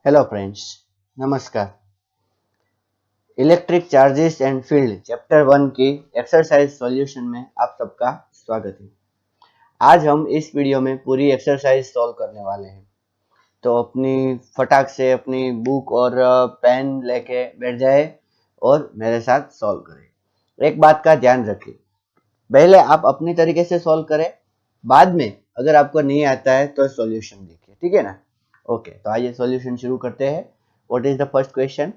Hello friends, नमस्कार। Electric charges and field chapter 1 की exercise solution में आप सबका स्वागत है। आज हम इस वीडियो में पूरी एक्सरसाइज सॉल्व करने वाले हैं, तो अपनी फटाक से अपनी बुक और पेन लेके बैठ जाए और मेरे साथ सॉल्व करें। एक बात का ध्यान रखें, पहले आप अपनी तरीके से सॉल्व करें, बाद में अगर आपको नहीं आता है तो सॉल्यूशन देखिए, ठीक है ना। ओके, तो आइए सॉल्यूशन शुरू करते हैं। What is the first question?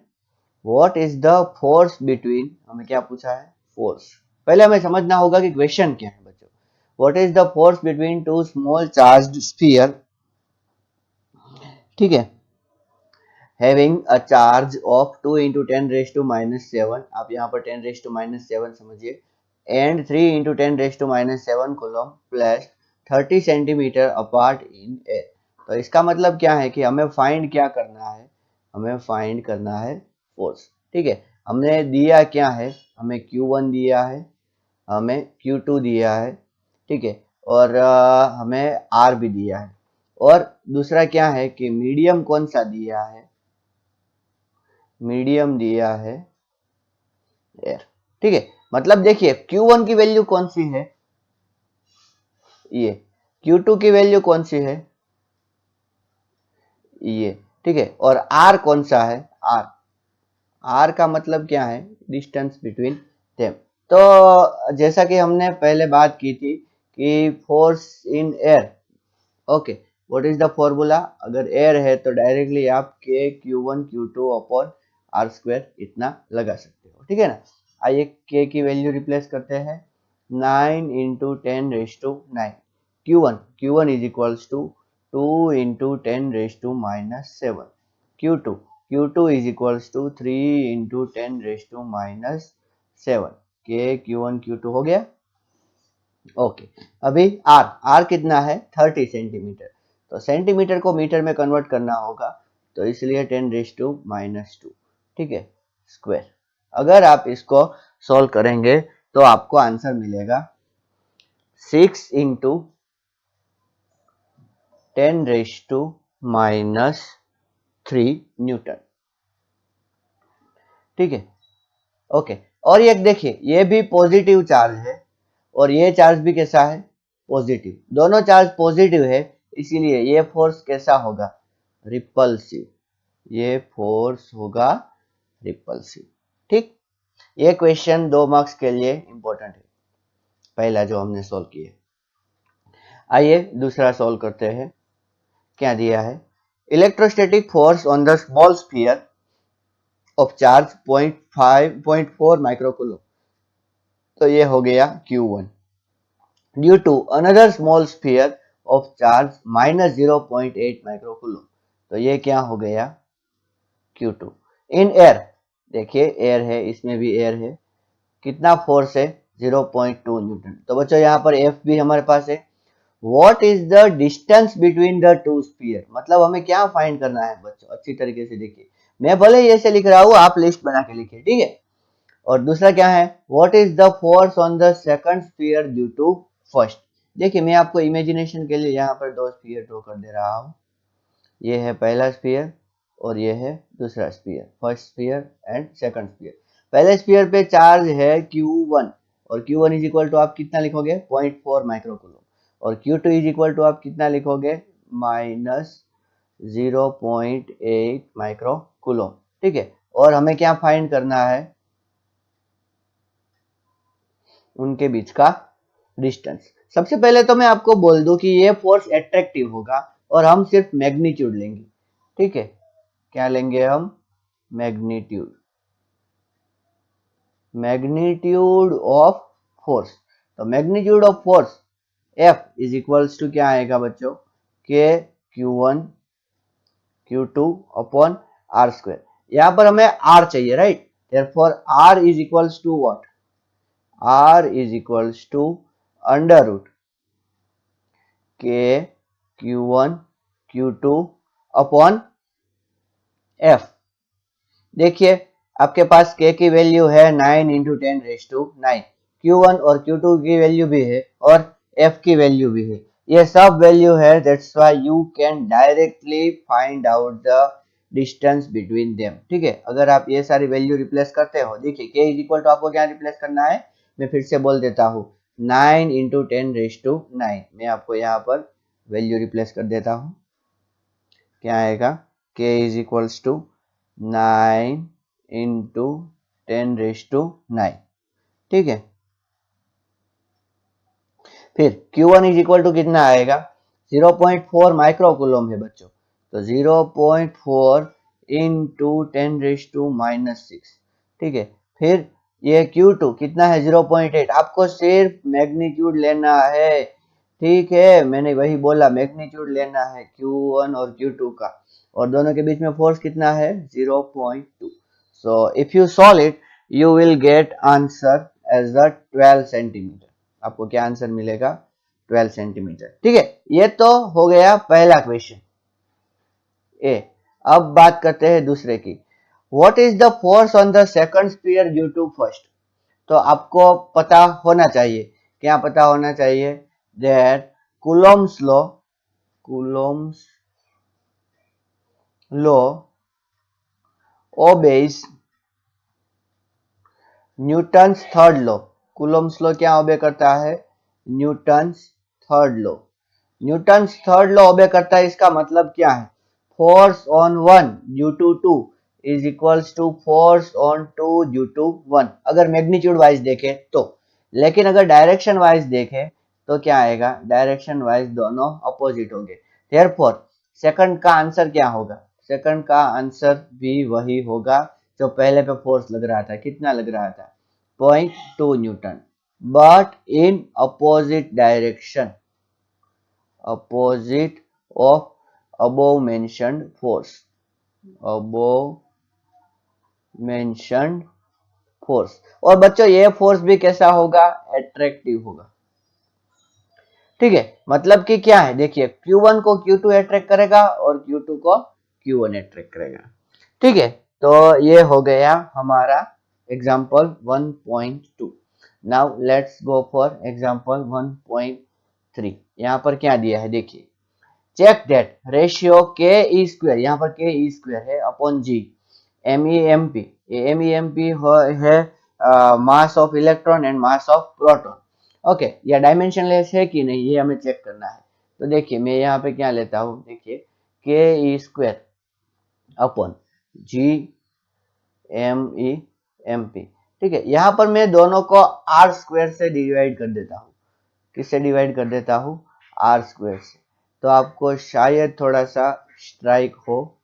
What is the force between, हमें क्या पूछा है? फोर्स। पहले हमें समझना होगा कि क्वेश्चन क्या है बच्चों। What is the force between two small charged sphere, ठीक है, having a charge of 2 into 10 raised to minus 7, आप यहाँ पर 10 raised to minus 7 समझिए, and 3 into 10 raised to minus 7 coulomb placed 30 centimeter apart in air। तो इसका मतलब क्या है कि हमें फाइंड क्या करना है? हमें फाइंड करना है फोर्स, ठीक है। हमने दिया क्या है? हमें Q1 दिया है, हमें Q2 दिया है, ठीक है, और हमें R भी दिया है, और दूसरा क्या है कि मीडियम कौन सा दिया है? मीडियम दिया है एयर, ठीक है। मतलब देखिए Q1 की वैल्यू कौन सी है? ये। Q2 की वैल्यू कौन सी है? ये, ठीक है। और R कौन सा है? R। R का मतलब क्या है? Distance between them. तो जैसा कि हमने पहले बात की थी कि force in air, okay, what is the formula? अगर एयर है तो डायरेक्टली आप के Q1 Q2 upon R square इतना लगा सकते हो, ठीक है ना। आइए के की वैल्यू रिप्लेस करते हैं, 9 into 10 raise to 9। Q1 is equals to 2 into 10 raise to minus 7। Q2 is equals to 3 into 10 raise to minus 7। K Q1 Q2 हो गया। ओके, अभी आर कितना है? 30 सेंटीमीटर। तो सेंटीमीटर को मीटर में कन्वर्ट करना होगा, तो इसलिए 10 रेज टू माइनस 2, ठीक है, स्क्वायर। अगर आप इसको सॉल्व करेंगे तो आपको आंसर मिलेगा 6 into 10 raise to minus 3 newton, ठीक है। ओके, और ये देखिए ये भी पॉजिटिव चार्ज है और ये चार्ज भी कैसा है? पॉजिटिव। दोनों चार्ज पॉजिटिव है, इसीलिए ये फोर्स कैसा होगा? रिपल्सिव। ये फोर्स होगा रिपल्सिव, ठीक। ये क्वेश्चन 2 मार्क्स के लिए इंपॉर्टेंट है, पहला जो हमने सॉल्व किया। आइए दूसरा सॉल्व करते हैं। क्या दिया है? Electrostatic force on the small sphere of charge 0.4 microcoulomb. तो ये हो गया Q1 due to another small sphere of charge minus 0.8 microcoulomb. तो ये क्या हो गया? Q2 in air. देखिए एयर है, इसमें भी एयर है, कितना फोर्स है? 0.2 न्यूटन। तो बच्चों यहाँ पर F भी हमारे पास है। What is the distance between the two sphere? मतलब हमें क्या फाइंड करना है बच्चों? अच्छी तरीके से देखिए, मैं भले ही ऐसे लिख रहा हूँ, आप लिस्ट बना के लिखिए, ठीक है। और दूसरा क्या है? What is the force on the second sphere due to first? देखिए मैं आपको इमेजिनेशन के लिए यहाँ पर 2 स्फीयर ड्रॉ कर दे रहा हूँ। ये है पहला स्फीयर और ये है दूसरा sphere, first sphere and second sphere. पहले स्फीयर पे चार्ज है Q1 और Q1 इज इक्वल टू आप कितना लिखोगे? 0.4 माइक्रोकूलम। और Q2 इज इक्वल टू आप कितना लिखोगे? माइनस 0.8 माइक्रोकूलम, ठीक है। और हमें क्या फाइंड करना है? उनके बीच का डिस्टेंस। सबसे पहले तो मैं आपको बोल दूं कि ये फोर्स एट्रैक्टिव होगा और हम सिर्फ मैग्नीट्यूड लेंगे, ठीक है। क्या लेंगे हम? मैग्नीट्यूड। Magnitude of force. तो magnitude of force F is equals to क्या आएगा बच्चों? के Q1 Q2 upon R square. यहां पर हमें R चाहिए, right. Therefore R is equals to what? R is equals to under root K Q1 Q2 upon F। देखिए आपके पास K की वैल्यू है 9 इंटू 10 रेज टू 9, Q1 और Q2 की वैल्यू भी है और F की वैल्यू भी है। ये सब वैल्यू है, that's why you can directly find out the distance between them. ठीक है, अगर आप ये सारी वैल्यू रिप्लेस करते हो, देखिए k इज इक्वल टू आपको क्या रिप्लेस करना है, मैं फिर से बोल देता हूँ 9 इंटू 10⁻⁹। मैं आपको यहाँ पर वैल्यू रिप्लेस कर देता हूँ, क्या आएगा, k is equals to 9 into 10⁹। ठीक है, फिर Q1 इज इक्वल टू कितना आएगा, 0.4 माइक्रो कूलम है बच्चों, तो 0.4 इंटू 10⁻⁻6। ठीक है, फिर ये Q2 कितना है, 0.8। आपको सिर्फ मैग्नीट्यूड लेना है। ठीक है, मैंने वही बोला, मैग्नीट्यूड लेना है Q1 और Q2 का, और दोनों के बीच में फोर्स कितना है, 0.2। So if you solve it you will get answer as the 12 centimetre. आपको क्या आंसर मिलेगा, 12 सेंटीमीटर। ठीक है, ये तो हो गया पहला क्वेश्चन ए। अब बात करते हैं दूसरे की। What is the force on the second sphere due to first. तो आपको पता होना चाहिए, क्या पता होना चाहिए, that Coulomb's law, Coulomb's law obeys Newton's third law. Coulomb's law क्या ओबे करता है, Newton's third law. Newton's third law obey करता है, इसका मतलब क्या है, force on one due to two is equals to force on two due to one, अगर मैग्नीट्यूड वाइज देखें तो। लेकिन अगर डायरेक्शन वाइज देखें तो क्या आएगा, डायरेक्शन वाइज दोनों अपोजिट होंगे। देयरफॉर सेकंड का आंसर क्या होगा, सेकंड का आंसर भी वही होगा जो पहले पे फोर्स लग रहा था, कितना लग रहा था, 0.2 Newton, but in opposite direction, opposite of above mentioned force, above mentioned force। और बच्चों ये फोर्स भी कैसा होगा, एट्रैक्टिव होगा। ठीक है, मतलब कि क्या है, देखिए Q1 को Q2 अट्रैक्ट करेगा और Q2 को Q1 अट्रैक्ट करेगा। ठीक है, तो ये हो गया हमारा example 1.2। Now let's go for example 1.3। यहाँ पर क्या दिया है, देखिए, चेक दैट रेशियो के ई स्क्वायर, यहाँ पर के ई स्क्वायर है upon G M E M P. M E M P है mass of electron and mass of proton. Okay, यह डायमेंशनलेस है कि नहीं, ये हमें चेक करना है। तो देखिए मैं यहाँ पे क्या लेता हूँ, देखिए K E square upon G M E M P. ठीक है, यहाँ पर मैं दोनों को आर स्क्वायर से डिवाइड कर देता हूँ, किससे डिवाइड कर देता हूँ, आर स्क्वायर से। तो आपको शायद थोड़ा सा स्ट्राइक हो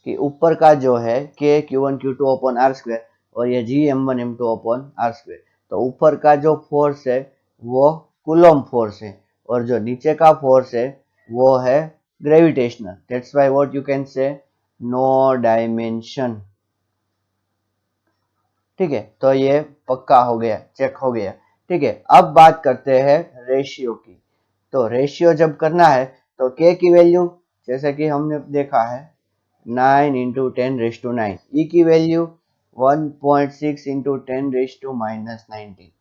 कि ऊपर का जो है के Q1 Q2 upon R square और ये जी M1 M2 upon R square, तो ऊपर का जो फोर्स है वो कूलम फोर्स है और जो नीचे का फोर्स है वो है gravitational. That's why what you can say no dimension. ठीक है, तो ये पक्का हो गया, चेक हो गया। ठीक है, अब बात करते हैं रेशियो की। तो रेशियो जब करना है तो के की वैल्यू जैसे कि हमने देखा है 9 इंटू 10⁻⁹, ई की वैल्यू 1.6 इंटू 10⁻⁻19।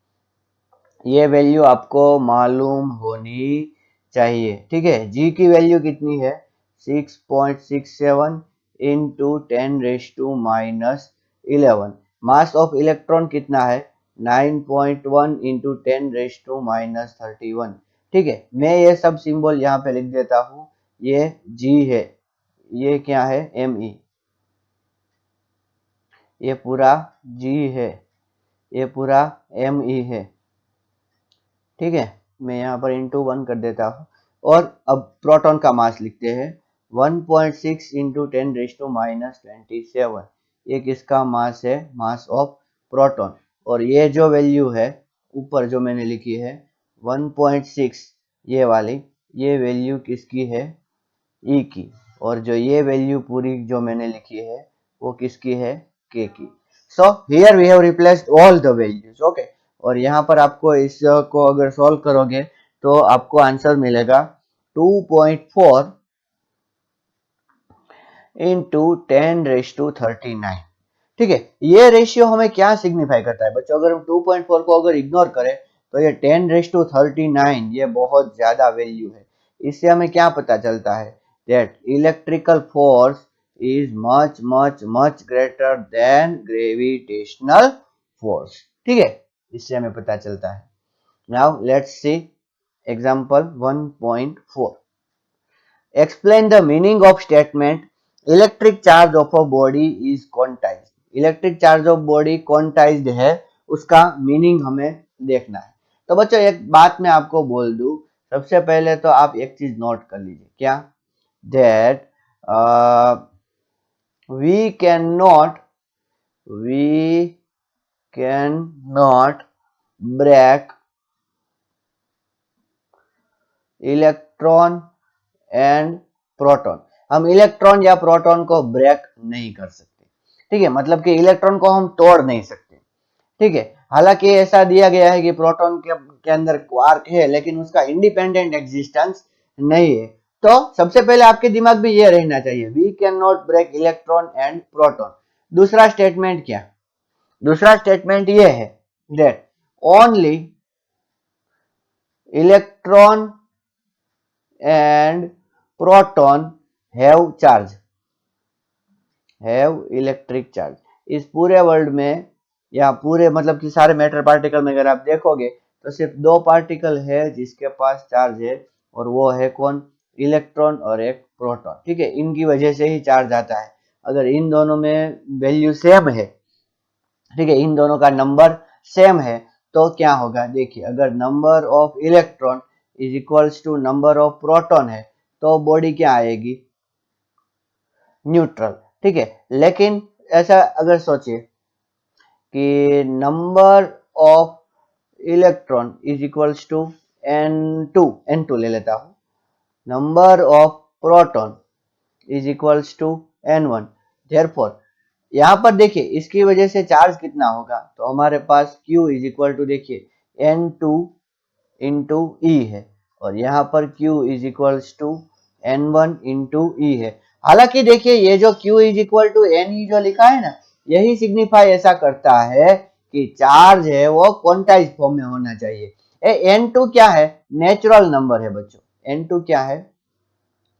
ये वैल्यू आपको मालूम होनी चाहिए। ठीक है, जी की वैल्यू कितनी है, 6.67 इंटू 10⁻⁻11। मास ऑफ इलेक्ट्रॉन कितना है, 9.1 इंटू 10⁻31। ठीक है, मैं ये सब सिंबल यहाँ पे लिख देता हूँ, ये जी है, ये क्या है, एम ई, ये पूरा जी है, ये पूरा एम ई है। ठीक है, मैं यहाँ पर इंटू 1 कर देता हूँ। और अब प्रोटॉन का मास लिखते हैं 1.6 इंटू 10⁻27। ये किसका मास है, मास ऑफ प्रोटॉन। और ये जो वैल्यू है ऊपर जो मैंने लिखी है 1.6, ये वाली, ये वैल्यू किसकी है, ई की। और जो ये वैल्यू पूरी जो मैंने लिखी है वो किसकी है, के की। So here we have replaced all the values. Okay, और यहाँ पर आपको इसको अगर सॉल्व करोगे तो आपको आंसर मिलेगा 2.4 इंटू 10⁻39। ठीक है, ये रेशियो हमें क्या सिग्निफाई करता है बच्चों, अगर हम 2.4 को अगर इग्नोर करें तो ये 10⁻39 ये बहुत ज्यादा वैल्यू है। इससे हमें क्या पता चलता है, that electrical force is much much much greater than gravitational force। ठीक है, इससे हमें पता चलता है। Now let's see example 1.4। Explain the meaning of statement electric charge of a body is quantized। Electric charge of body quantized है, उसका meaning हमें देखना है। तो बच्चों एक बात मैं आपको बोल दूं, सबसे पहले तो आप एक चीज नोट कर लीजिए, क्या? That we cannot break electron and proton. हम इलेक्ट्रॉन या प्रोटॉन को ब्रेक नहीं कर सकते, ठीक है, मतलब कि इलेक्ट्रॉन को हम तोड़ नहीं सकते, ठीक है। हालांकि ऐसा दिया गया है कि प्रोटॉन के अंदर क्वार्क है, लेकिन उसका इंडिपेंडेंट एग्जिस्टेंस नहीं है। तो सबसे पहले आपके दिमाग में यह रहना चाहिए, we can not break electron and proton. दूसरा स्टेटमेंट क्या? दूसरा स्टेटमेंट यह है that only electron and proton have charge, have electric charge. इस पूरे वर्ल्ड में या पूरे मतलब कि सारे मैटर पार्टिकल में अगर आप देखोगे तो सिर्फ दो पार्टिकल है जिसके पास चार्ज है, और वो है कौन? इलेक्ट्रॉन और एक प्रोटॉन, ठीक है। इनकी वजह से ही चार्ज आता है। अगर इन दोनों में वैल्यू सेम है, ठीक है, इन दोनों का नंबर सेम है, तो क्या होगा? देखिए, अगर number of electron is equals to number of proton है तो बॉडी क्या आएगी? न्यूट्रल, ठीक है। लेकिन ऐसा अगर सोचिए कि number of electron is equals to n2 ले लेता हूं, number of proton is equals to n1। Therefore यहां पर देखिए इसकी वजह से चार्ज कितना होगा, तो हमारे पास Q इज इक्वल टू देखिए n2 इंटू ई है, और यहाँ पर Q is equals to n1 into e है। हालांकि देखिए ये जो Q is equal to n e जो लिखा है ना, यही सिग्निफाई ऐसा करता है कि चार्ज है वो क्वांटाइज फॉर्म में होना चाहिए। n2 क्या है? नेचुरल नंबर है बच्चों। n2 क्या है?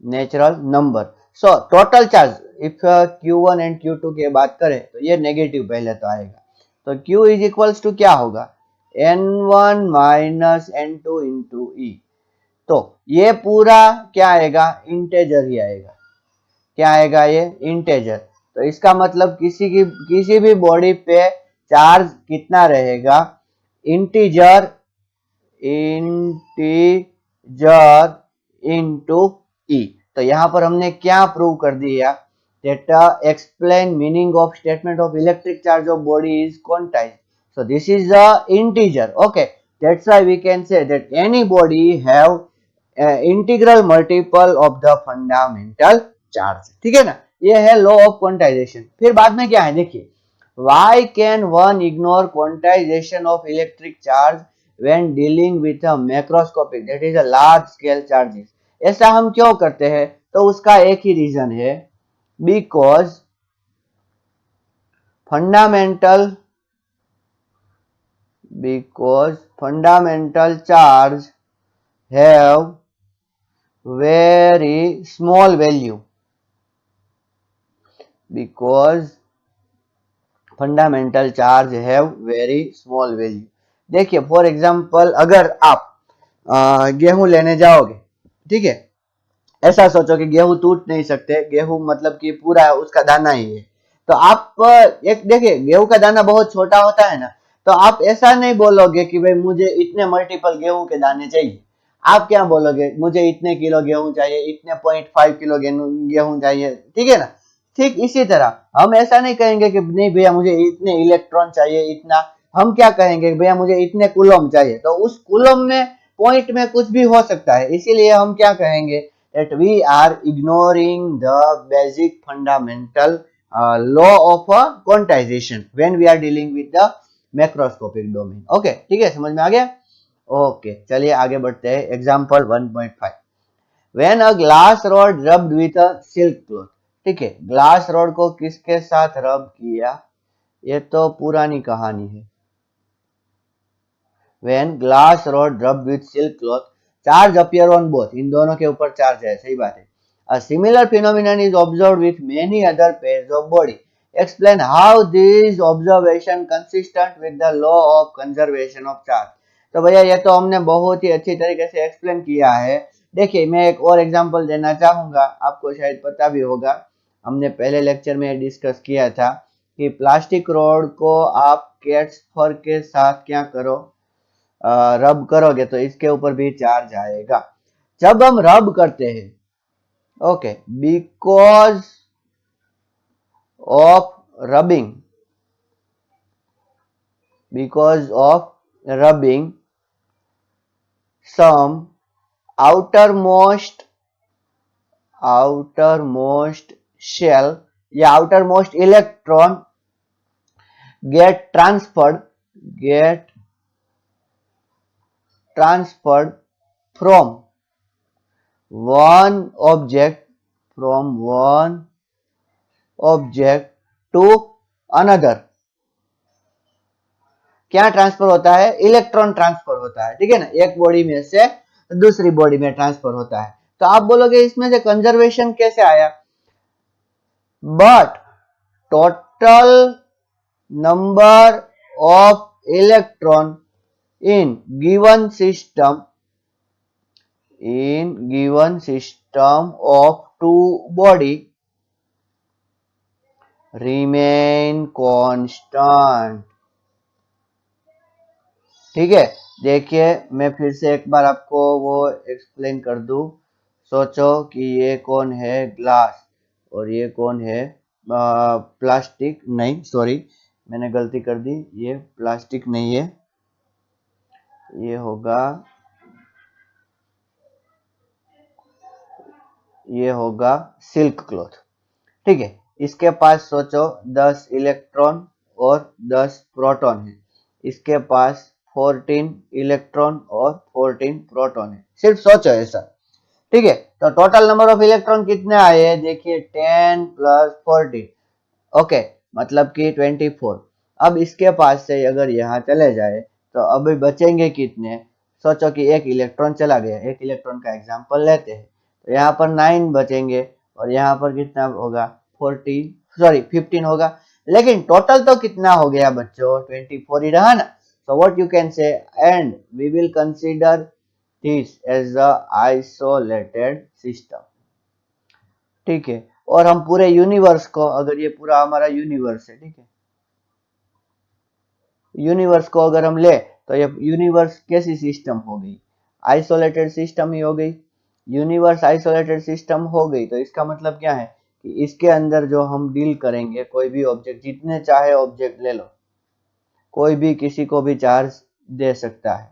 Natural number. So total charge if Q1 and Q2 की बात करें तो ये नेगेटिव पहले तो आएगा, तो Q इज इक्वल्स टू क्या होगा? n1 माइनस n2 इंटू ई। तो ये पूरा क्या आएगा? इंटेजर ही आएगा। क्या आएगा? ये इंटेजर। तो इसका मतलब किसी भी बॉडी पे चार्ज कितना रहेगा? इंटीजर इंटू ई। तो यहां पर हमने क्या प्रूव कर दिया? that explain meaning of statement of electric charge of body is quantized. So this is a integer, okay, that's why we can say that any body have integral multiple of the fundamental charge। ठीक है ना, ये है law of quantization. फिर बाद में क्या है देखिए, why can one ignore quantization of electric charge when dealing with a macroscopic that is a large scale charges? ऐसा हम क्यों करते हैं? तो उसका एक ही रीजन है, because fundamental charge have very small value, because fundamental charge have very small value. देखिए फॉर एग्जांपल अगर आप गेहूं लेने जाओगे, ठीक है, ऐसा सोचो कि गेहूं टूट नहीं सकते, गेहूं मतलब कि पूरा उसका दाना ही है, तो आप एक देखिए गेहूं का दाना बहुत छोटा होता है ना, तो आप ऐसा नहीं बोलोगे कि भाई मुझे इतने मल्टीपल गेहूं के दाने चाहिए। आप क्या बोलोगे? मुझे इतने किलो गेहूं चाहिए, इतने 0.5 किलो गेहूं चाहिए, ठीक है ना। ठीक इसी तरह हम ऐसा नहीं कहेंगे कि नहीं भैया मुझे इतने इलेक्ट्रॉन चाहिए, इतना। हम क्या कहेंगे? भैया मुझे इतने कूलम चाहिए, तो उस कूलम में पॉइंट में कुछ भी हो सकता है, इसीलिए हम क्या कहेंगे? that we are ignoring the basic fundamental law of quantization when we are dealing with the macroscopic domain। Okay, ठीक है, समझ में आ गया? ओके, चलिए आगे बढ़ते हैं। Example 1.5। when a glass rod rubbed with a silk cloth। ठीक है, ग्लास रॉड को किसके साथ रब किया? ये तो पुरानी कहानी है। when glass rod rubbed with silk cloth charge appear on both। इन दोनों के ऊपर चार्ज है, सही बात है। A similar phenomenon is observed with many other pairs of body. Explain how these observation consistent with the law of conservation of charge. तो भैया ये तो हमने बहुत ही अच्छी तरीके से एक्सप्लेन किया है। देखिए मैं एक और एग्जांपल देना चाहूंगा, आपको शायद पता भी होगा, हमने पहले लेक्चर में डिस्कस किया था कि प्लास्टिक रोड को आप कैट्स फर के साथ क्या करो, रब करोगे तो इसके ऊपर भी चार्ज आएगा। जब हम रब करते हैं, okay, because of rubbing, some outermost shell या outermost electron get transferred from one object to another। क्या ट्रांसफर होता है? इलेक्ट्रॉन ट्रांसफर होता है, ठीक है ना, एक बॉडी में से दूसरी बॉडी में ट्रांसफर होता है। तो आप बोलोगे इसमें से कंजर्वेशन कैसे आया? But total number of electron in given system of two body remain constant। ठीक है, देखिए मैं फिर से एक बार आपको वो एक्सप्लेन कर दूं। सोचो कि ये कौन है? ग्लास, और ये कौन है? प्लास्टिक नहीं, सॉरी मैंने गलती कर दी, ये प्लास्टिक नहीं है, ये होगा सिल्क क्लॉथ। ठीक है, इसके पास सोचो 10 इलेक्ट्रॉन और 10 प्रोटॉन है, इसके पास 14 इलेक्ट्रॉन और 14 प्रोटॉन है। सिर्फ सोचो ऐसा, ठीक है। तो टोटल नंबर ऑफ इलेक्ट्रॉन कितने आए हैं? देखिए 10 प्लस 14, ओके, मतलब कि 24। अब इसके पास से अगर यहाँ चले जाए तो अभी बचेंगे कितने? सोचो कि एक इलेक्ट्रॉन चला गया, एक इलेक्ट्रॉन का एग्जांपल लेते हैं, तो यहाँ पर 9 बचेंगे और यहाँ पर कितना होगा? 15 होगा। लेकिन टोटल तो कितना हो गया बच्चों? 24 ही रहा ना। So what you can say, and we will consider this as a isolated system. ठीक है, और हम पूरे यूनिवर्स को, अगर ये पूरा हमारा यूनिवर्स है, ठीक है, यूनिवर्स को अगर हम ले तो ये यूनिवर्स कैसी सिस्टम हो गई? आइसोलेटेड सिस्टम ही हो गई। यूनिवर्स आइसोलेटेड सिस्टम हो गई तो इसका मतलब क्या है कि इसके अंदर जो हम डील करेंगे, कोई भी ऑब्जेक्ट, जितने चाहे ऑब्जेक्ट ले लो, कोई भी किसी को भी चार्ज दे सकता है,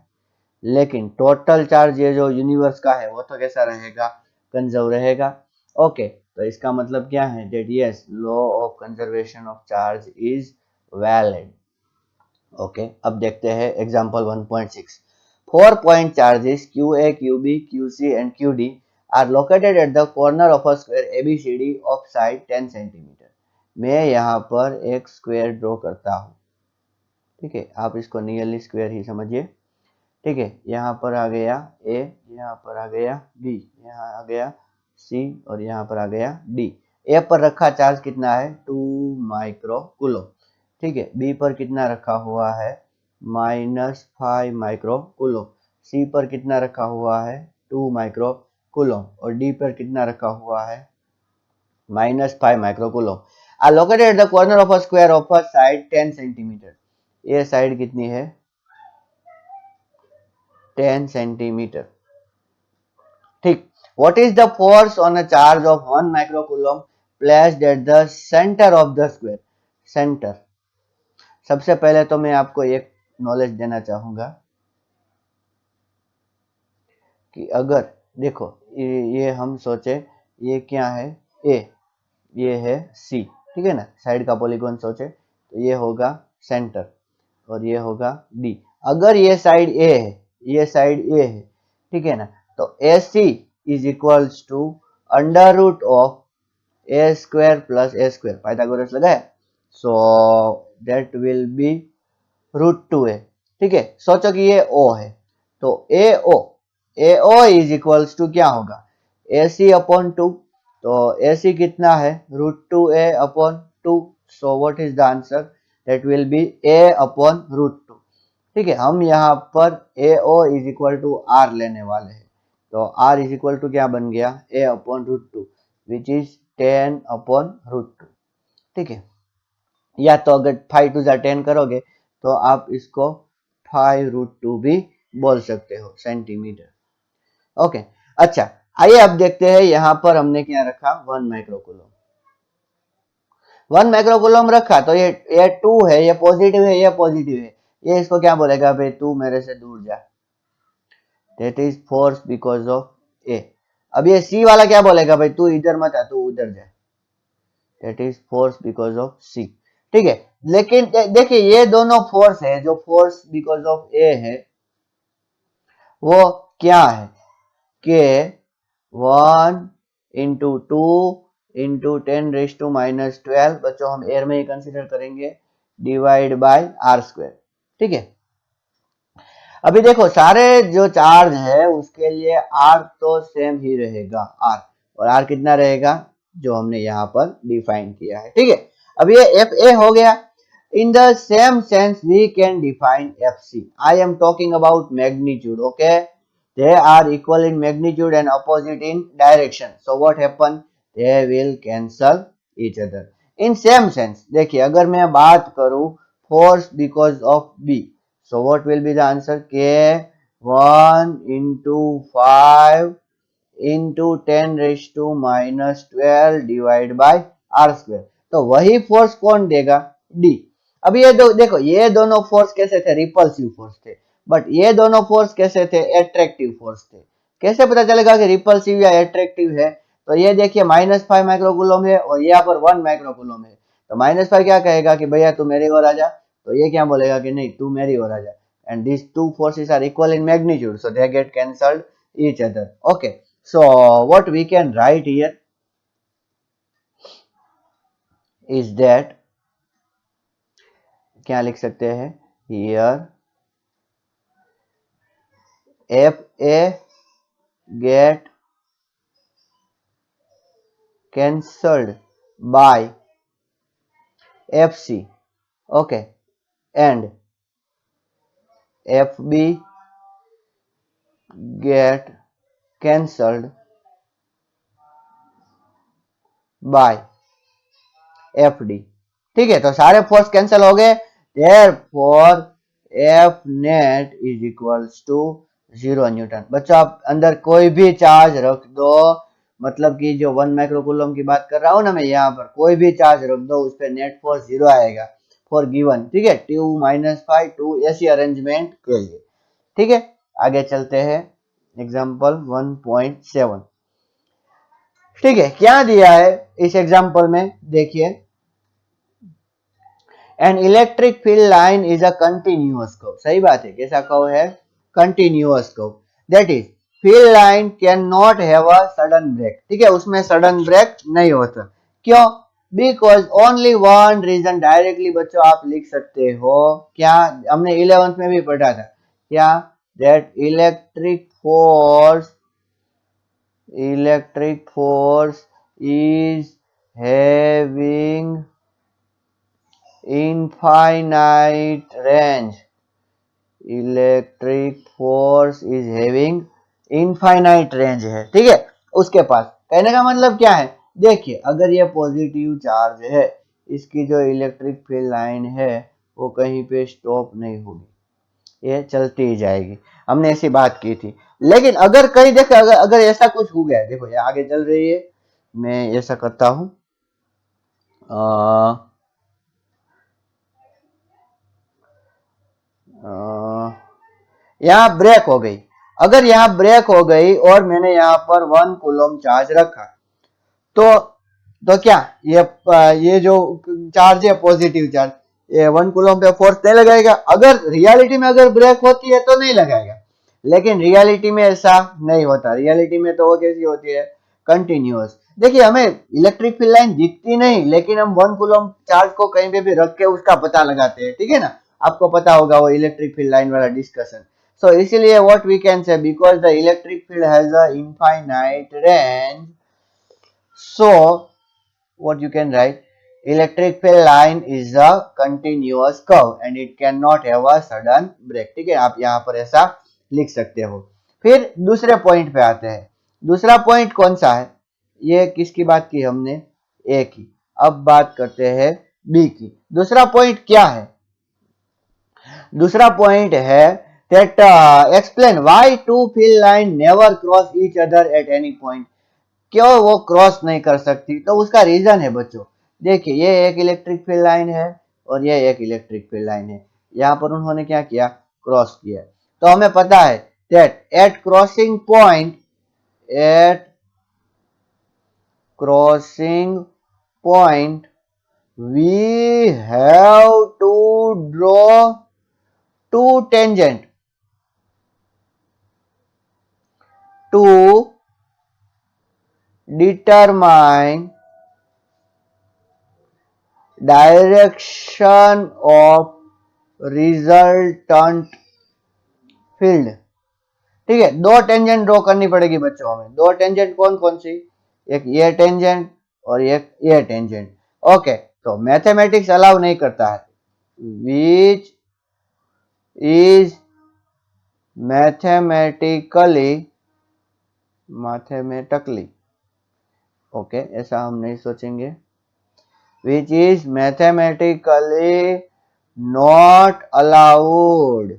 लेकिन टोटल चार्ज ये जो यूनिवर्स का है वो तो कैसा रहेगा? कंजर्व रहेगा। ओके, तो इसका मतलब क्या है? That yes, law of conservation of charge is valid. Okay, अब देखते हैं example 1.6। 4 point charges QA, QB, QC and QD are located at the corner of a square ABCD of side 10 cm। मैं यहाँ पर एक स्क्वायर ड्रॉ करता हूँ, ठीक है, आप इसको नियरली स्क्वायर ही समझिए। ठीक है, यहाँ पर आ गया A, यहाँ पर आ गया B, यहाँ आ गया C और यहाँ पर आ गया D। A पर रखा चार्ज कितना है? 2 माइक्रो कूलम। ठीक है, B पर कितना रखा हुआ है? -5 माइक्रो कूलम। C पर कितना रखा हुआ है? 2 माइक्रो कूलम। और D पर कितना रखा हुआ है? -5 micro coulomb. are located at the corner of a square of a side 10 cm। ये साइड कितनी है? 10 सेंटीमीटर। ठीक, what is the force on a charge of 1 microcoulomb placed at the center of the square? Centre. सबसे पहले तो मैं आपको एक नॉलेज देना चाहूंगा कि अगर देखो ये हम सोचे, ये क्या है? A, ये है C, ठीक है ना, साइड का पॉलीगॉन सोचे तो ये होगा सेंटर और ये होगा D। अगर ये साइड A है, ये साइड A है, ठीक है ना, तो AC is equals to under root of A square plus A square, Pythagoras लगाया, so that will B √2A। ठीक है, सोचो कि ये O है तो AO इज इक्वल्स टू क्या होगा? AC upon 2। तो AC कितना है, √2a/2। So what is the answer, that will be a/√2। ठीक है, हम यहाँ पर AO is equal to R लेने वाले हैं। तो R इज इक्वल टू क्या बन गया, a/√2 विच इज 10/√2। ठीक है, या तो अगर 5 टू 10 करोगे तो आप इसको 5√2 भी बोल सकते हो सेंटीमीटर। ओके, अच्छा आइए अब देखते हैं यहाँ पर हमने क्या रखा, 1 माइक्रोकूलम। 1 माइक्रोकूलम रखा तो ये 2 है, ये पॉजिटिव है, ये पॉजिटिव है, ये इसको क्या बोलेगा भाई, तू मेरे से दूर जा, that is force because of A. अब ये सी वाला क्या बोलेगा भाई, तू इधर मत आ, तू उधर जा, that is force because of C. ठीक है, लेकिन देखिए ये दोनों फोर्स है, जो फोर्स बिकॉज ऑफ ए है वो क्या है कि 1 × 2 × 10⁻12, बच्चों हम एयर में ही कंसीडर करेंगे, डिवाइड बाय आर स्क्वायर। ठीक है, अभी देखो सारे जो चार्ज है उसके लिए आर तो सेम ही रहेगा, आर, और आर कितना रहेगा, जो हमने यहाँ पर डिफाइन किया है। ठीक है, अब ये एफ ए हो गया। In the same sense we can define F C. I am talking about magnitude. Okay, they are equal in magnitude and opposite in direction, so what happen, they will cancel each other in same sense। देखिए अगर मैं बात करूं force because of B, so what will be the answer, k 1 × 5 × 10⁻⁻12 divide by are square. तो वही force कौन देगा, D. अब ये देखो ये दोनों फोर्स कैसे थे, रिपल्सिव फोर्स थे, बट ये दोनों फोर्स कैसे थे, एट्रैक्टिव फोर्स थे। कैसे पता चलेगा कि रिपल्सिव या एट्रैक्टिव है, तो ये देखिए -5 माइक्रोकूलम है और यहाँ पर 1 माइक्रोकूलम है। तो -5 क्या कहेगा कि भैया तू मेरी ओर आ जा, तो ये क्या बोलेगा कि नहीं तू मेरी ओर आ जा, and these two forces are equal in magnitude, so they get cancelled each other। okay, so what we can write here is that, क्या लिख सकते हैं, here FA get cancelled by FC, okay, and FB get cancelled by FD। ठीक है, तो सारे force cancel हो गए, therefore F net is equals to 0 Newton. बच्चों आप अंदर कोई भी चार्ज रख दो, मतलब कि जो 1 माइक्रोकूलम की बात कर रहा हूं ना मैं, यहाँ पर कोई भी चार्ज रख दो उस पर नेट फोर्स 0 आएगा फॉर गिवन। ठीक है, 2 - 5 2 ऐसी अरेंजमेंट के लिए। ठीक है, आगे चलते हैं, एग्जाम्पल 1.7। ठीक है, क्या दिया है इस एग्जाम्पल में, देखिए, an electric field line is a continuous curve. सही बात है, कैसा कर्व है, continuous curve, that is field line can not have a sudden break. ठीक है, उसमें सडन ब्रेक नहीं होता, क्यों, because only one reason. Directly बच्चों आप लिख सकते हो, क्या हमने 11th में भी पढ़ा था, क्या, that electric force is having infinite range। Electric force is having infinite range है। ठीक है, उसके पास, कहने का मतलब क्या है, देखिए अगर ये पॉजिटिव चार्ज है, इसकी जो इलेक्ट्रिक फील्ड लाइन है वो कहीं पे स्टॉप नहीं होगी, ये चलती ही जाएगी, हमने ऐसी बात की थी। लेकिन अगर कहीं देखो अगर ऐसा कुछ हो गया, देखो ये आगे चल रही है, मैं ऐसा करता हूं, यहाँ ब्रेक हो गई, अगर यहाँ ब्रेक हो गई और मैंने यहाँ पर 1 कूलम चार्ज रखा, तो क्या ये जो चार्ज है पॉजिटिव चार्ज, ये 1 कूलम पे फोर्स नहीं लगाएगा। अगर रियलिटी में अगर ब्रेक होती है तो नहीं लगाएगा, लेकिन रियलिटी में ऐसा नहीं होता। रियलिटी में तो वो कैसी होती है, कंटिन्यूअस। देखिए हमें इलेक्ट्रिक फील्ड लाइन दिखती नहीं, लेकिन हम 1 कूलम चार्ज को कहीं पे भी रख के उसका पता लगाते हैं। ठीक है ना, आपको पता होगा वो इलेक्ट्रिक फील्ड लाइन वाला डिस्कशन। So इसीलिए what we can say, because the electric field has a infinite range, So what you can write, electric field line is a continuous curve and it cannot have a sudden break. ठीक है, आप यहाँ पर ऐसा लिख सकते हो। फिर दूसरे पॉइंट पे आते हैं। दूसरा पॉइंट कौन सा है? ये किसकी बात की हमने? ए की। अब बात करते हैं बी की। दूसरा पॉइंट क्या है? दूसरा पॉइंट है that explain why two field line never cross each other at any point. क्यों वो क्रॉस नहीं कर सकती? तो उसका रीजन है बच्चों। देखिए, ये एक इलेक्ट्रिक फील्ड लाइन है और ये एक इलेक्ट्रिक फील्ड लाइन है। यहाँ पर उन्होंने क्या किया? क्रॉस किया। तो हमें पता है that at crossing point we have to draw two tangent to determine direction of resultant field. ठीक है, दो टेंजेंट ड्रॉ करनी पड़ेगी बच्चों हमें। दो टेंजेंट कौन कौन सी? एक ये टेंजेंट और एक ये टेंजेंट। ओके, तो मैथमेटिक्स अलाउ नहीं करता है। विच इज मैथमेटिकली ओके, ऐसा हम नहीं सोचेंगे। Which is mathematically not allowed.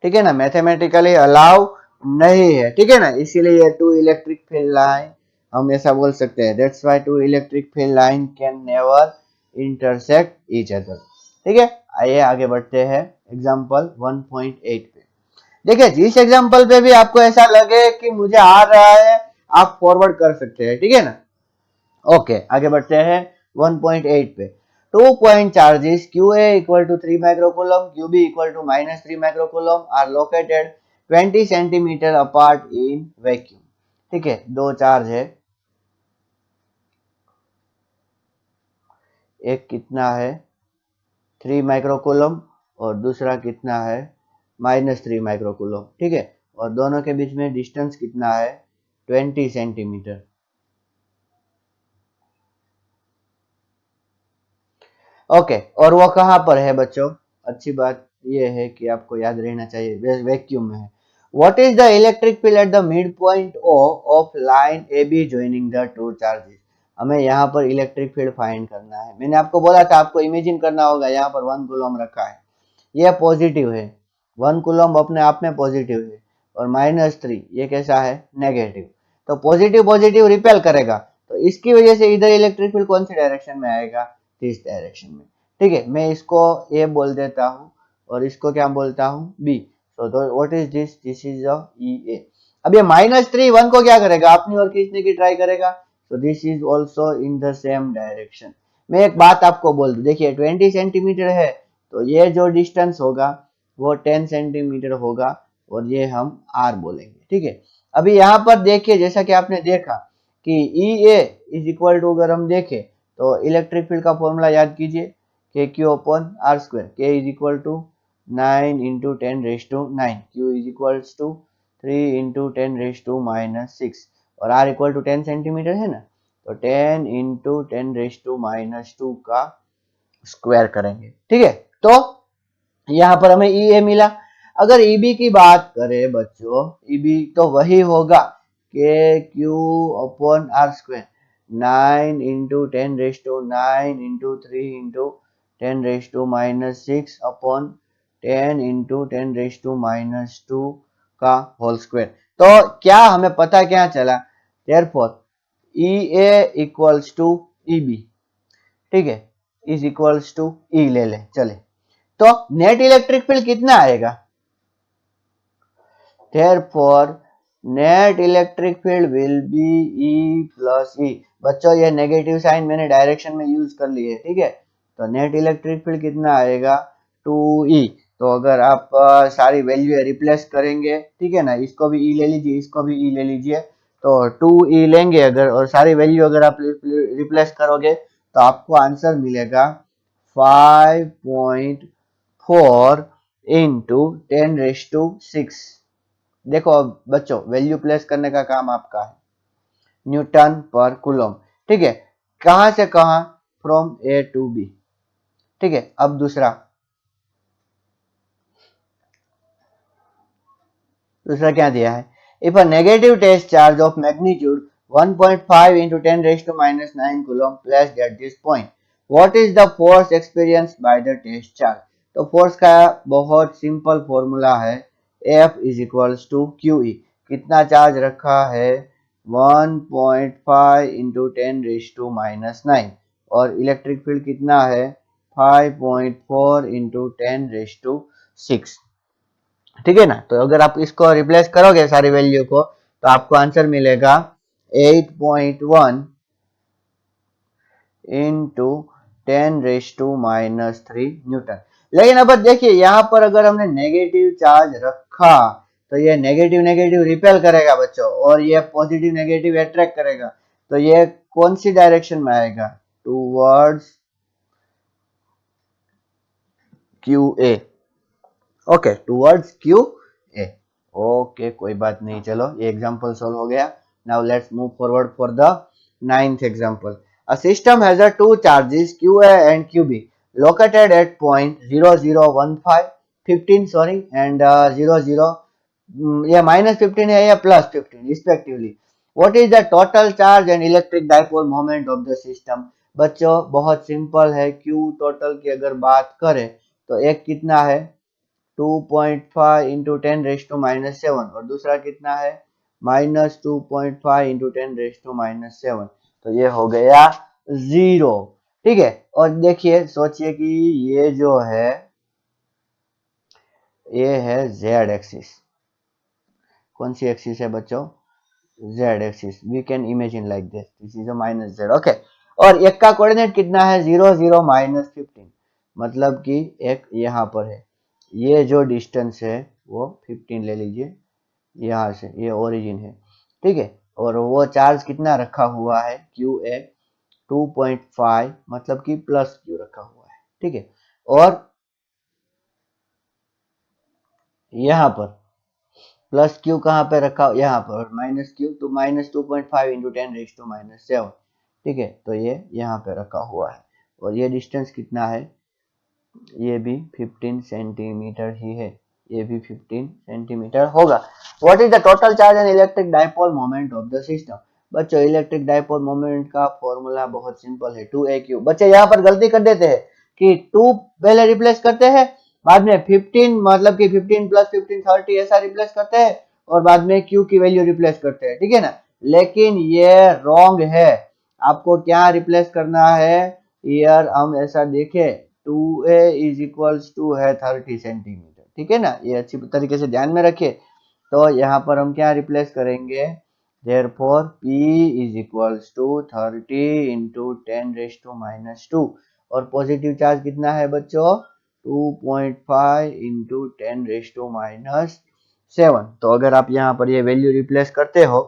ठीक है ना, मैथमेटिकली अलाउ नहीं है। ठीक है ना, इसीलिए ये टू इलेक्ट्रिक फील्ड लाइन हम ऐसा बोल सकते हैं। That's why two electric field line can never intersect each other. ठीक है, आइए आगे बढ़ते हैं एग्जांपल 1.8 पे। देखिए, जिस एग्जांपल पे भी आपको ऐसा लगे कि मुझे आ रहा है, आप फॉरवर्ड कर सकते हैं। ठीक है ना। ओके, आगे बढ़ते हैं 1.8 पे। 2 point charges QA equal to 3 microcoulomb, QB equal to -3 microcoulomb are located 20 centimeter apart in vacuum. ठीक है, दो चार्ज है, एक कितना है 3 माइक्रोकूलम और दूसरा कितना है -3 माइक्रोकूलम। ठीक है, और दोनों के बीच में डिस्टेंस कितना है 20 सेंटीमीटर। ओके, और वो कहाँ पर है बच्चों? अच्छी बात ये है कि आपको याद रहना चाहिए, वैक्यूम में है। What is the electric field at the midpoint O of line A B joining the two charges? हमें यहाँ पर इलेक्ट्रिक फील्ड फाइंड करना है। मैंने आपको बोला था, आपको इमेजिन करना होगा। यहाँ पर 1 कूलम रखा है, यह पॉजिटिव है, 1 कूलम अपने आप में पॉजिटिव है, और -3 ये कैसा है? नेगेटिव। तो पॉजिटिव पॉजिटिव रिपेल करेगा, तो इसकी वजह से इधर इलेक्ट्रिक फील्ड कौन सी डायरेक्शन में आएगा? इस डायरेक्शन में। ठीक है, मैं इसको ए बोल देता हूँ और इसको क्या बोलता हूँ? B. So what is this? This is E A. अब ये -3 1 को क्या करेगा? अपनी ओर खींचने की ट्राई करेगा। So this is also in the same direction. मैं एक बात आपको बोल दूं, देखिए 20 सेंटीमीटर है, तो ये जो डिस्टेंस होगा वो 10 सेंटीमीटर होगा और ये हम आर बोलेंगे। ठीक है, अभी यहाँ पर देखिए, जैसा कि आपने देखा कि ई ए इज इक्वल टू, अगर हम देखें तो इलेक्ट्रिक फील्ड का फॉर्मूला याद कीजिए, K Q upon R square. K is equal to 9 into 10⁻⁹, Q is equal to 3 into 10⁻⁻6 और आर इक्वल टू 10 सेंटीमीटर है ना, तो 10 इंटू 10⁻⁻2 का स्क्वायर करेंगे। ठीक है, तो यहाँ पर हमें ई ए मिला। अगर ई बी की बात करें बच्चों, ई बी तो वही होगा K Q upon R square, 9 into 10⁻⁹ into 3 into 10⁻⁻6 upon 10 into 10⁻⁻2 का होल स्क्वायर। तो क्या हमें पता क्या चला? Therefore E A equals to E B. ठीक है, इज इक्वल्स टू ई ले ले चले, तो नेट इलेक्ट्रिक फील्ड कितना आएगा? Therefore, net electric field will be E plus E। बच्चों, ये नेगेटिव साइन मैंने डायरेक्शन में यूज कर ली है। ठीक है, तो नेट इलेक्ट्रिक फील्ड कितना आएगा? 2E। तो अगर आप सारी वैल्यू रिप्लेस करेंगे, ठीक है ना, इसको भी E ले लीजिए, इसको भी E ले लीजिए, तो 2E लेंगे अगर, और सारी वैल्यू अगर आप रिप्लेस करोगे तो आपको आंसर मिलेगा 5.4 इंटू 10⁻⁶। देखो बच्चों, वैल्यू प्लेस करने का काम आपका है। न्यूटन पर कूलम। ठीक है, कहां से कहां, फ्रॉम ए टू बी। ठीक है, अब दूसरा क्या दिया है, if a negative test charge of magnitude 1.5 into 10 raised to minus 9 coulomb placed at this point, what is the force experienced by the test charge। तो फोर्स का बहुत सिंपल फॉर्मूला है, F is equals to QE। कितना charge रखा है, 1.5 into 10 raised to minus 9, और electric field कितना है, 5.4 into 10 raised to 6। ठीक है ना, तो अगर आप इसको रिप्लेस करोगे सारी वैल्यू को, तो आपको आंसर मिलेगा 8.1 into 10 raise to minus 3 newton. लेकिन अब देखिए यहाँ पर अगर हमने नेगेटिव चार्ज रखा, तो ये नेगेटिव नेगेटिव रिपेल करेगा बच्चों, और ये पॉजिटिव नेगेटिव अट्रैक्ट करेगा, तो ये कौन सी डायरेक्शन में आएगा, towards Q A. Okay, towards Q A. Okay, कोई बात नहीं, चलो ये एग्जांपल सॉल्व हो गया। Now let's move forward for the 9th example. A system has a two charges QA and QB located at point 0015 15 sorry and 00 ये -15 है या +15 respectively. What is the total charge and electric dipole moment of the system. बच्चों बहुत सिंपल है, Q total की अगर बात करें तो एक कितना है 2.5 इंटू 10 रेस टू माइनस 7, और दूसरा कितना है -2.5 इंटू 10 रेस टू माइनस 7, तो ये हो गया 0। ठीक है, और देखिए सोचिए कि ये जो है ये है z एक्सिस। कौन सी एक्सिस है बच्चों, z axis. We can imagine like this is a -z। Okay, और एक का कोऑर्डिनेट कितना है 0 0 -15, मतलब कि एक यहाँ पर है, ये जो डिस्टेंस है वो 15 ले लीजिए, यहाँ से ये ओरिजिन है। ठीक है, और वो चार्ज कितना रखा हुआ है QA 2.5, मतलब कि प्लस Q रखा हुआ है। ठीक है, और यहाँ पर प्लस Q कहाँ पे रखा, यहाँ पर माइनस Q, तो -2.5 इंटू 10 रेज टू -7। ठीक है, तो ये यहाँ पे रखा हुआ है, और ये डिस्टेंस कितना है, ये भी 15 सेंटीमीटर ही है, ये भी 15 सेंटीमीटर होगा। What is the total charge and electric dipole moment of the system. बच्चों इलेक्ट्रिक डाइपोल मोमेंट का फॉर्मूला बहुत सिंपल है, 2AQ। बच्चे यहाँ पर गलती कर देते हैं कि 2 पहले रिप्लेस करते हैं, बाद में 15 मतलब कि 15 + 15 30 ऐसा रिप्लेस करते हैं, और बाद में Q की वैल्यू रिप्लेस करते हैं। ठीक है ना, लेकिन ये रॉन्ग है। आपको क्या रिप्लेस करना है, ईयर हम ऐसा देखें 2A इज इक्वल्स टू है 30 सेंटीमीटर। ठीक है ना, ये अच्छी तरीके से ध्यान में रखिए। तो यहाँ पर हम क्या रिप्लेस करेंगे, therefore P is equals to 30 into 10 raise to -2, और पॉजिटिव चार्ज कितना है बच्चों 2.5 इंटू 10 रेज टू -7। तो अगर आप यहाँ पर ये वैल्यू रिप्लेस करते हो,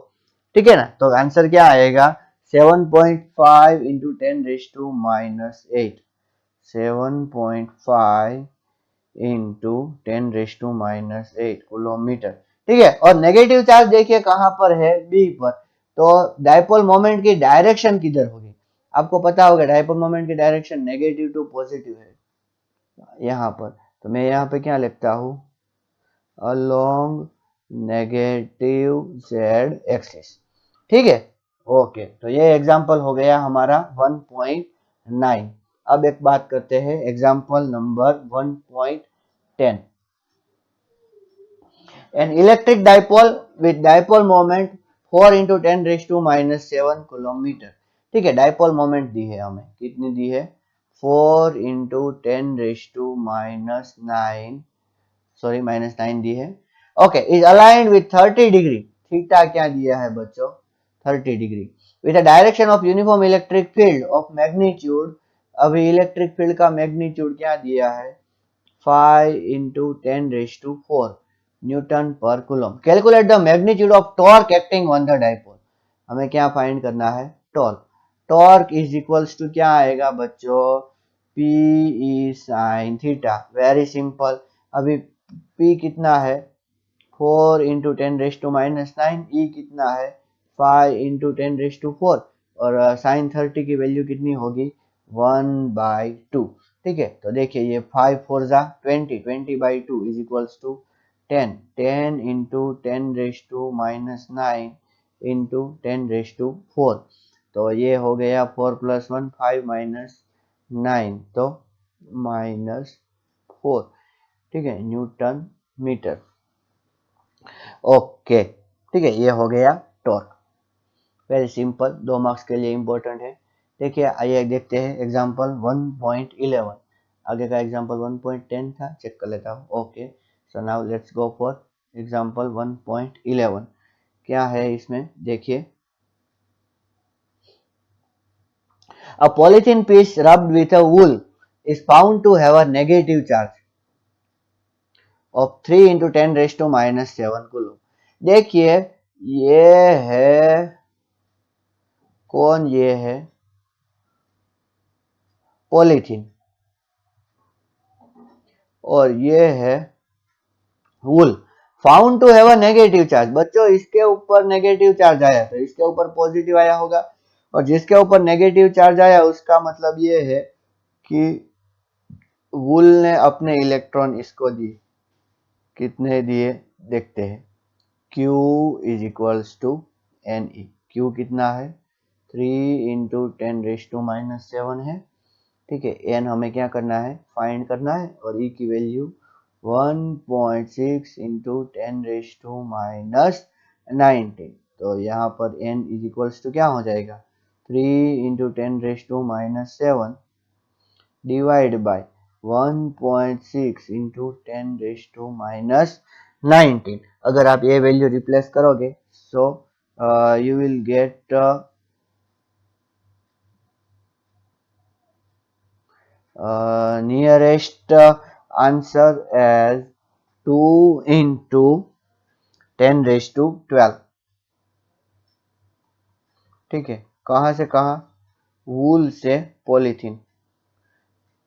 ठीक है ना, तो आंसर क्या आएगा 7.5 into 10 raise to -8, 7.5 into 10 raise to -8 kilometre. ठीक है, और नेगेटिव चार्ज देखिए कहां पर है, बी पर। तो डाइपोल मोमेंट की डायरेक्शन किधर होगी, आपको पता होगा डाइपोल मोमेंट की डायरेक्शन नेगेटिव टू पॉजिटिव है यहाँ पर। तो मैं यहाँ पे क्या लिखता हूँ, अलोंग नेगेटिव z एक्सिस। ठीक है, ओके, तो ये एग्जांपल हो गया हमारा 1.9। अब एक बात करते हैं example number 1.10। An electric dipole with dipole moment 4 into 10 raise to -7 kilometre. ठीक है, डाइपोल मोमेंट दी है हमें, कितनी दी है 4 इंटू 10 रेज टू -9, सॉरी -9 दी है। Okay, is aligned with 30 degree. Theta क्या दिया है बच्चों 30 degree, with a direction of uniform electric field of magnitude. अभी इलेक्ट्रिक फील्ड का मैग्नीट्यूड क्या दिया है 5 इंटू 10 रेज टू 4 न्यूटन पर coulomb. Calculate the magnitude of torque acting on the dipole. हमें क्या फाइंड करना है, torque. Torque is equals to क्या आएगा बच्चों P ई साइन थीटा। Very simple. अभी P कितना है 4 इंटू 10 रेज टू -9, E कितना है 5 इंटू 10⁴ और साइन 30 की वैल्यू कितनी होगी 1/2। ठीक है, तो देखिए ये 5 4 जा 20, 20/2 is equals to 10, 10 into 10⁻⁹ into 10⁴। तो ये हो गया 4 + 1 5 - 9 तो -4। ठीक है, न्यूटन मीटर। ओके, ठीक है, ये हो गया टॉर्क। वेरी सिंपल, 2 मार्क्स के लिए इंपॉर्टेंट है। देखिए आइए देखते हैं एग्जांपल 1.11। आगे का एग्जांपल 1.10 था, चेक कर लेता हूँ। Okay, so now let's go for example 1.11। क्या है इसमें देखिए, a polythene piece rubbed with a wool is found to have a negative charge of 3 into 10⁻⁻7 coulomb. देखिए ये है कौन, ये है पॉलीथीन और ये है wool. Found to have a negative charge. बच्चों इसके ऊपर नेगेटिव चार्ज आया तो इसके ऊपर पॉजिटिव आया होगा, और जिसके ऊपर नेगेटिव चार्ज आया उसका मतलब ये है कि वूल ने अपने इलेक्ट्रॉन इसको दिए। कितने दिए देखते हैं। Q is equals to Ne। Q कितना है 3 इंटू 10⁻⁻7 है। ठीक है, N हमें क्या करना है फाइंड करना है, और E की वैल्यू 1.6 इंटू 10⁻⁹। तो यहाँ पर N इज इक्वल्स टू क्या हो जाएगा 3 इंटू 10⁻⁷ डिवाइड बाय 1.6 इंटू 10⁻⁹। अगर आप ये वैल्यू रिप्लेस करोगे सो you will gate nearest answer as 2 into 10⁻12। ठीक है, कहाँ से कहाँ वूल से पॉलीथीन।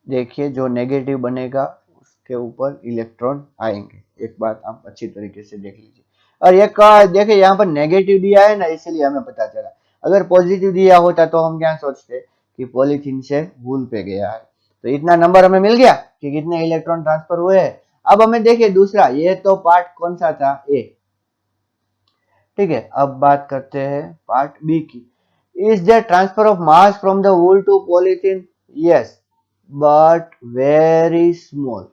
देखिए जो नेगेटिव बनेगा उसके ऊपर इलेक्ट्रॉन आएंगे। एक बात आप अच्छी तरीके से देख लीजिए। और ये का देखिए यहाँ पर नेगेटिव दिया है ना, इसीलिए हमें पता चला। अगर पॉजिटिव दिया होता तो हम क्या सोचते कि पॉलीथीन से वूल पे गया है। तो इतना नंबर हमें मिल गया कि कितने इलेक्ट्रॉन ट्रांसफर हुए हैं। अब हमें देखिए दूसरा, ये तो पार्ट कौन सा था ए। ठीक है, अब बात करते हैं पार्ट बी की। Is there transfer of mass from the wool to polythene? Yes, but very small.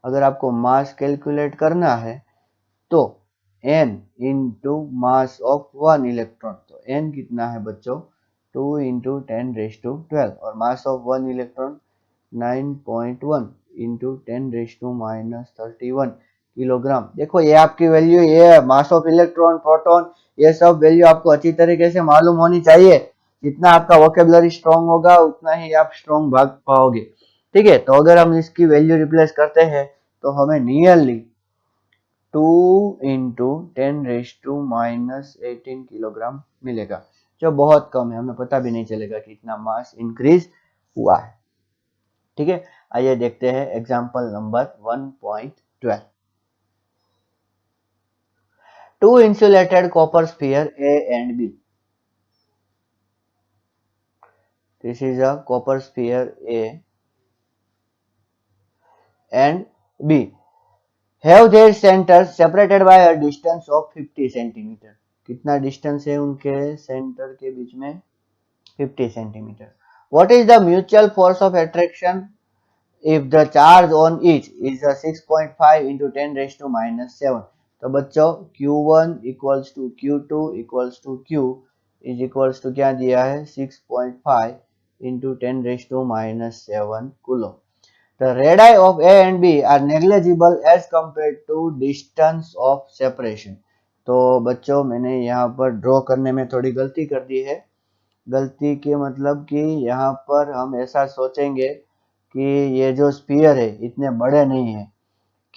अगर आपको मास कैलकुलेट करना है तो n into mass of 1 electron. तो n कितना है बच्चों 2 इंटू 10⁻12 और mass of 1 electron 9.1 into 10⁻31 kilogram. देखो ये आपकी वैल्यू, ये मास ऑफ इलेक्ट्रॉन प्रोटॉन, ये सब वैल्यू आपको अच्छी तरीके से मालूम होनी चाहिए। जितना आपका वोकेबुलरी स्ट्रॉन्ग होगा उतना ही आप स्ट्रॉन्ग भाग पाओगे। ठीक है, तो अगर हम इसकी वैल्यू रिप्लेस करते हैं तो हमें नियरली 2 इंटू 10⁻⁻18 किलोग्राम मिलेगा, जो बहुत कम है। हमें पता भी नहीं चलेगा कि इतना मास इंक्रीज हुआ है। ठीक है, आइए देखते हैं example number 1.12। Two insulated copper sphere A and B. This is a copper sphere A and B. Have their centers separated by a distance of 50 centimetre. कितना डिस्टेंस है उनके सेंटर के बीच में 50 centimetre. What is the mutual force of attraction if the charge on each is a 6.5 into 10⁻⁷? तो बच्चों Q1 equals to Q2 equals to Q is equals to क्या दिया है 6.5 into 10⁻⁷ coulomb. The radii of A and B are negligible as compared to distance of separation। तो बच्चों मैंने यहाँ पर ड्रॉ करने में थोड़ी गलती कर दी है। गलती के मतलब कि यहाँ पर हम ऐसा सोचेंगे कि ये जो स्फीयर है इतने बड़े नहीं है।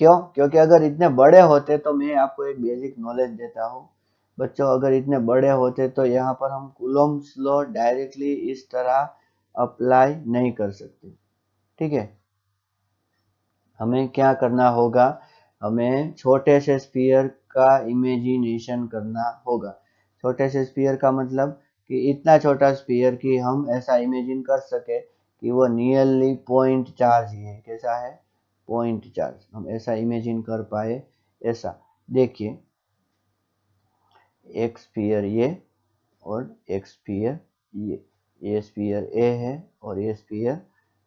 क्यों? क्योंकि अगर इतने बड़े होते तो मैं आपको एक बेसिक नॉलेज देता हूँ बच्चों। अगर इतने बड़े होते तो यहाँ पर हम कूलम्ब्स लॉ डायरेक्टली इस तरह अप्लाई नहीं कर सकते। ठीक है, हमें क्या करना होगा, हमें छोटे से स्फीयर का इमेजिनेशन करना होगा। छोटे से स्फीयर का मतलब कि इतना छोटा स्फीयर कि हम ऐसा इमेजिन कर सके कि वो नियरली पॉइंट चार्ज ही है। कैसा है? Point charge. हम ऐसा इमेजिन कर पाए ऐसा। देखिए, एक स्फीयर ये और एक स्फीयर ये स्फीयर ए है और ये स्फीयर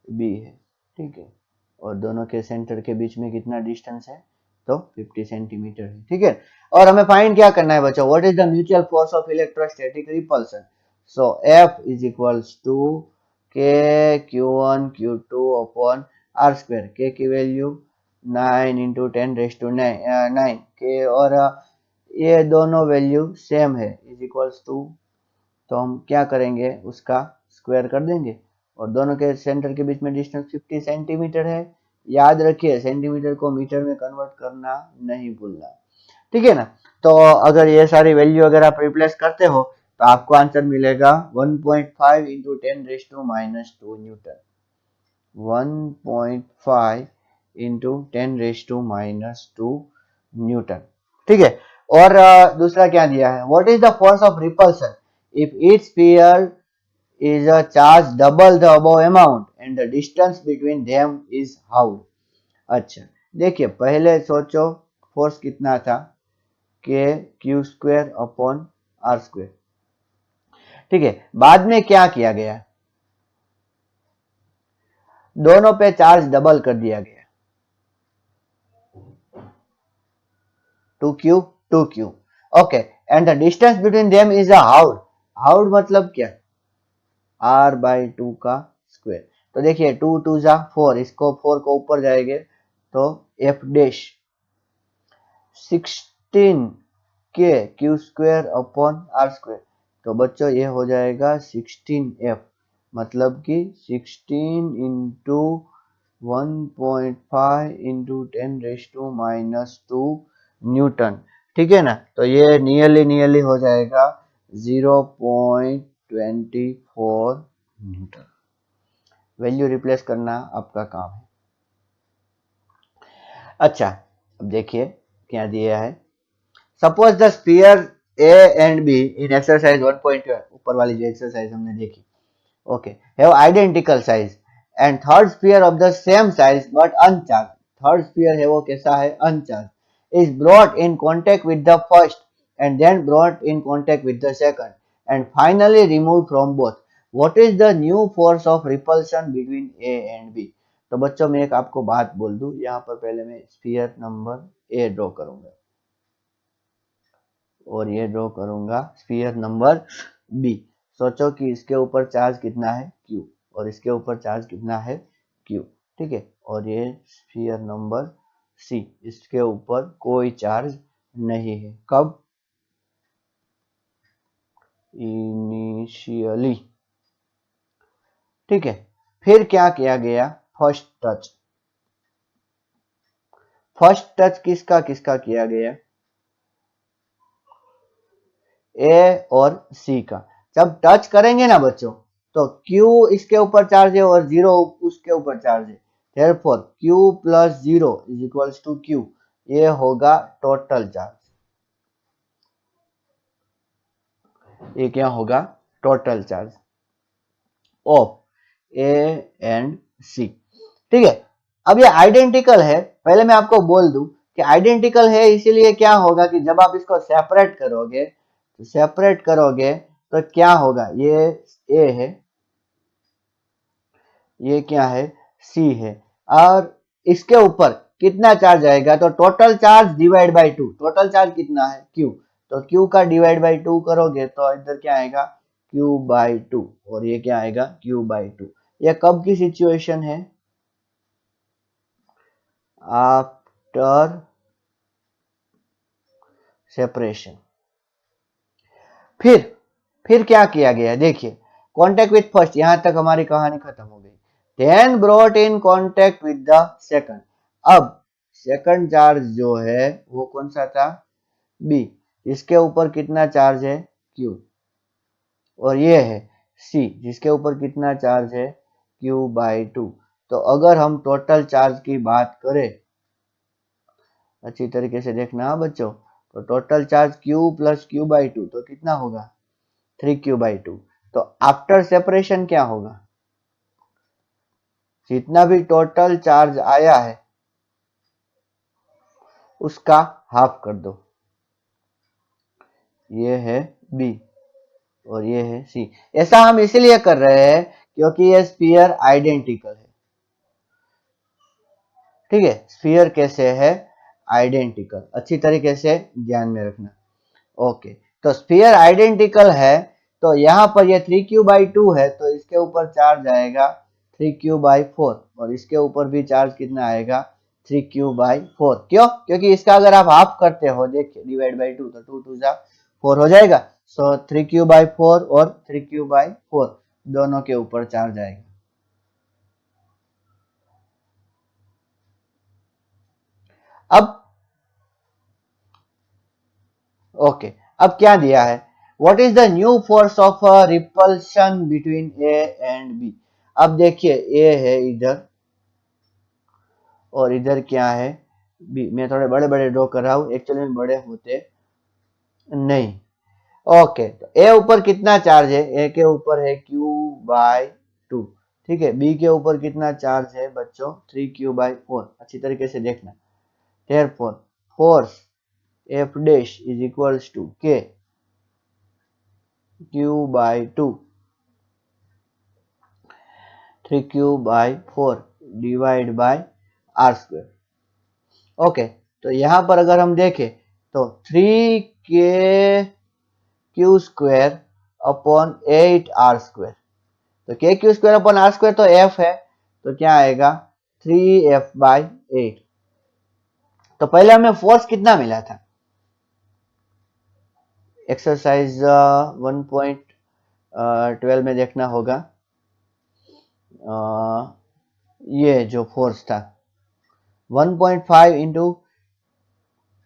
बी है। ठीक है, और दोनों के सेंटर के बीच में कितना डिस्टेंस है? तो 50 सेंटीमीटर है। ठीक है, और हमें फाइंड क्या करना है बच्चों? What is the mutual force of electrostatic repulsion? So F is equals to K Q1 Q2 upon R square. के की वैल्यू 9 इंटू 10⁹9 के, और ये दोनों वैल्यू सेम है, इज इक्वल्स टू, तो हम क्या करेंगे? उसका स्क्वायर कर देंगे, और दोनों के सेंटर के बीच में डिस्टेंस 50 सेंटीमीटर है। याद रखिए, सेंटीमीटर को मीटर में कन्वर्ट करना नहीं भूलना। ठीक है ना? तो अगर ये सारी वैल्यू अगर आप रिप्लेस करते हो तो आपको आंसर मिलेगा 1.5 इंटू 10⁻² न्यूटन। 1.5 into 10⁻² Newton. ठीक है, और दूसरा क्या दिया है? What is the force of repulsion if each sphere is a charge double the above amount and the distance between them is how? अच्छा, देखिए, पहले सोचो फोर्स कितना था? K Q square upon R square. ठीक है, बाद में क्या किया गया? दोनों पे चार्ज डबल कर दिया गया, 2q। Okay, and the distance between them is a हाउड। हाउड मतलब क्या? r/2 का स्क्वायर। तो देखिए, 2 2 जा 4, इसको 4 को ऊपर जाएंगे तो f dash 16 K Q square upon R square. तो बच्चों ये हो जाएगा 16f, मतलब कि 16 इंटू 1.5 इंटू 10⁻² न्यूटन। ठीक है ना? तो ये नियरली हो जाएगा 0.24 न्यूटन। वैल्यू रिप्लेस करना आपका काम है। अच्छा, अब देखिए क्या दिया है। Suppose the sphere A and B in exercise 1.12, ऊपर वाली जो एक्सरसाइज हमने देखी, okay, have identical size and third sphere of the same size but uncharged. Third sphere है वो कैसा है? Uncharged. Is brought in contact with the first and then brought in contact with the second and finally remove from both. What is the new force of repulsion between A and B? तो बच्चों, मैं एक आपको बात बोल दूं, यहाँ पर पहले मैं स्फीयर नंबर ए ड्रॉ करूंगा और ये ड्रॉ करूंगा स्फीयर नंबर बी। सोचो कि इसके ऊपर चार्ज कितना है? Q, और इसके ऊपर चार्ज कितना है? Q। ठीक है, और ये स्फीयर नंबर सी, इसके ऊपर कोई चार्ज नहीं है। कब? इनिशियली। ठीक है, फिर क्या किया गया? First touch. फर्स्ट टच किसका किसका किया गया? ए और सी का। जब टच करेंगे ना बच्चों, तो Q इसके ऊपर चार्ज है और 0 उसके ऊपर चार्ज है। Therefore Q plus 0 is equals to Q। ये होगा टोटल चार्ज। ये क्या होगा? Total charge of A and C. ठीक है, अब ये आइडेंटिकल है। पहले मैं आपको बोल दूं कि आइडेंटिकल है, इसीलिए क्या होगा कि जब आप इसको सेपरेट करोगे, तो सेपरेट करोगे तो क्या होगा? ये ए है, ये क्या है? सी है, और इसके ऊपर कितना चार्ज आएगा? तो total charge divide by 2। Total charge कितना है? Q। तो Q का डिवाइड बाय 2 करोगे तो इधर क्या आएगा? Q/2, और ये क्या आएगा? Q/2। ये कब की सिचुएशन है? After separation. फिर क्या किया गया? देखिए, कॉन्टेक्ट विथ फर्स्ट, यहां तक हमारी कहानी खत्म हो गई। Then brought in contact with the second. अब सेकंड चार्ज जो है वो कौन सा था? बी। इसके ऊपर कितना चार्ज है? Q। और ये है सी, जिसके ऊपर कितना चार्ज है? Q/2। तो अगर हम टोटल चार्ज की बात करें, अच्छी तरीके से देखना बच्चों, तो total charge q plus q/2 तो कितना होगा 3q/2। तो आफ्टर सेपरेशन क्या होगा, जितना भी टोटल चार्ज आया है उसका हाफ कर दो। ये है B और ये है C। ऐसा हम इसलिए कर रहे हैं क्योंकि ये स्फीयर आइडेंटिकल है। ठीक है, स्फीयर कैसे है आइडेंटिकल, अच्छी तरीके से ध्यान में रखना। ओके, तो स्फीयर आइडेंटिकल है तो यहाँ पर ये 3q/2 है तो इसके ऊपर चार्ज आएगा 3q/4 और इसके ऊपर भी चार्ज कितना आएगा 3q/4। क्यों, क्योंकि इसका अगर आप हाफ करते हो देखिए डिवाइड बाई 2 तो 2 2 जा 4 हो जाएगा। सो 3q/4 और 3q/4 दोनों के ऊपर चार्ज आएगा। अब ओके, अब क्या दिया है, what is the new force of repulsion between A and B. अब देखिए ए है इधर और इधर क्या है बी। मैं थोड़े बड़े बड़े ड्रॉ कर रहा हूं, एक्चुअली में बड़े होते नहीं। ओके, तो ए ऊपर कितना चार्ज है, ए के ऊपर है q/2। ठीक है, बी के ऊपर कितना चार्ज है बच्चों 3q/4। अच्छी तरीके से देखना। Therefore, force F dash is equals to K q/2 3q/4 divide by r square. Okay, तो यहां पर अगर हम देखें तो 3k/q² अपॉन 8r²। तो k/q² अपॉन r² तो f है तो क्या आएगा 3f/8। तो पहले हमें फोर्स कितना मिला था, एक्सरसाइज 1.12 में देखना होगा। ये जो फोर्स था 1.5 इंटू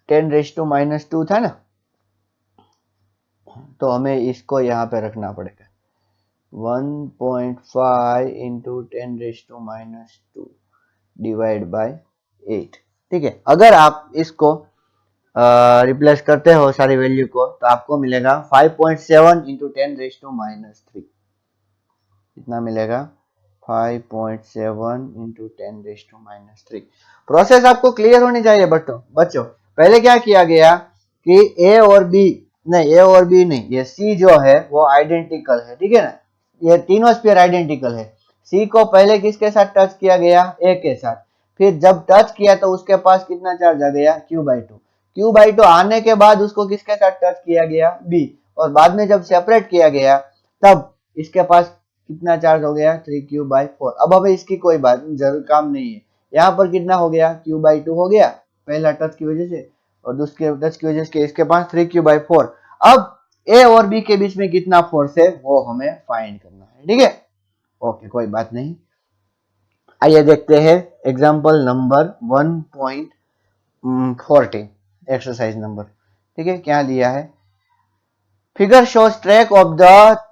10⁻² था ना, तो हमें इसको यहाँ पे रखना पड़ेगा 1.5 इंटू 10⁻² डिवाइड बाय 8। ठीक है, अगर आप इसको रिप्लेस करते हो सारी वैल्यू को तो आपको मिलेगा 5.7 इंटू 10⁻³ कितना मिलेगा 5.7 इंटू 10⁻³। प्रोसेस आपको क्लियर होनी चाहिए बच्चों। पहले क्या किया गया कि ए और बी नहीं, ये सी जो है वो आइडेंटिकल है। ठीक है ना, ये तीनों स्फीयर आइडेंटिकल है। सी को पहले किसके साथ टच किया गया, ए के साथ। फिर जब टच किया तो उसके पास कितना चार्ज आ गया q/2। q/2 आने के बाद उसको किसके साथ टच किया गया बी, और बाद में जब सेपरेट किया गया तब इसके पास कितना चार्ज हो गया 3q/4। अब हमें इसकी कोई बात जरूर काम नहीं है। यहाँ पर कितना हो गया q/2 हो गया पहला टच की वजह से, और दूसरे टच की वजह से इसके पास 3q/4। अब ए और बी के बीच में कितना फोर्स है वो हमें फाइंड करना है। ठीक है, ओके, कोई बात नहीं। आइए देखते हैं एग्जांपल नंबर 1.14 एक्सरसाइज नंबर। ठीक है, क्या लिया है, figure shows track of the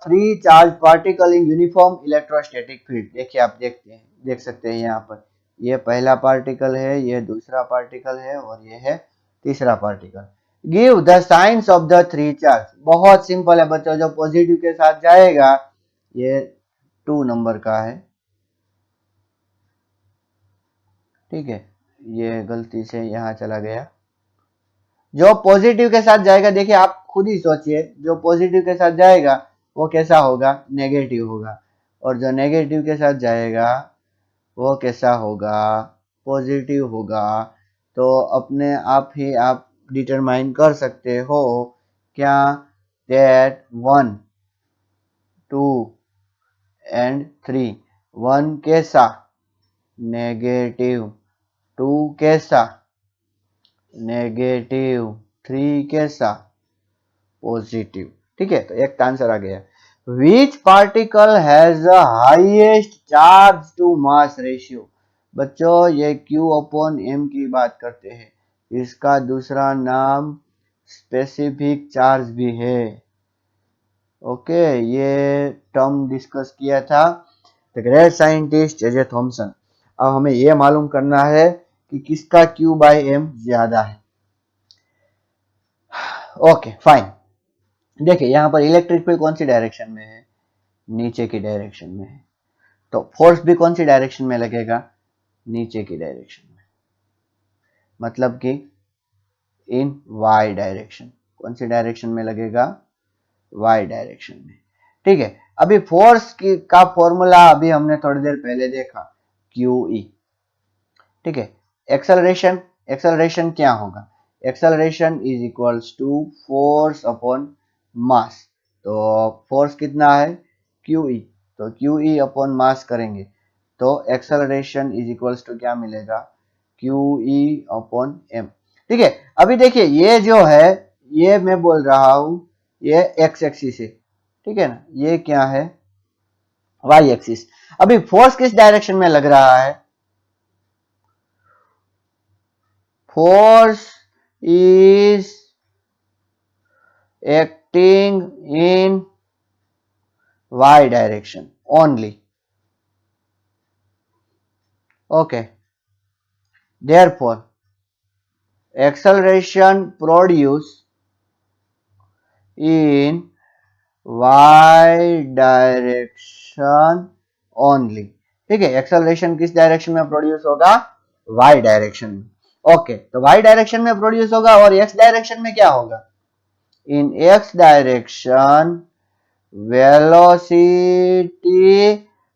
3 charge particle in uniform electrostatic field. देखिए आप देख सकते हैं यहाँ पर ये पहला पार्टिकल है, ये दूसरा पार्टिकल है और ये है तीसरा particle. Give the science of the 3 charge. बहुत सिंपल है बच्चों, जो पॉजिटिव के साथ जाएगा ये 2 नंबर का है। ठीक है, ये गलती से यहाँ चला गया। जो पॉजिटिव के साथ जाएगा, देखिए आप खुद ही सोचिए, जो पॉजिटिव के साथ जाएगा वो कैसा होगा, नेगेटिव होगा, और जो नेगेटिव के साथ जाएगा वो कैसा होगा, पॉजिटिव होगा। तो अपने आप ही आप डिटरमाइन कर सकते हो क्या, दैट 1 2 एंड 3, 1 कैसा नेगेटिव, 2 कैसा नेगेटिव, 3 कैसा पॉजिटिव। ठीक है, तो एक का आंसर आ गया। Which particle has the highest charge to mass ratio. बच्चों ये Q/m की बात करते हैं, इसका दूसरा नाम स्पेसिफिक चार्ज भी है। ओके, ये टर्म डिस्कस किया था the great scientist J Thomson. अब हमें यह मालूम करना है कि किसका Q/m ज्यादा है। Okay fine. देखिए यहाँ पर इलेक्ट्रिक फील्ड कौन सी डायरेक्शन में है, नीचे की डायरेक्शन में है, तो फोर्स भी कौन सी डायरेक्शन में लगेगा, नीचे की डायरेक्शन में, मतलब कि इन वाई डायरेक्शन। कौन सी डायरेक्शन में लगेगा, वाई डायरेक्शन में। ठीक है, अभी फोर्स की का फॉर्मूला अभी हमने थोड़ी देर पहले देखा, क्यू ई। ठीक है, एक्सेलरेशन, एक्सेलरेशन क्या होगा, acceleration is equals to force upon mass. तो फोर्स कितना है, क्यू ई, तो क्यू ई अपॉन मास करेंगे तो एक्सेलरेशन इज इक्वल्स टू क्या मिलेगा, क्यू ई अपॉन एम। ठीक है, अभी देखिए ये जो है, ये मैं बोल रहा हूं ये एक्स एक्सिस है, ठीक है ना, ये क्या है, वाई एक्सिस। अभी फोर्स किस डायरेक्शन में लग रहा है, force is acting in y direction only. Okay, therefore acceleration produced in y direction only. ठीक है, एक्सेलरेशन किस डायरेक्शन में प्रोड्यूस होगा, y डायरेक्शन में। ओके, तो y डायरेक्शन में प्रोड्यूस होगा और x डायरेक्शन में क्या होगा, इन x direction velocity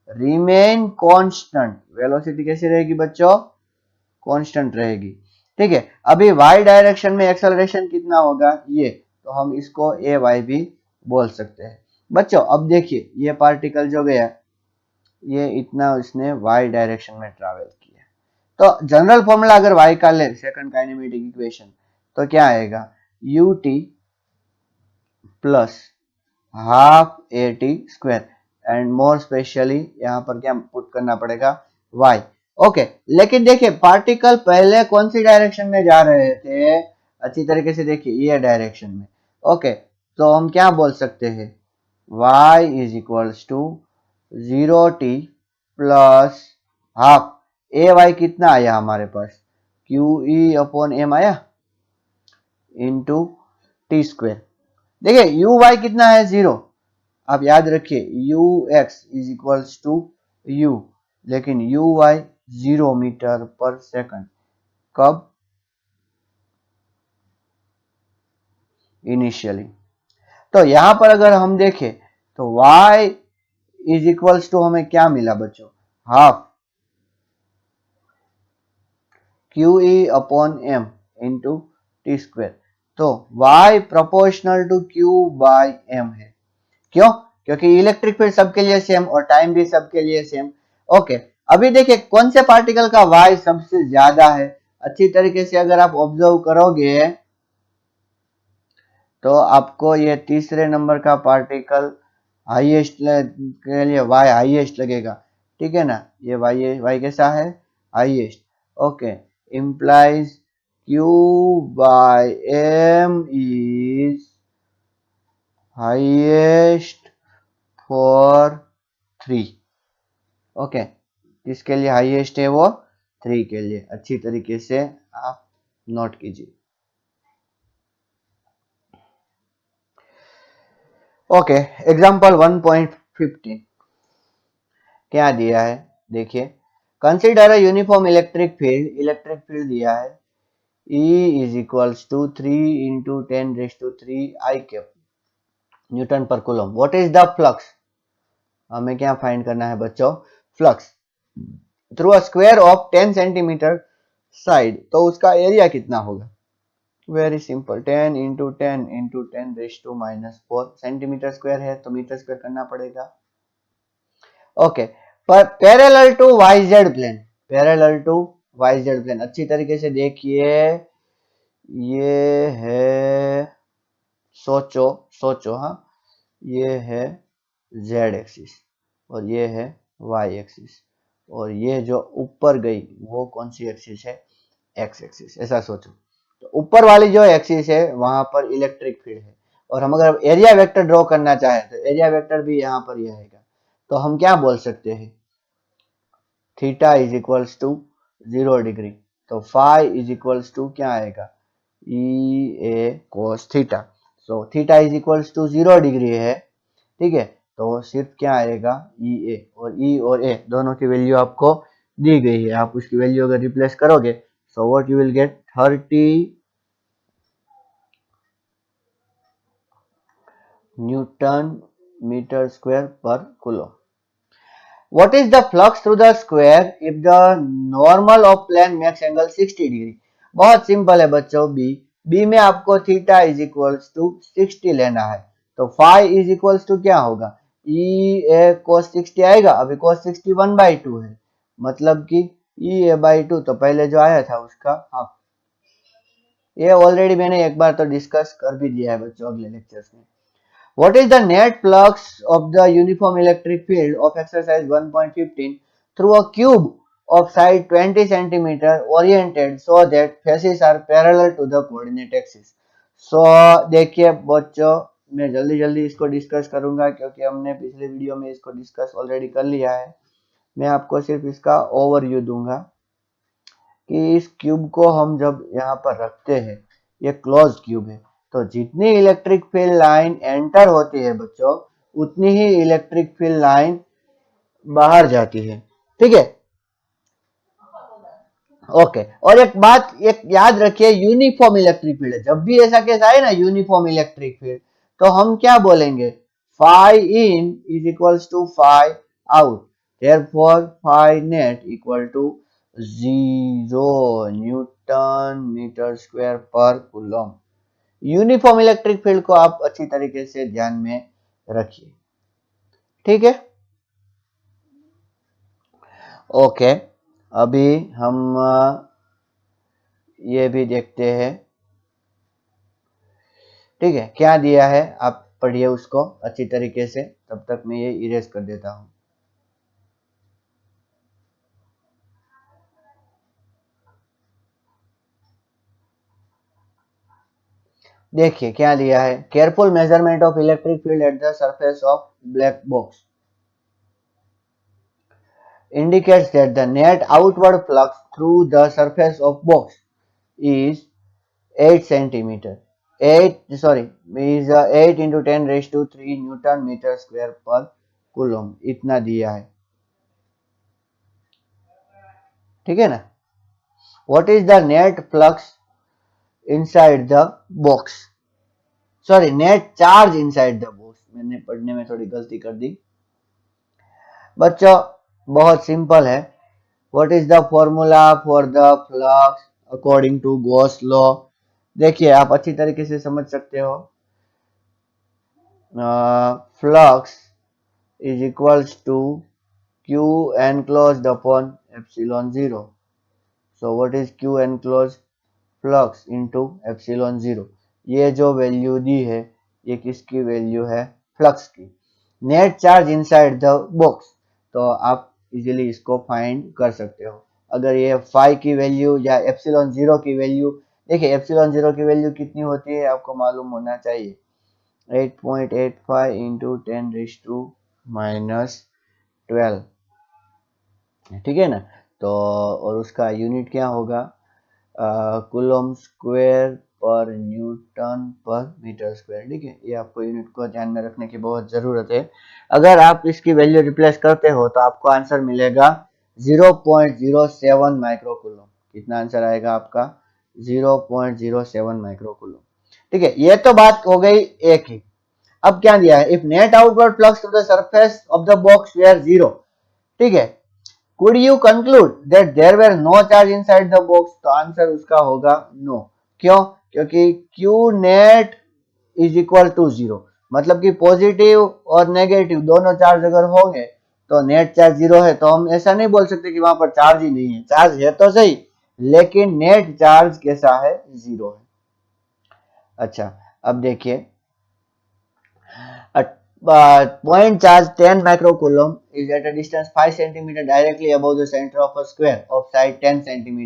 remain constant. Velocity कैसी रहेगी बच्चों, कांस्टेंट रहेगी। ठीक है, अभी y डायरेक्शन में एक्सेलरेशन कितना होगा, ये तो हम इसको ए वाई भी बोल सकते हैं। बच्चों अब देखिए ये पार्टिकल जो गया, ये इतना इसने y डायरेक्शन में ट्रैवल किया, तो जनरल फॉर्मूला अगर y का ले, सेकंड काइनेमेटिक इक्वेशन, तो क्या आएगा, U T plus half a T square, and more specially यहाँ पर क्या पुट करना पड़ेगा, y। ओके, लेकिन देखिए पार्टिकल पहले कौन सी डायरेक्शन में जा रहे थे, अच्छी तरीके से देखिए ये डायरेक्शन में। ओके, तो हम क्या बोल सकते हैं, y is equals to 0t plus half A Y, कितना आया हमारे पास, क्यू ई अपॉन एम आया, इंटू टी स्क्वायर। देखिए यू वाई कितना है, 0। आप याद रखिए U X is equals to U, लेकिन यू वाई 0 मीटर पर सेकंड, कब, इनिशियली। तो यहां पर अगर हम देखें तो y इज इक्वल्स टू हमें क्या मिला बच्चों, half Q E upon M into T square. तो y proportional to Q by M है, क्यों, क्योंकि इलेक्ट्रिक फील्ड सबके लिए सेम और टाइम भी सबके लिए सेम। ओके, अभी देखिए कौन से पार्टिकल का y सबसे ज्यादा है, अच्छी तरीके से अगर आप ऑब्जर्व करोगे तो आपको ये तीसरे नंबर का पार्टिकल हाईएस्ट के लिए y हाईएस्ट लगेगा। ठीक है ना, ये y कैसा है, highest. Okay, implies q by m is highest for 3। Okay, किसके लिए हाईएस्ट है वो, 3 के लिए, अच्छी तरीके से आप नोट कीजिए। ओके, एग्जांपल 1.15 क्या दिया है, देखिए, consider a uniform electric field, electric field दिया है E is equals to 3 into 10⁻³ i cap newton पर coulomb. What is the flux, हमें क्या फाइंड करना है बच्चों, flux through a square of 10 centimetre side, तो उसका एरिया कितना होगा, very simple, 10 into 10 into 10⁻⁻⁴ centimetre square है तो मीटर स्क्वायर करना पड़ेगा। ओके, पर parallel to Y Z plane, parallel to Y Z plane, अच्छी तरीके से देखिए, ये है, सोचो सोचो, हाँ, ये है जेड एक्सिस और ये है वाई एक्सिस, और ये जो ऊपर गई वो कौन सी एक्सिस है, एक्स एक्सिस। ऐसा सोचो, तो ऊपर वाली जो एक्सिस है वहां पर इलेक्ट्रिक फील्ड है, और हम अगर एरिया वेक्टर ड्रॉ करना चाहें तो एरिया वेक्टर भी यहाँ पर यह आएगा। तो हम क्या बोल सकते हैं, theta is equals to 0 degree, तो फाई इज इक्वल्स टू क्या आएगा, E A cos theta. So theta is equals to 0 degree है, ठीक है। तो सिर्फ क्या आएगा, ई ए, और ई और ए दोनों की वैल्यू आपको दी गई है। आप उसकी वैल्यू अगर रिप्लेस करोगे, so what you will get 30 newton metre square पर coulomb. What is the flux through the square if the normal of plane makes angle 60 degree? बहुत सिंपल है बच्चों। बी में आपको थीटा इज इक्वल्स टू 60 लेना है, तो फाई इज इक्वल्स टू क्या होगा, ई ए cos 60 आएगा। अभी cos 60 1/2 है, मतलब कि ई ए बाई 2, तो पहले जो आया था उसका हाफ। ये ऑलरेडी मैंने एक बार तो डिस्कस कर भी दिया है बच्चों अगले लेक्चर्स में। What is the net flux of the uniform electric field of exercise 1.15 through a cube of side 20 centimeter oriented so that faces are parallel to the coordinate axis? So देखिए बच्चों, मैं जल्दी जल्दी इसको डिस्कस करूंगा क्योंकि हमने पिछले वीडियो में इसको डिस्कस ऑलरेडी कर लिया है। मैं आपको सिर्फ इसका ओवरव्यू दूंगा कि इस क्यूब को हम जब यहाँ पर रखते हैं, ये क्लोज क्यूब है, तो जितनी इलेक्ट्रिक फील्ड लाइन एंटर होती है बच्चों, उतनी ही इलेक्ट्रिक फील्ड लाइन बाहर जाती है, ठीक है। ओके, और एक बात एक याद रखिए, यूनिफॉर्म इलेक्ट्रिक फील्ड है। जब भी ऐसा केस आए ना यूनिफॉर्म इलेक्ट्रिक फील्ड, तो हम क्या बोलेंगे, phi in is equals to phi out, therefore phi net equal to 0 newton metre square पर कूलम। यूनिफॉर्म इलेक्ट्रिक फील्ड को आप अच्छी तरीके से ध्यान में रखिए, ठीक है। ओके, अभी हम ये भी देखते हैं, ठीक है। क्या दिया है आप पढ़िए उसको अच्छी तरीके से, तब तक मैं ये इरेज कर देता हूं। देखिए क्या दिया है, careful measurement of electric field at the surface of black box indicates that the net outward flux through the surface of box is 8 centimeter 8 into 10 raised to 3 newton metre square पर coulomb, इतना दिया है, ठीक है ना। What is the net flux inside the box, sorry net charge inside the box, मैंने पढ़ने में थोड़ी गलती कर दी बच्चों। बहुत सिंपल है। What is the formula for the flux according to Gauss law? देखिए आप अच्छी तरीके से समझ सकते हो, flux is equals to q enclosed upon epsilon 0. So what is q enclosed? Flux into epsilon 0. ये जो वैल्यू दी है ये किसकी वैल्यू है, फ्लक्स की। Net charge inside the box, तो आप इजीली इसको फाइंड कर सकते हो। अगर ये फाई की वैल्यू या एप्सिलॉन 0 की वैल्यू, देखिए एप्सिलॉन 0 की वैल्यू कितनी होती है आपको मालूम होना चाहिए, 8.85 इंटू 10 रेज़ टू -12, ठीक है ना। तो और उसका यूनिट क्या होगा, कूलम स्क्वायर पर न्यूटन पर मीटर स्क्वायर, ठीक है। ये आपको यूनिट को ध्यान में रखने की बहुत ज़रूरत है। अगर आप इसकी वैल्यू रिप्लेस करते हो तो आपको आंसर मिलेगा 0.07 माइक्रो कूलम। कितना आंसर आएगा आपका, 0.07 माइक्रो कूलम, ठीक है। ये तो बात हो गई एक ही। अब क्या दिया है, if net outward flux to the surface of the box were 0, ठीक है, could you conclude that there were no charge inside the box? तो आंसर उसका होगा नो। क्यों, क्योंकि q net is equal to 0, मतलब कि पॉजिटिव और नेगेटिव दोनों चार्ज अगर होंगे तो नेट चार्ज 0 है, तो हम ऐसा नहीं बोल सकते कि वहां पर चार्ज ही नहीं है। चार्ज है तो सही, लेकिन नेट चार्ज कैसा है, 0 है। अच्छा, अब देखिए, point charge 10 microcoulomb is at a distance 5 cm directly above the center of a square of side 10 cm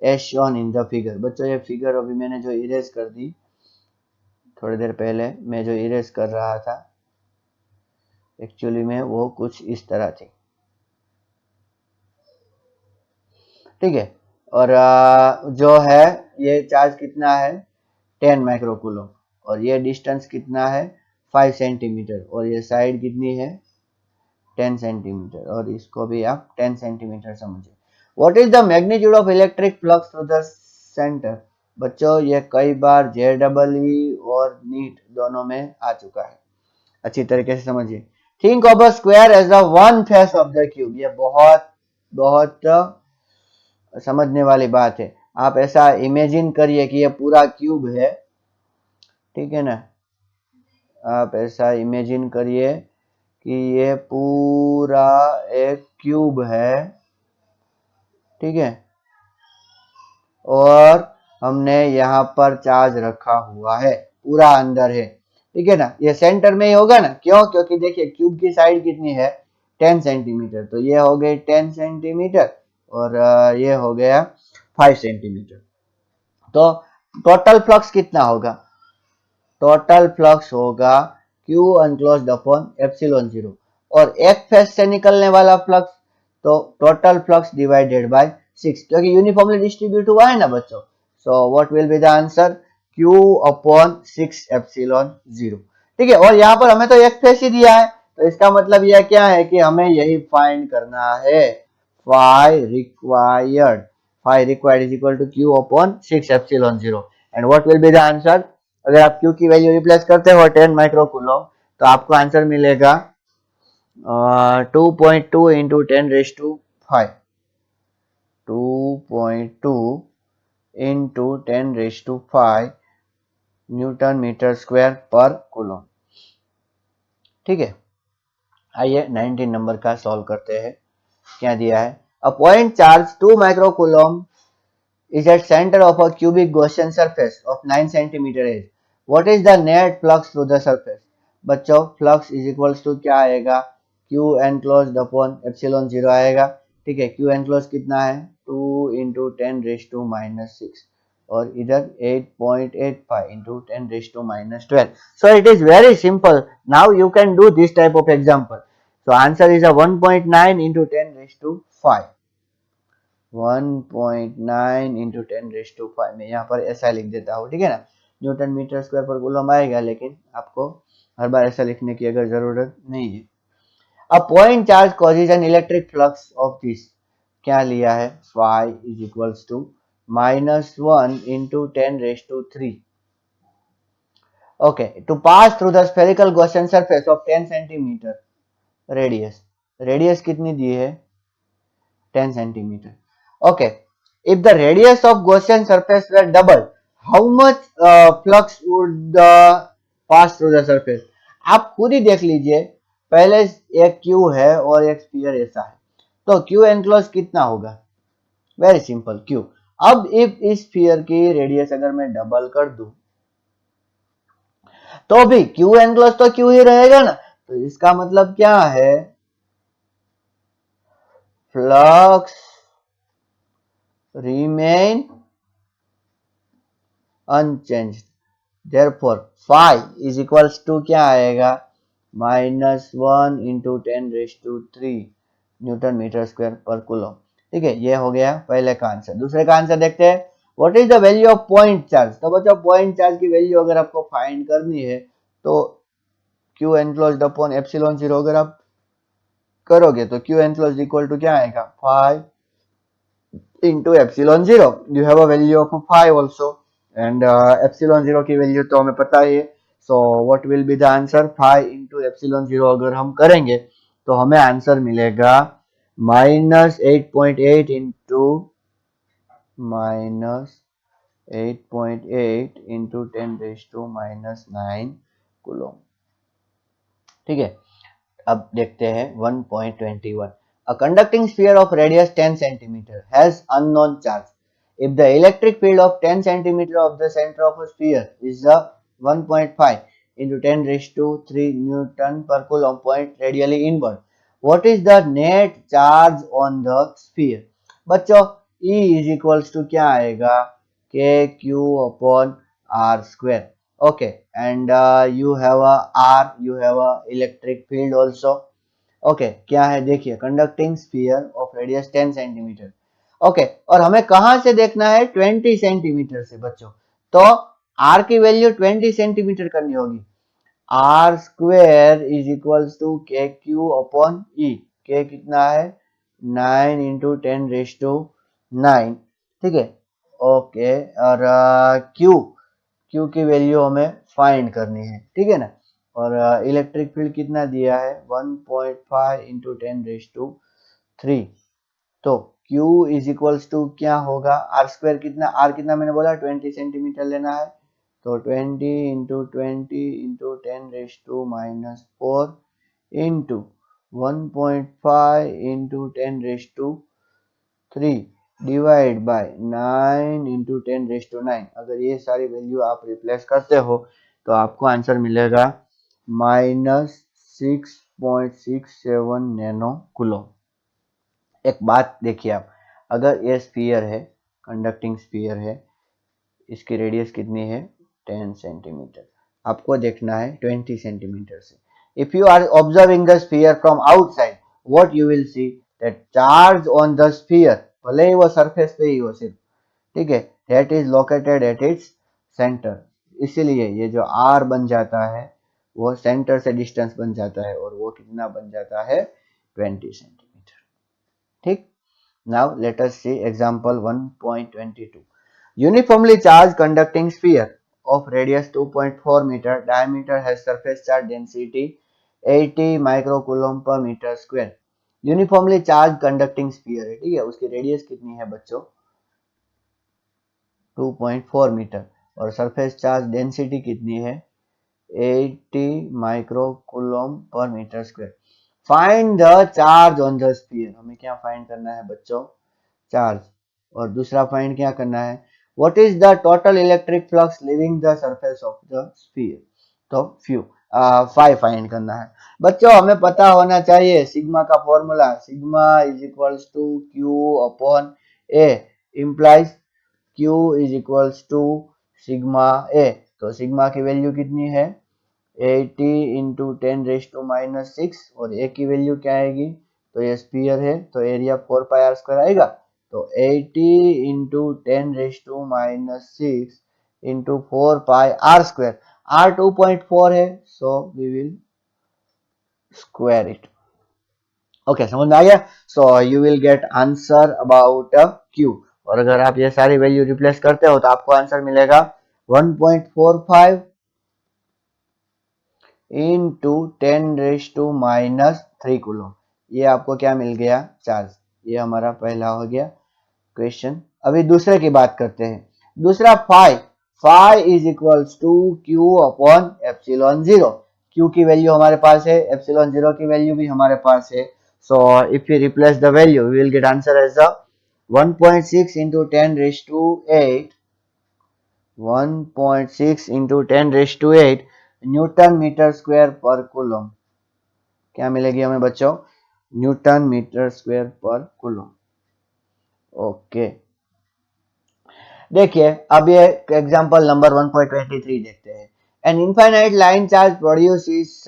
as shown in the figure। बच्चों ये फिगर अभी मैंने जो इरेज कर दी थोड़ी देर पहले, मैं जो इरेज कर रहा था एक्चुअली में वो कुछ इस तरह थी, ठीक है। और जो है ये चार्ज कितना है, 10 माइक्रोकूलम, और ये डिस्टेंस कितना है 5 सेंटीमीटर और ये साइड कितनी है 10 सेंटीमीटर और इसको भी आप 10 सेंटीमीटर समझिए। What is the magnitude of electric flux through the centre? बच्चों ये कई बार JEE और नीट दोनों में आ चुका है, अच्छी तरीके से समझिए। Think of a square as the one face of the cube, ये बहुत बहुत समझने वाली बात है। आप ऐसा इमेजिन करिए कि ये पूरा क्यूब है, ठीक है ना, आप ऐसा इमेजिन करिए कि ये पूरा एक क्यूब है, ठीक है, और हमने यहाँ पर चार्ज रखा हुआ है, पूरा अंदर है, ठीक है ना। ये सेंटर में ही होगा ना, क्यों? क्योंकि देखिए क्यूब की साइड कितनी है 10 सेंटीमीटर, तो ये हो गए 10 सेंटीमीटर और ये हो गया 5 सेंटीमीटर। तो टोटल फ्लक्स कितना होगा? टोटल फ्लक्स होगा Q अनक्लोज्ड अपॉन एप्सिलॉन 0 और एक फेस से निकलने वाला फ्लक्स तो टोटल फ्लक्स डिवाइडेड बाय 6, क्योंकि यूनिफॉर्मली डिस्ट्रीब्यूट हुआ है ना बच्चों। So what will be the answer? Q upon 6 epsilon 0, ठीक है। और यहाँ पर हमें तो एक फेस ही दिया है, तो इसका मतलब यह क्या है कि हमें यही फाइंड करना है, phi required is equal to Q upon 6 epsilon 0 and what will be the answer? अगर आप Q की वैल्यू रिप्लेस करते हो 10 माइक्रो कूलम तो आपको आंसर मिलेगा 2.2 into 10 raise to 5, 2.2 into 10 raise to 5 newton metre square पर कूलम, ठीक है। आइए 19 नंबर का सॉल्व करते हैं। क्या दिया है? A point charge 2 micro coulomb is at center of a cubic Gaussian surface of 9 centimeter age. What is the net flux through the surface? बच्चों flux is equals to क्या आएगा? Q enclosed upon epsilon 0 आएगा, ठीक है। Q enclosed कितना है 2 into 10 raised to minus 6 और इधर 8.85 into 10 raised to minus 12. So it is very simple. Now you can do this type of example. So answer is a 1.9 into 10 raised to 5. 1.9 into 10 raise to 5 में यहाँ पर ऐसा लिख देता हूँ, ठीक है ना। न्यूटन मीटर स्क्वायर पर कूलम आएगा, लेकिन आपको हर बार ऐसा लिखने की अगर जरूरत नहीं है। A point charge causes an electric flux of this, क्या लिया है phi is equals to -1 into 10 raise to 3, okay, to pass through the spherical Gaussian surface of 10 centimetre radius. Radius कितनी दी है 10 centimetre, okay. If the radius of Gaussian surface were doubled, how much flux would pass through the surface? आप खुद ही देख लीजिए, पहले एक Q है और एक स्फीयर ऐसा है, तो Q एनक्लोज कितना होगा? Very simple Q। अब इफ इस स्फीयर की रेडियस अगर मैं डबल कर दूं तो भी Q एनक्लोज तो Q ही रहेगा ना, तो इसका मतलब क्या है? Flux remain unchanged, therefore phi is equals to क्या आएगा -1 into 10 raise to 3 newton metre square पर कूलम, ठीक है। ये हो गया पहले का आंसर। दूसरे का आंसर देखते हैं, what is the value of point charge? तो बच्चों पॉइंट चार्ज की वैल्यू अगर आपको फाइंड करनी है तो Q एनक्लोज्ड अपॉन एप्सिलॉन 0 अगर आप करोगे तो Q एनक्लोज्ड इक्वल टू क्या आएगा 5 into epsilon 0. You have a value of 5 also and epsilon 0 की वैल्यू तो हमें पता ही है। So what will be the answer? 5 into epsilon 0 अगर हम करेंगे तो हमें आंसर मिलेगा -8.8 into -8.8 into 10 raised to -9 coulomb, ठीक है। अब देखते हैं 1.21। A conducting sphere of radius 10 cm has unknown charge. If the electric field of 10 cm of the center of a sphere is the 1.5 into 10 raised to 3 Newton per coulomb point radially inward, what is the net charge on the sphere? बच्चों E is equals to क्या आएगा KQ upon R square. Okay, and you have a R, you have a electric field also. Okay क्या है देखिए, conducting sphere of radius 10 centimetre, okay. और हमें कहां से देखना है 20 सेंटीमीटर से बच्चों, तो आर की वैल्यू 20 सेंटीमीटर करनी होगी। R square is equals to K Q upon E. K कितना है 9 इंटू 10⁻⁹ ठीक है। ओके और क्यू की वैल्यू हमें फाइंड करनी है, ठीक है ना। और इलेक्ट्रिक फील्ड कितना दिया है 1.5 इंटू 10⁻³ तो Q इज इक्वल्स टू क्या होगा आर स्क्वायर कितना, आर कितना मैंने बोला 20 सेंटीमीटर लेना है तो 20 into 20 into 10⁻⁻⁴ into 1.5 into 10⁻³ divide by 9 into 10⁻⁹। अगर ये सारी वैल्यू आप रिप्लेस करते हो तो आपको आंसर मिलेगा -6.67 नैनो कूलम। एक बात देखिए आप, अगर ये स्फीयर है, कंडक्टिंग स्फीयर है, इसकी रेडियस कितनी है 10 सेंटीमीटर, आपको देखना है 20 सेंटीमीटर से। If you are observing the sphere from outside what you will see that charge on the sphere, भले ही वो सरफेस पे ही हो सिर्फ, ठीक है, that is located at its centre. इसीलिए ये जो आर बन जाता है वो सेंटर से डिस्टेंस बन जाता है और वो कितना बन जाता है 20 सेंटीमीटर, ठीक। Now let us see example 1.22. Uniformly charged conducting sphere of radius 2.4 meter diameter has surface charge density 80 microcoulomb per meter square. Uniformly charge conducting sphere है, ठीक है, उसकी रेडियस कितनी है बच्चों 2.4 मीटर और सरफेस चार्ज डेंसिटी कितनी है 80 माइक्रोकूलम पर metre square. Find the charge on the sphere, हमें क्या फाइंड करना है बच्चों चार्ज, और दूसरा फाइंड क्या करना है what is the total electric flux leaving the surface of the sphere, तो फाइव फाइंड करना है। बच्चों हमें पता होना चाहिए सिग्मा का formula, sigma is equals to Q upon A implies Q is equals to sigma A, तो सिग्मा की वैल्यू कितनी है 80 इंटू 10⁻⁻⁶ और ए की वैल्यू क्या आएगी, तो ये स्फीयर है तो एरिया 4πr² आएगा, तो 80 इंटू 10⁻⁻⁶ इंटू 4πr², r 2.4 है so we will square it. Okay समझ में आ गया। So you will get answer about Q, और अगर आप ये सारी वैल्यू रिप्लेस करते हो तो आपको आंसर मिलेगा 1.45 इंटू 10⁻³ कूलम। ये आपको क्या मिल गया चार्ज, ये हमारा पहला हो गया क्वेश्चन। अभी दूसरे की बात करते हैं। दूसरा phi is equals to Q upon epsilon 0। Q की वैल्यू हमारे पास है, एप्सिलॉन 0 की वैल्यू भी हमारे पास है। So if we replace the value, we will get answer as the 1.6 into 10⁸8, 1.6 into 10⁸8 Newton metre square पर कूलम। क्या मिलेगी हमें बच्चों न्यूटन मीटर स्क्वायर पर कूलम। ओके देखिए अब ये एग्जांपल नंबर 1.23 देखते हैं। An infinite line charge produces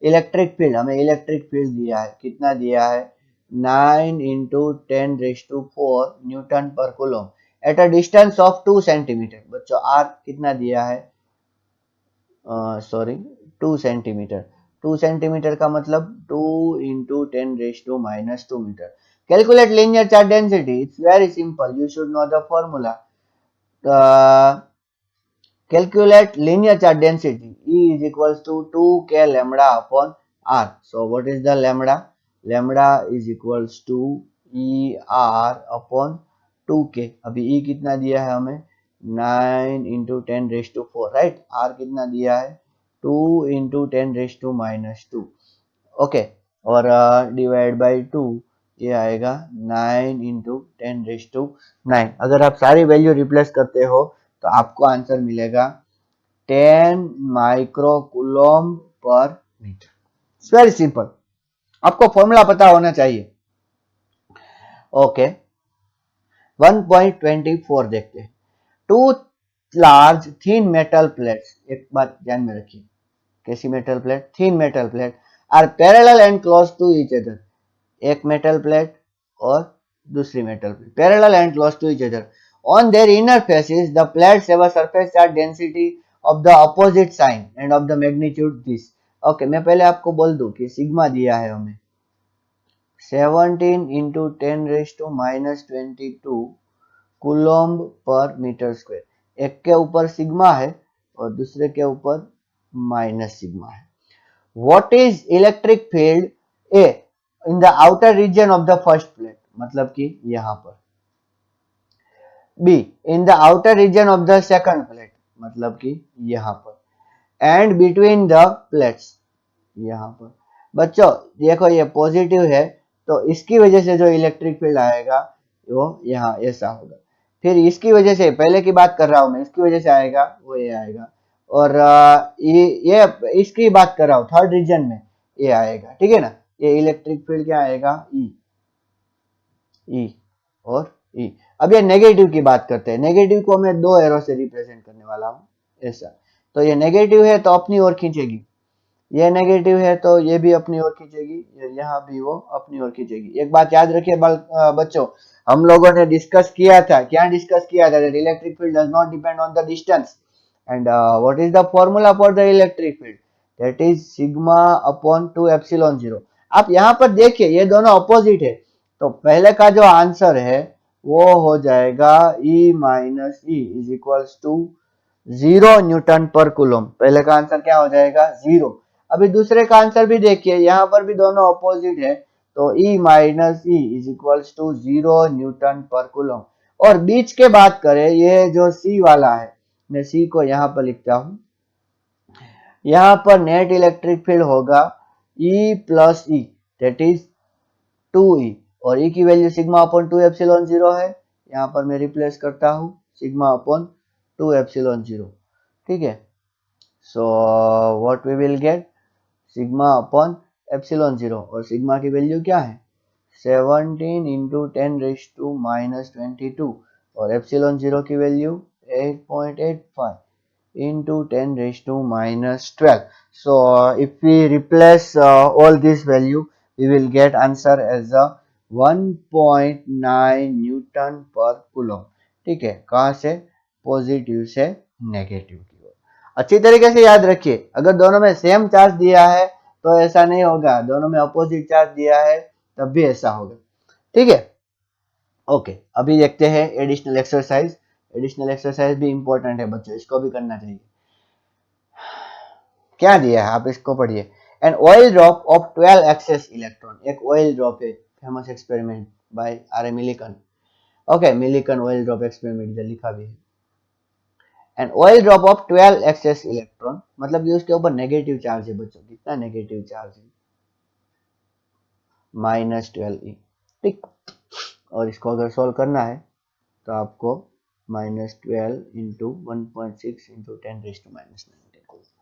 electric field, हमें इलेक्ट्रिक फील्ड दिया है, कितना दिया है 9 इंटू 10⁻⁴ न्यूटन पर coulomb at a distance of 2 centimetre. बच्चों आर कितना दिया है 2 सेंटीमीटर, 2 सेंटीमीटर का मतलब 2 into 10⁻⁻² metre. Calculate linear charge density, it's very simple, you should know the formula. Calculate linear charge density, E is equals to 2k lambda upon R. So what is the lambda? Lambda is equals to ER upon 2k। अभी E कितना दिया है हमें 9 into 10⁻⁴, right. R कितना दिया है 2 into 10⁻⁻², okay, और divide by 2 ये आएगा 9 इंटू 10⁻⁹। अगर आप सारी वैल्यू रिप्लेस करते हो तो आपको आंसर मिलेगा 10 माइक्रोकूलम पर मीटर। वेरी सिंपल, आपको फॉर्मूला पता होना चाहिए। ओके 1.24 देखते हैं। Two large thin metal plates, एक बात ध्यान में रखिए, कैसी metal plate, thin metal plate are parallel and close to each other. एक मेटल प्लेट और दूसरी metal plate parallel and close to each other On their inner faces, the plates have a surface charge density of the opposite sign and of the magnitude this. Okay मैं पहले आपको बोल दूं कि sigma दिया है हमें 17 इंटू 10⁻⁻22 कूलम्ब पर मीटर स्क्वायर। एक के ऊपर सिग्मा है और दूसरे के ऊपर माइनस सिग्मा है। What is electric field A in the outer region of the first plate, मतलब कि यहां पर। B in the outer region of the second plate, मतलब कि यहां पर। एंड बिटवीन द प्लेट्स, यहां पर। बच्चों देखो ये पॉजिटिव है तो इसकी वजह से जो इलेक्ट्रिक फील्ड आएगा वो यहाँ ऐसा होगा। फिर इसकी वजह से, पहले की बात कर रहा हूं मैं, इसकी वजह से आएगा वो ये आएगा। और ये इसकी बात कर रहा हूं थर्ड रीजन में ये आएगा, ठीक है ना। ये इलेक्ट्रिक फील्ड क्या आएगा ई और ई। अब ये नेगेटिव की बात करते हैं। नेगेटिव को मैं दो एरो से रिप्रेजेंट करने वाला हूं ऐसा। तो ये नेगेटिव है तो अपनी ओर खींचेगी, ये नेगेटिव है तो ये भी अपनी ओर खींचेगी, यहाँ भी वो अपनी ओर खींचेगी। एक बात याद रखिए बच्चों, हम लोगों ने डिस्कस किया था, क्या डिस्कस किया था, electric field does not depend on the distance and what is the formula for the electric field, that is sigma upon 2 epsilon 0। आप यहाँ पर देखिए ये दोनों अपोजिट है, तो पहले का जो आंसर है वो हो जाएगा E minus E is equals to 0 newton पर कूलम। पहले का आंसर क्या हो जाएगा 0। अभी दूसरे का आंसर भी देखिए, यहाँ पर भी दोनों अपोजिट है, तो E minus E is equals to 0 newton पर कूलम। और बीच के बात करें, ये जो C वाला है, मैं C को यहाँ पर लिखता हूं। यहाँ पर नेट इलेक्ट्रिक फील्ड होगा E plus E, that is 2E, और E की वैल्यू सिग्मा अपॉन 2 एप्सिलॉन 0 है। यहाँ पर मैं रिप्लेस करता हूँ सिग्मा अपॉन 2 एप्सिलॉन 0, ठीक है। So what we will get, sigma upon epsilon 0, और सिग्मा की वैल्यू क्या है 17 इंटू 10⁻⁻22, और एप्सिलॉन 0 की value 8.85 into 10⁻⁻12. So if we replace all this value, we will get answer as a 1.9 Newton पर coulomb. ठीक है, कहां से, पॉजिटिव से नेगेटिव की ओर। अच्छी तरीके से याद रखिए, अगर दोनों में सेम चार्ज दिया है तो ऐसा नहीं होगा, दोनों में अपोजिट चार्ज दिया है तब भी ऐसा होगा। ठीक है, ओके। अभी देखते हैं एडिशनल एक्सरसाइज। एडिशनल एक्सरसाइज भी इंपॉर्टेंट है बच्चों, इसको भी करना चाहिए। क्या दिया है आप इसको पढ़िए। An oil drop of 12 excess electron, एक ऑयल ड्रॉप है, famous experiment by R Millikan. Okay, Millikan oil drop experiment इधर लिखा भी है। An oil drop of 12 excess electron, मतलब कि उसके ऊपर नेगेटिव चार्ज है बच्चों। कितना नेगेटिव चार्ज है, -12E। ठीक, और इसको अगर सोल्व करना है तो आपको -12 into 1.6 into 10⁻⁻19।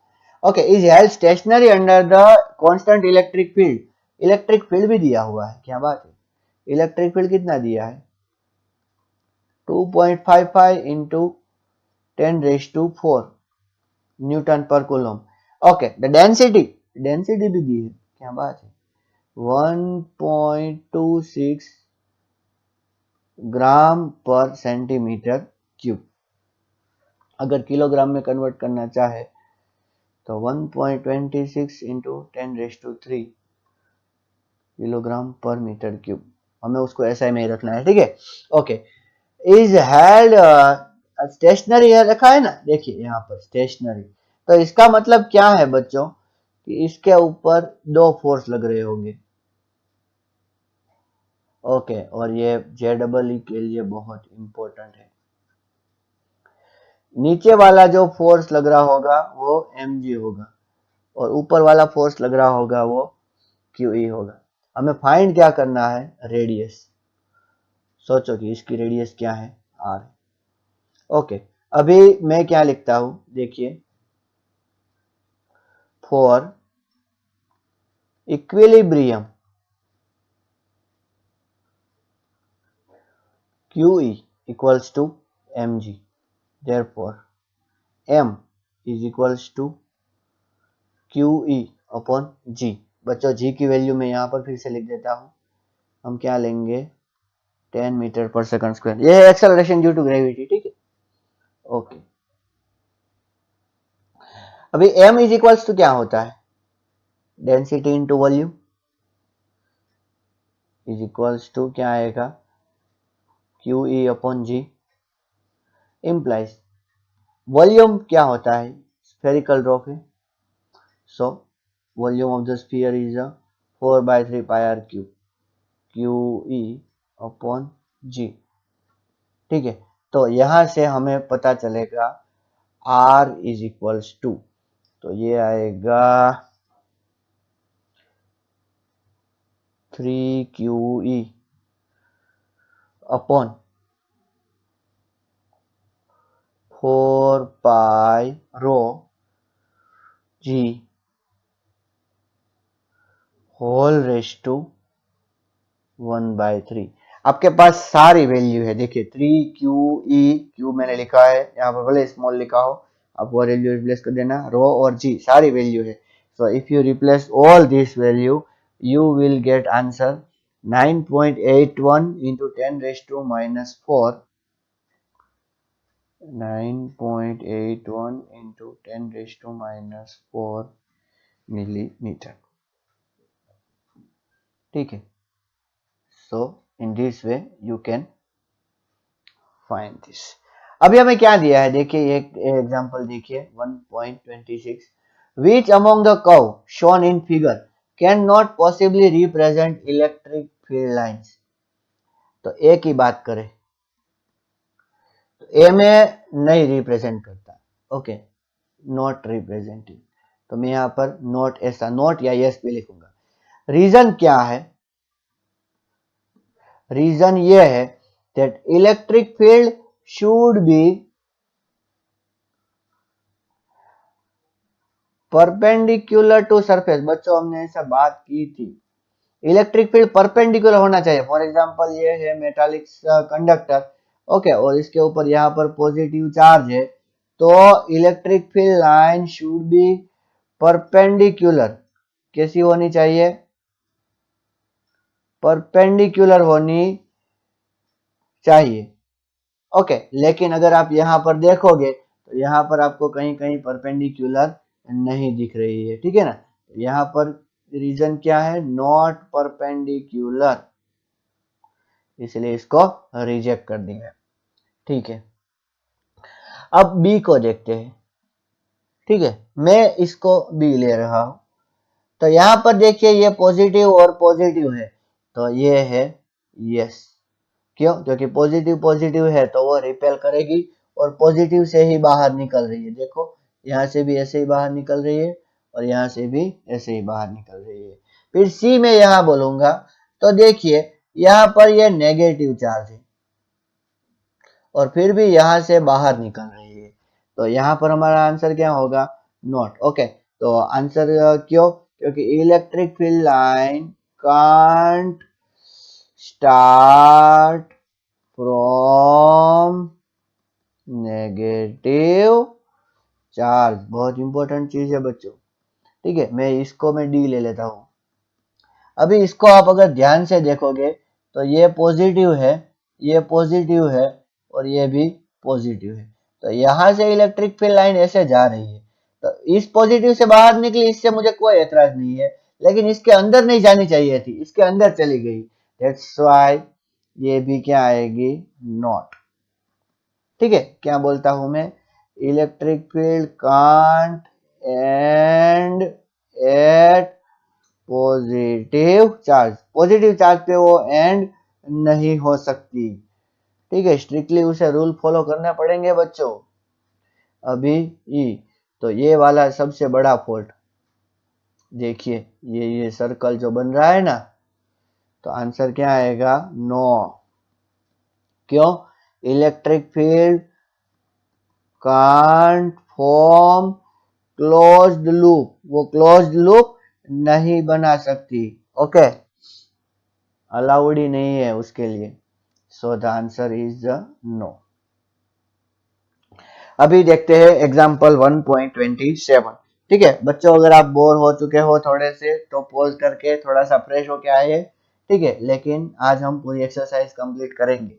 Okay, is held stationary under the constant electric field. Electric field भी दिया हुआ है, क्या बात है। इलेक्ट्रिक फील्ड कितना दिया है 2.55 इंटू 10⁴ न्यूटन पर coulomb. Okay, the density, density भी दी है, क्या बात है 1.26 ग्राम पर सेंटीमीटर क्यूब। अगर किलोग्राम में कन्वर्ट करना चाहे तो 1.26 इंटू 10⁻³ किलोग्राम पर मीटर क्यूब। हमें उसको ऐसा में रखना है, ठीक है। ओके, इज हेल्ड स्टेशनरी रखा है ना, देखिए यहाँ पर स्टेशनरी, तो इसका मतलब क्या है बच्चों कि इसके ऊपर दो फोर्स लग रहे होंगे। ओके, और ये JEE के लिए बहुत इंपॉर्टेंट है। नीचे वाला जो फोर्स लग रहा होगा वो mg होगा, और ऊपर वाला फोर्स लग रहा होगा वो QE होगा। हमें फाइंड क्या करना है, रेडियस। सोचो कि इसकी रेडियस क्या है, r। ओके, अभी मैं क्या लिखता हूं, देखिए, for equilibrium QE equals to mg, therefore m is equals to QE upon g। बच्चों g की वैल्यू मैं यहां पर फिर से लिख देता हूं, हम क्या लेंगे 10 मीटर पर सेकंड स्क्वायर, ये है एक्सेलरेशन ड्यू टू ग्रेविटी, ठीक है। ओके, अभी m इज इक्वल्स टू क्या होता है, density into volume is equals to क्या आएगा, QE upon G, implies volume क्या होता है, स्फेरिकल ड्रॉप है, so volume of the sphere is 4/3 pi R cube, QE upon G, ठीक है। तो यहां से हमें पता चलेगा R इज इक्वल्स टू, तो ये आएगा 3QE upon 4 pi rho G whole raise to 1/3। आपके पास सारी वैल्यू है, देखिए 3QE, Q मैंने लिखा है यहाँ पर, भले स्मॉल लिखा हो, आप वो वैल्यू रिप्लेस कर देना, रो और G सारी वैल्यू है। सो if you replace all this value you will get answer 9.81 into 10 raised to minus 4, 9.81 into 10 raised to minus 4 millimeter, ठीक है। So in this way you can find this। अभी हमें क्या दिया है, देखिए एक एग्जांपल देखिए 1.26, which among the curve shown in figure cannot possibly represent electric field lines। तो ए की बात करें तो ए में नहीं रिप्रेजेंट करता, ओके, नॉट रिप्रेजेंटिंग, तो मैं यहाँ पर नॉट ऐसा नॉट या यस भी लिखूंगा। रीजन क्या है, रीजन ये है that electric field should be perpendicular to surface। बच्चों हमने ऐसा बात की थी, इलेक्ट्रिक फील्ड परपेंडिकुलर होना चाहिए। फॉर एग्जांपल ये है मेटालिक कंडक्टर, ओके, और इसके ऊपर यहाँ पर पॉजिटिव चार्ज है, तो electric field line should be perpendicular, कैसी होनी चाहिए, परपेंडिकुलर होनी चाहिए, ओके। लेकिन अगर आप यहाँ पर देखोगे तो यहाँ पर आपको कहीं कहीं परपेंडिकुलर नहीं दिख रही है, ठीक है ना। यहाँ पर रीजन क्या है, नॉट परपेंडिकुलर, इसलिए इसको रिजेक्ट कर दिया, ठीक है। अब बी को देखते हैं, ठीक है, मैं इसको बी ले रहा हूं, तो यहाँ पर देखिए ये पॉजिटिव और पॉजिटिव है, तो ये है यस, क्यों, क्योंकि पॉजिटिव पॉजिटिव है तो वो रिपेल करेगी और पॉजिटिव से ही बाहर निकल रही है, देखो यहाँ से भी ऐसे ही बाहर निकल रही है और यहाँ से भी ऐसे ही बाहर निकल रही है। फिर सी में यहाँ बोलूंगा तो देखिए यहाँ पर ये नेगेटिव चार्ज है और फिर भी यहाँ से बाहर निकल रही है, तो यहाँ पर हमारा आंसर क्या होगा, नॉट, ओके। तो आंसर क्यों, क्योंकि electric field line can't start from negative charge, बहुत इंपॉर्टेंट चीज है बच्चों, ठीक है। मैं डी ले लेता हूं। अभी इसको आप अगर ध्यान से देखोगे तो ये पॉजिटिव है, ये पॉजिटिव है और ये भी पॉजिटिव है, तो यहां से इलेक्ट्रिक फील्ड लाइन ऐसे जा रही है, तो इस पॉजिटिव से बाहर निकली, इससे मुझे कोई एतराज नहीं है, लेकिन इसके अंदर नहीं जानी चाहिए थी, इसके अंदर चली गई, दैट्स व्हाई ये भी क्या आएगी, नॉट, ठीक है। क्या बोलता हूं मैं, electric field can't end at positive charge, positive charge पे वो एंड नहीं हो सकती, ठीक है, स्ट्रिक्टली उसे रूल फॉलो करने पड़ेंगे बच्चों। अभी ई, तो ये वाला सबसे बड़ा फॉल्ट, देखिए ये सर्कल जो बन रहा है ना, तो आंसर क्या आएगा, नो, क्यों, electric field can't form closed loop, वो क्लोज्ड लूप नहीं बना सकती, ओके, अलाउड ही नहीं है उसके लिए, so the answer is no. अभी देखते हैं एग्जांपल 1.27, ठीक है बच्चों, अगर आप बोर हो चुके हो थोड़े से तो पॉज करके थोड़ा सा फ्रेश होके आए, ठीक है, लेकिन आज हम पूरी एक्सरसाइज कंप्लीट करेंगे।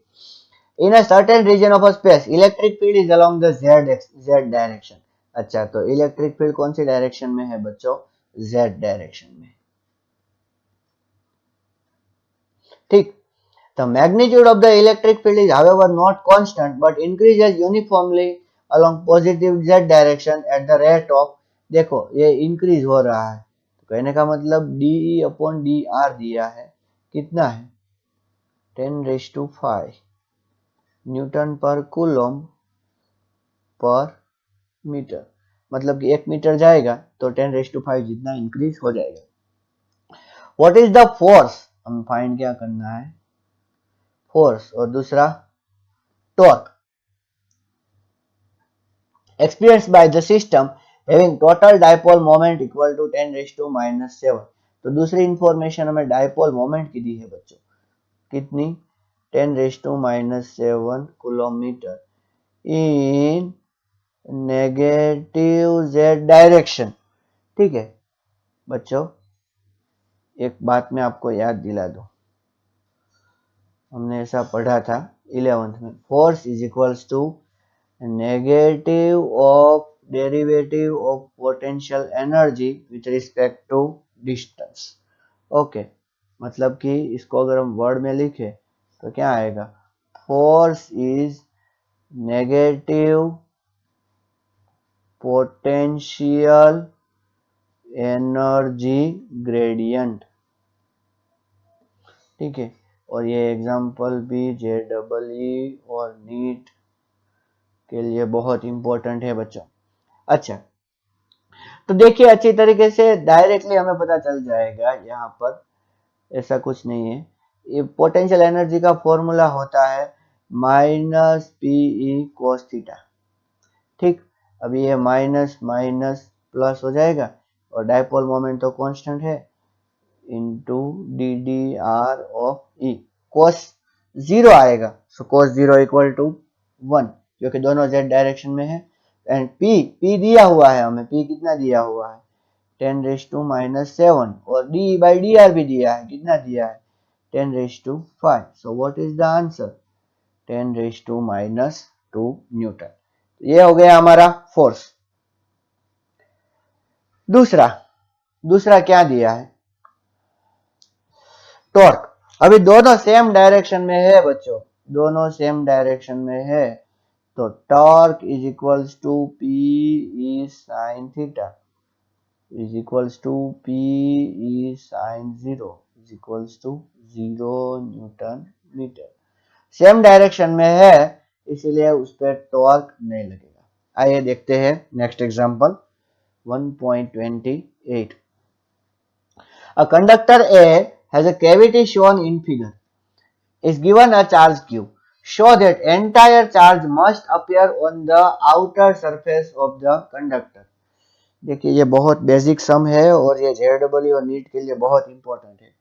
In a certain region of a space electric field is along the Z direction. अच्छा, तो इलेक्ट्रिक फील्ड कौन सी डायरेक्शन में है बच्चों? जेड डायरेक्शन में। ठीक, the magnitude of the electric field is however not constant but increases uniformly along positive z direction at the rate of, देखो ये इंक्रीज हो रहा है, तो कहने का मतलब डी अपॉन डी आर दिया है, कितना है 10⁵ न्यूटन पर कूलम पर मीटर, मतलब कि 1 मीटर जाएगा तो 10⁵ जितना इंक्रीज हो जाएगा। व्हाट इज द फोर्स, हम फाइंड क्या करना है, फोर्स, और दूसरा torque experienced by the system having total dipole moment equal to 10⁻⁻⁷। तो दूसरी इंफॉर्मेशन हमें डाइपोल मोमेंट की दी है बच्चों, कितनी 10⁻⁷ किलोमीटर इन नेगेटिव जेड डायरेक्शन। ठीक है बच्चों, एक बात मैं आपको याद दिला दूं, हमने ऐसा पढ़ा था 11th में, force is equals to negative of derivative of potential energy with respect to distance। Okay, मतलब कि इसको अगर हम वर्ड में लिखे तो क्या आएगा, force is negative potential energy gradient. ठीक है, और ये एग्जांपल भी JEE और नीट के लिए बहुत इंपॉर्टेंट है बच्चों। अच्छा, तो देखिए अच्छी तरीके से डायरेक्टली हमें पता चल जाएगा, यहाँ पर ऐसा कुछ नहीं है, ये पोटेंशियल एनर्जी का फॉर्मूला होता है -PE cos थीटा। ठीक, अभी ये माइनस माइनस प्लस हो जाएगा और डाइपोल मोमेंट तो कांस्टेंट है, into DDR of E, cos 0 आएगा, सो cos 0 इक्वल टू 1, जो कि दोनों z डायरेक्शन में है। एंड p दिया हुआ है हमें, p कितना दिया हुआ है 10⁻⁷, और d/dr भी दिया है, कितना दिया है 10⁵। सो what is the answer 10⁻² Newton. ये हो गया हमारा फोर्स। दूसरा क्या दिया है, टॉर्क। अभी दोनों सेम डायरेक्शन में है बच्चों, दोनों सेम डायरेक्शन में है, तो torque is equals to PE sin theta is equals to PE sin 0 is equals to 0 newton metre. Same direction में है इसीलिए उस पर टॉर्क नहीं लगेगा। आइए देखते हैं next example 1.28। A conductor A has a cavity shown in figure, is given a charge Q. Show that entire charge must appear on the outer surface of the conductor। देखिए ये बहुत बेसिक सम है और ये JEE और NEET के लिए बहुत इंपॉर्टेंट है।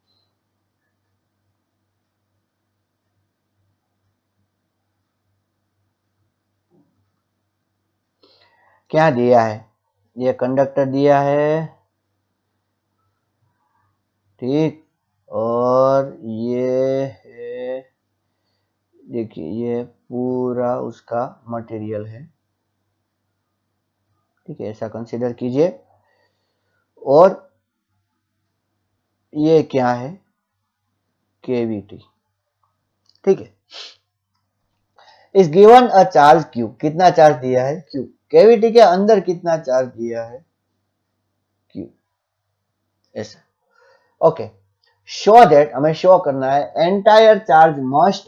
क्या दिया है, ये कंडक्टर दिया है, ठीक, और ये है, देखिए ये पूरा उसका मटेरियल है, ठीक है, ऐसा कंसीडर कीजिए। और ये क्या है, केविटी, ठीक है, इस गिवन अ चार्ज Q, कितना चार्ज दिया है Q, केविटी के अंदर कितना चार्ज दिया है Q, ऐसा। ओके, शो दैट, हमें शो करना है entire charge must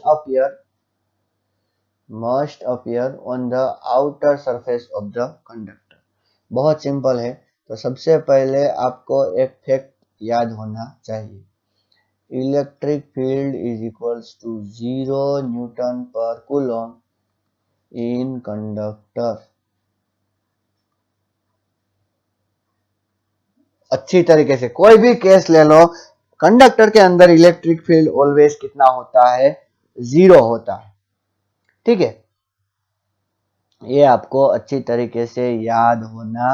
appear on the outer surface of the conductor. बहुत सिंपल है, तो सबसे पहले आपको एक फैक्ट याद होना चाहिए, electric field is equals to 0 newton पर कूलम इन कंडक्टर। अच्छी तरीके से कोई भी केस ले लो, कंडक्टर के अंदर इलेक्ट्रिक फील्ड ऑलवेज कितना होता है, 0 होता है, ठीक है, ये आपको अच्छी तरीके से याद होना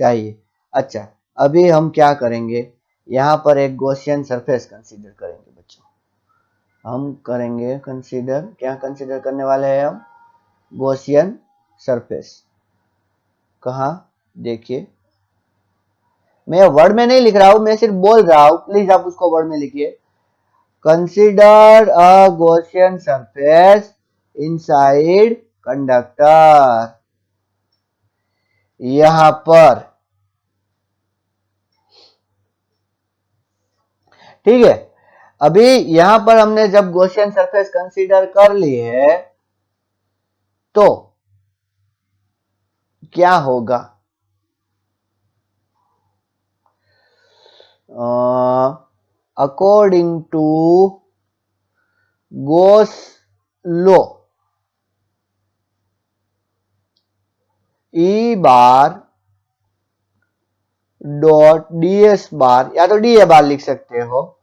चाहिए। अच्छा, अभी हम क्या करेंगे, यहां पर एक गॉसियन सरफेस कंसीडर करेंगे बच्चों। हम करेंगे कंसीडर, क्या कंसीडर करने वाले हैं हम? Gaussian surface. कहा देखिए, मैं वर्ड में नहीं लिख रहा हूं, मैं सिर्फ बोल रहा हूं, प्लीज आप उसको वर्ड में लिखिए। Consider a Gaussian surface inside conductor. यहां पर ठीक है, अभी यहां पर हमने जब गॉसियन सरफेस कंसीडर कर ली है तो क्या होगा? According to Gauss law, E bar dot ds bar, या तो da बार लिख सकते हो,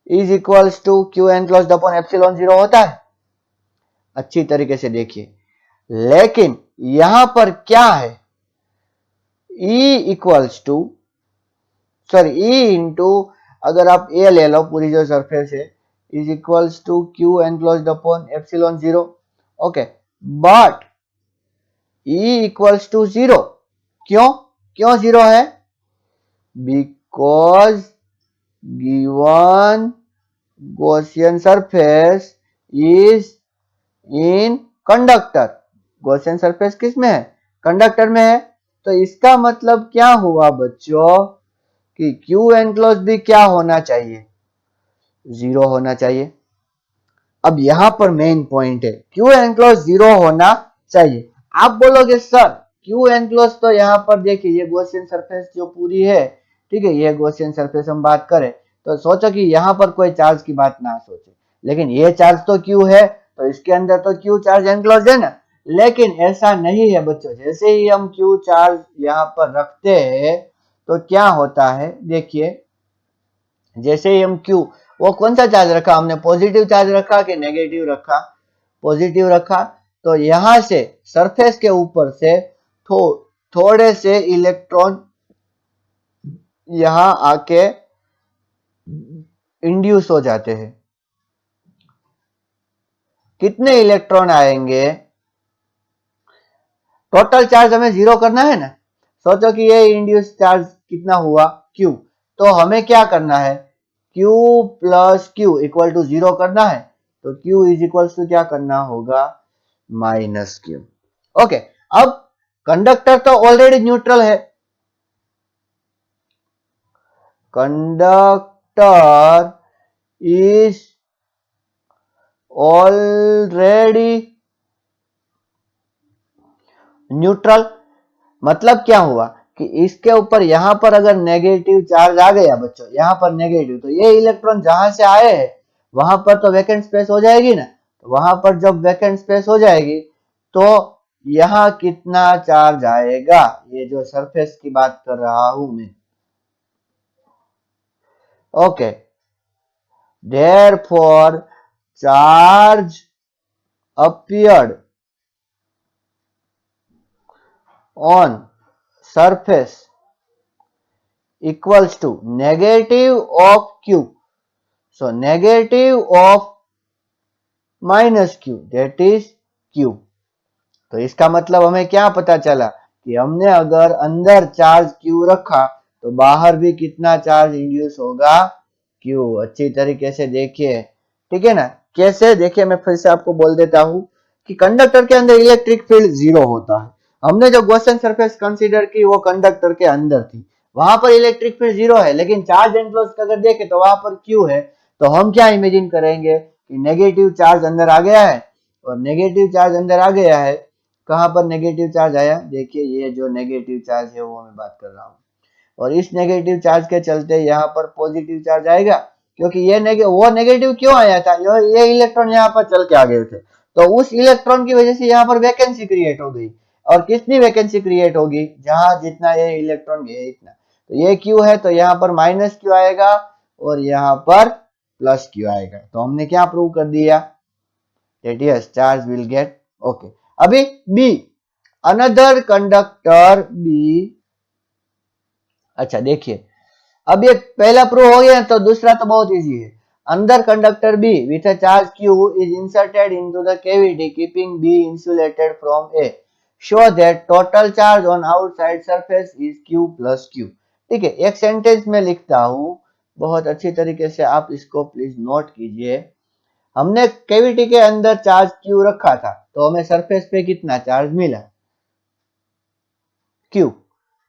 is equals to Q enclosed upon epsilon 0 होता है। अच्छी तरीके से देखिए, लेकिन यहां पर क्या है? E equals to, sorry E into, अगर आप ए ले लो पूरी जो सरफेस है, is equals to Q enclosed upon epsilon 0। Okay, but E equals to 0। क्यों? क्यों 0 है? Because given Gaussian surface is in conductor. Gaussian surface किस में है? कंडक्टर में है। तो इसका मतलब क्या हुआ बच्चों कि क्यू एनक्लोज भी क्या होना चाहिए? 0 होना चाहिए। अब यहां पर मेन पॉइंट है, क्यू एनक्लोज 0 होना चाहिए। आप बोलोगे सर क्यू एनक्लोज तो यहां पर देखिए, ये गॉसियन सरफेस जो पूरी है, ठीक है, ये गॉसियन सरफेस हम बात करें तो सोचो कि यहां पर कोई चार्ज की बात ना सोचे, लेकिन ये चार्ज तो क्यू है, तो इसके अंदर तो क्यू चार्ज एनक्लोज है ना। लेकिन ऐसा नहीं है बच्चों, जैसे ही हम क्यू चार्ज यहां पर रखते हैं तो क्या होता है, देखिए, जैसे ही हम क्यू, वो कौन सा चार्ज रखा हमने? पॉजिटिव चार्ज रखा कि नेगेटिव रखा? पॉजिटिव रखा। तो यहां से सरफेस के ऊपर से थोड़े से इलेक्ट्रॉन यहां आके इंड्यूस हो जाते हैं। कितने इलेक्ट्रॉन आएंगे? टोटल चार्ज हमें 0 करना है ना। सोचो कि ये इंड्यूस चार्ज कितना हुआ? Q। तो हमें क्या करना है? Q plus Q equal to 0 करना है। तो Q इज इक्वल टू क्या करना होगा? Minus Q। ओके, अब कंडक्टर तो ऑलरेडी न्यूट्रल है, कंडक्टर इज ऑलरेडी न्यूट्रल। मतलब क्या हुआ कि इसके ऊपर यहां पर अगर नेगेटिव चार्ज आ गया बच्चों, यहां पर नेगेटिव, तो ये इलेक्ट्रॉन जहां से आए हैं वहां पर तो वैकेंट स्पेस हो जाएगी ना। तो वहां पर जब वैकेंट स्पेस हो जाएगी तो यहां कितना चार्ज आएगा? ये जो सरफेस की बात कर रहा हूं मैं। Okay, therefore charge appeared on surface equals to negative of Q. So negative of minus Q, that is Q. तो इसका मतलब हमें क्या पता चला कि हमने अगर अंदर चार्ज Q रखा तो बाहर भी कितना चार्ज इंड्यूस होगा? Q। अच्छी तरीके से देखिए, ठीक है ना। कैसे? देखिए, मैं फिर से आपको बोल देता हूं कि कंडक्टर के अंदर इलेक्ट्रिक फील्ड 0 होता है। हमने जो गॉसियन सरफेस कंसीडर की वो कंडक्टर के अंदर थी, वहां पर इलेक्ट्रिक फील्ड 0 है, लेकिन चार्ज एनक्लोज अगर देखें तो वहां पर Q है। तो हम क्या इमेजिन करेंगे कि नेगेटिव चार्ज अंदर आ गया है, और नेगेटिव चार्ज अंदर आ गया है। कहां पर नेगेटिव चार्ज आया? देखिए, ये जो नेगेटिव चार्ज है वो मैं बात कर रहा हूं, और इस नेगेटिव चार्ज के चलते यहाँ पर पॉजिटिव चार्ज आएगा, क्योंकि वो नेगेटिव क्यों आया था? ये इलेक्ट्रॉन यहाँ पर चल के आ गए थे, तो उस इलेक्ट्रॉन की वजह से यहाँ पर वैकेंसी क्रिएट हो गई। और कितनी वैकेंसी क्रिएट होगी? जहां जितना ये इलेक्ट्रॉन गए इतना। तो ये क्यू है, तो यहाँ पर माइनस क्यू आएगा और यहाँ पर प्लस क्यू आएगा। तो हमने क्या प्रूव कर दिया? that yes, charge will get okay। अभी B, अनदर कंडक्टर B। अच्छा देखिए, अब ये पहला प्रूव हो गया तो दूसरा तो बहुत इजी है। Another conductor B with a charge Q is inserted into the cavity keeping B insulated from A. Show that total charge on outside surface is Q plus Q. ठीक है, एक सेंटेंस में लिखता हूं, बहुत अच्छी तरीके से आप इसको प्लीज नोट कीजिए। हमने कैविटी के अंदर चार्ज Q रखा था, तो हमें सरफेस पे कितना चार्ज मिला? Q।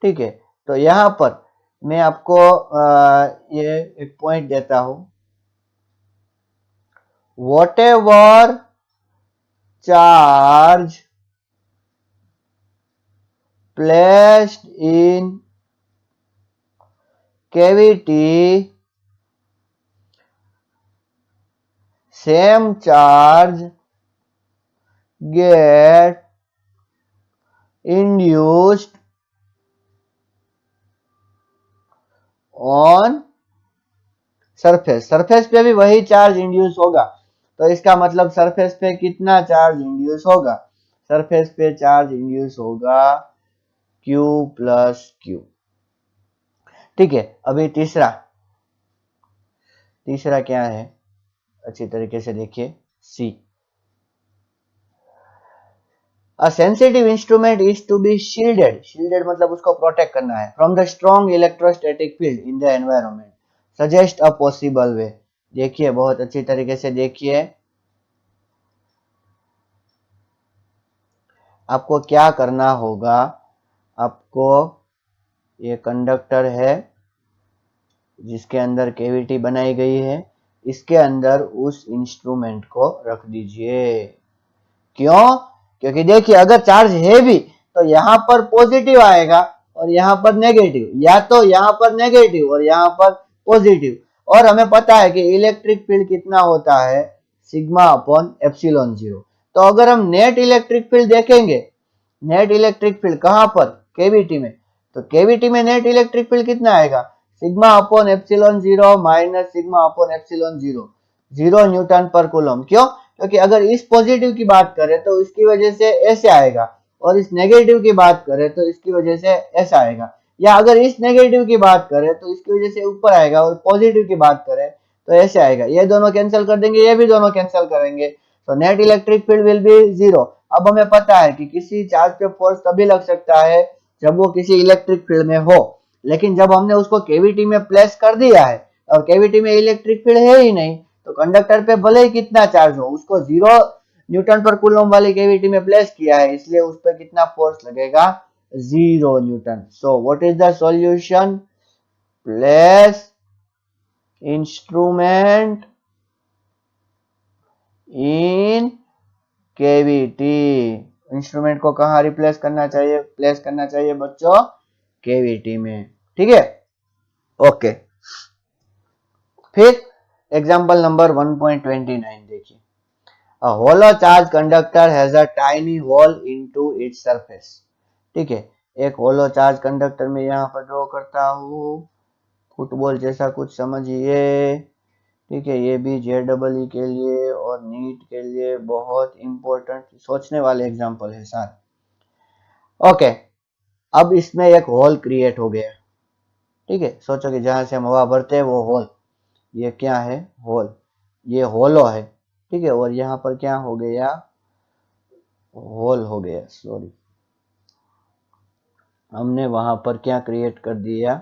ठीक है, तो यहां पर मैं आपको ये एक पॉइंट देता हूं, whatever charge placed in cavity, same charge get induced on surface. Surface पे भी वही चार्ज इंड्यूस होगा, तो इसका मतलब सरफेस पे कितना चार्ज इंड्यूस होगा? सरफेस पे चार्ज इंड्यूस होगा Q प्लस Q। ठीक है, अभी तीसरा क्या है, अच्छी तरीके से देखिए, C। A sensitive instrument is to be shielded, shielded मतलब उसको प्रोटेक्ट करना है, from the strong electrostatic field in the environment, suggest a possible way। देखिए, बहुत अच्छी तरीके से देखिए, आपको क्या करना होगा, आपको ये कंडक्टर है जिसके अंदर कैविटी बनाई गई है, इसके अंदर उस इंस्ट्रूमेंट को रख दीजिए। क्यों? क्योंकि देखिए, अगर चार्ज है भी तो यहां पर पॉजिटिव आएगा और यहां पर नेगेटिव, या तो यहां पर नेगेटिव और यहां पर पॉजिटिव। और हमें पता है कि इलेक्ट्रिक फील्ड कितना होता है? Sigma upon epsilon 0। तो अगर हम नेट इलेक्ट्रिक फील्ड देखेंगे, नेट इलेक्ट्रिक फील्ड कहां पर? कैविटी में। तो कैविटी में नेट इलेक्ट्रिक फील्ड कितना आएगा? Sigma upon epsilon 0 minus sigma upon epsilon 0, 0 newton पर कूलम। क्यों? क्योंकि अगर इस पॉजिटिव की बात करें तो इसकी वजह से ऐसे आएगा, और इस नेगेटिव की बात करें तो इसकी वजह से ऐसा आएगा, या अगर इस नेगेटिव की बात करें तो इसकी वजह से ऊपर आएगा, और पॉजिटिव की बात करें तो ऐसे आएगा। ये दोनों कैंसिल कर देंगे, ये भी दोनों कैंसिल करेंगे, तो net electric field will be 0। अब हमें पता है कि किसी चार्ज पे फोर्स तभी लग सकता है जब वो किसी इलेक्ट्रिक फील्ड में हो, लेकिन जब हमने उसको कैविटी में प्लेस कर दिया है और कैविटी में इलेक्ट्रिक फील्ड है ही नहीं, तो कंडक्टर पे भले ही कितना चार्ज हो, उसको 0 न्यूटन पर कूलम वाली कैविटी में प्लेस किया है, इसलिए उस पर कितना फोर्स लगेगा? 0 Newton. So what is the solution? Place instrument in cavity. Instrument को कहां रिप्लेस करना चाहिए? प्लेस करना चाहिए बच्चों कैविटी में। ठीक है, ओके। फिर एग्जांपल नंबर 1.29 देखिए। A hollow charge conductor has a tiny hole into its surface। ठीक है, एक होलो चार्ज कंडक्टर में यहां पर ड्रॉ करता हूं, फुटबॉल जैसा कुछ समझिए। ठीक है, ये भी JEE के लिए और नीट के लिए बहुत इंपॉर्टेंट सोचने वाले एग्जांपल है सारे। ओके, अब इसमें एक होल क्रिएट हो गया। ठीक है, सोचो कि जहां से हम हवा भरते हैं वो होल, ये क्या है? होल। ये होलो है। ठीक है, और यहां पर क्या हो गया? होल हो गया, सॉरी, हमने वहां पर क्या क्रिएट कर दिया?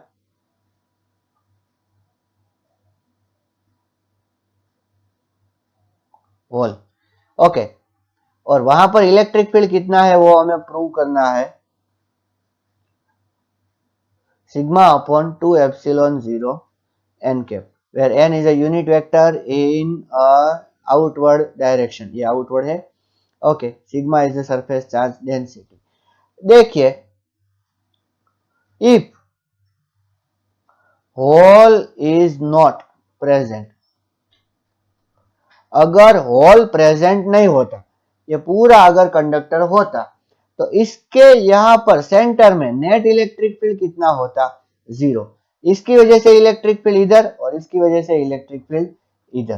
होल। ओके, और वहां पर इलेक्ट्रिक फील्ड कितना है वो हमें प्रूव करना है। Sigma upon 2 epsilon 0 n cap, where n is a unit vector in a outward direction. ये आउटवर्ड है। Okay, sigma is the surface charge density. देखिए, if hole is not present, अगर होल प्रेजेंट नहीं होता, ये पूरा अगर कंडक्टर होता, तो इसके यहां पर सेंटर में नेट इलेक्ट्रिक फील्ड कितना होता? 0। इसकी वजह से इलेक्ट्रिक फील्ड इधर और इसकी वजह से इलेक्ट्रिक फील्ड इधर,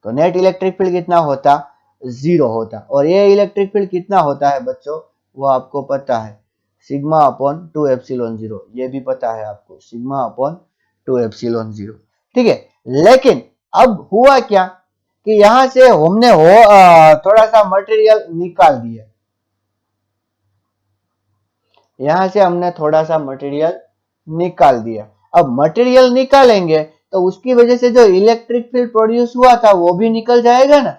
तो नेट इलेक्ट्रिक फील्ड कितना होता? 0 होता। और ये इलेक्ट्रिक फील्ड कितना होता है बच्चों? वो आपको पता है, सिग्मा अपॉन 2 एप्सिलॉन 0। ये भी पता है आपको, सिग्मा अपॉन 2 एप्सिलॉन 0। ठीक है, लेकिन अब हुआ क्या कि यहां से हमने थोड़ा सा मटेरियल निकाल दिया, यहां से हमने थोड़ा सा मटेरियल निकाल दिया। अब मटेरियल निकालेंगे तो उसकी वजह से जो इलेक्ट्रिक फील्ड प्रोड्यूस हुआ था वो भी निकल जाएगा ना।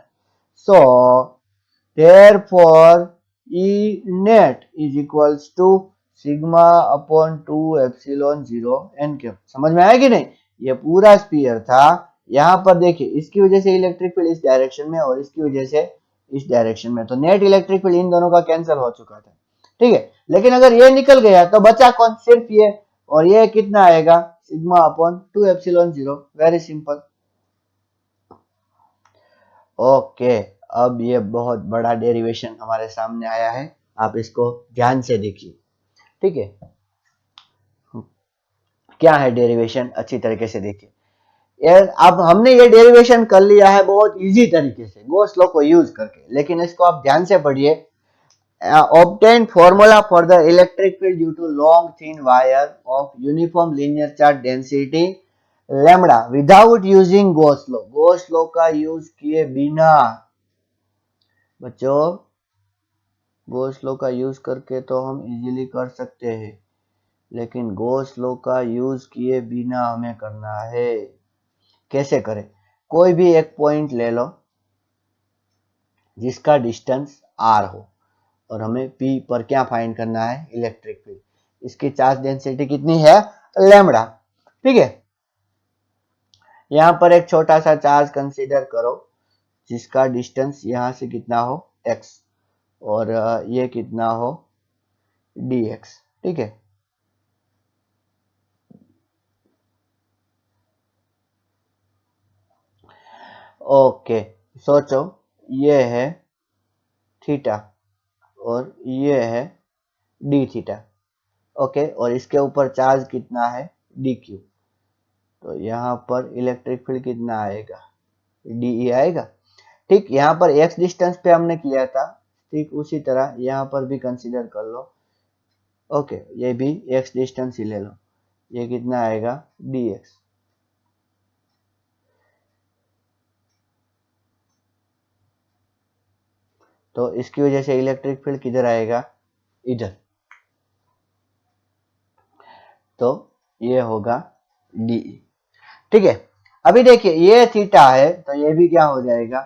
So therefore E net is equals to sigma upon 2 epsilon 0 n cap. समझ में आया कि नहीं? ये पूरा स्फीयर था, यहां पर देखिए इसकी वजह से इलेक्ट्रिक फील्ड इस डायरेक्शन में और इसकी वजह से इस डायरेक्शन में, तो नेट इलेक्ट्रिक फील्ड इन दोनों का कैंसिल हो चुका था, ठीक है। लेकिन अगर ये निकल गया तो बचा कौन? सिर्फ ये, और ये कितना आएगा? Sigma upon 2 epsilon 0। Very simple. Okay, अब ये बहुत बड़ा डेरिवेशन हमारे सामने आया है, आप इसको ध्यान से देखिए, ठीक है। क्या है डेरिवेशन, अच्छी तरीके से देखिए। अब हमने ये डेरिवेशन कर लिया है बहुत इजी तरीके से गॉस लॉ को यूज करके, लेकिन इसको आप ध्यान से पढ़िए। obtain formula for the electric field due to long thin wire of uniform linear charge density lambda without using Gauss law। Gauss law का यूज किए बिना बच्चों, गॉस लॉ का यूज करके तो हम इजीली कर सकते हैं, लेकिन गॉस लॉ का यूज किए बिना हमें करना है। कैसे करें? कोई भी एक पॉइंट ले लो जिसका डिस्टेंस r हो, और हमें p पर क्या फाइंड करना है? Electric field. इसकी चार्ज डेंसिटी कितनी है? लैम्बडा, ठीक है। यहां पर एक छोटा सा चार्ज कंसीडर करो जिसका डिस्टेंस यहां से कितना हो? x, और ये कितना हो? dx, ठीक है। ओके, सोचो ये है थीटा और ये है डी थीटा, ओके, और इसके ऊपर चार्ज कितना है? D Q. तो यहाँ पर इलेक्ट्रिक फील्ड कितना आएगा? डी आएगा, ठीक। यहाँ पर एक्स डिस्टेंस पे हमने किया था, ठीक उसी तरह यहाँ पर भी कंसीडर कर लो। ओके, ये भी एक्स डिस्टेंस ही ले लो, ये कितना आएगा? D x. तो इसकी वजह से इलेक्ट्रिक फील्ड किधर आएगा? इधर। तो ये होगा डी, ठीक है। अभी देखिए ये थीटा है तो ये भी क्या हो जाएगा?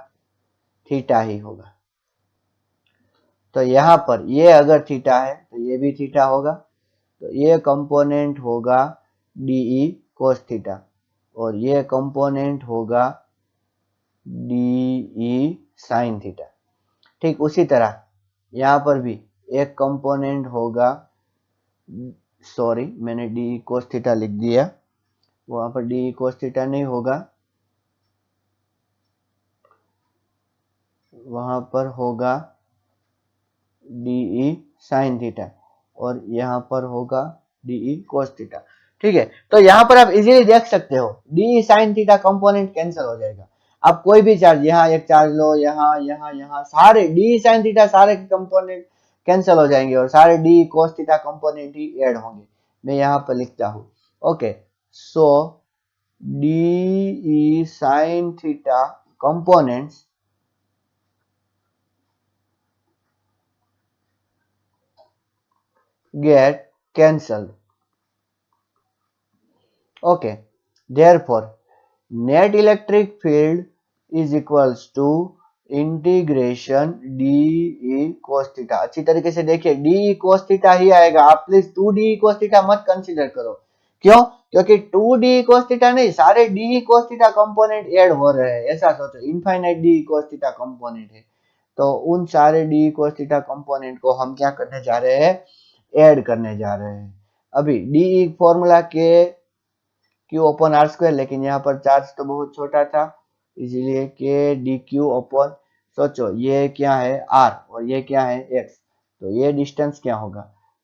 थीटा ही होगा। तो यहां पर ये अगर थीटा है तो ये भी थीटा होगा, तो ये कंपोनेंट होगा डीई कोस थीटा, और ये कंपोनेंट होगा डीई साइन थीटा, ठीक। उसी तरह यहां पर भी एक कंपोनेंट होगा, सॉरी मैंने डीई कोस थीटा लिख दिया, वहां पर डीई कोस थीटा नहीं होगा, वहां पर होगा डीई साइन थीटा, और यहां पर होगा डीई कोस थीटा, ठीक है। तो यहां पर आप इजीली देख सकते हो dE sine theta component cancel हो जाएगा। आप कोई भी चार्ज, यहाँ एक चार्ज लो, यहाँ यहाँ यहाँ, सारे डीई साइन थीटा सारे कंपोनेंट कैंसिल हो जाएंगे और सारे डी कोस थीटा कंपोनेंट ही ऐड होंगे। मैं यहाँ पर लिखता हूँ, okay. So d E sine theta components get cancelled, okay। Therefore net electric field is equals to integration D cos theta. अच्छी तरीके से देखिए डी cos थीटा ही आएगा, आप प्लीज 2d cos थीटा मत कंसीडर करो। क्यों? क्योंकि 2d cos थीटा नहीं, सारे d cos theta component add हो रहे हैं। ऐसा सोचो infinite d cos theta component है, तो उन सारे d cos थीटा कंपोनेंट को हम क्या करने जा रहे हैं? ऐड करने जा रहे हैं। अभी डी फॉर्मूला के क्यू अपॉन आर स्क्वायर, लेकिन यहाँ पर चार्ज तो बहुत छोटा था, इसीलिए के डी क्यू अपॉन, सोचो ये क्या है? आर, और ये क्या है? एक्स, तो ये डिस्टेंस क्या होगा?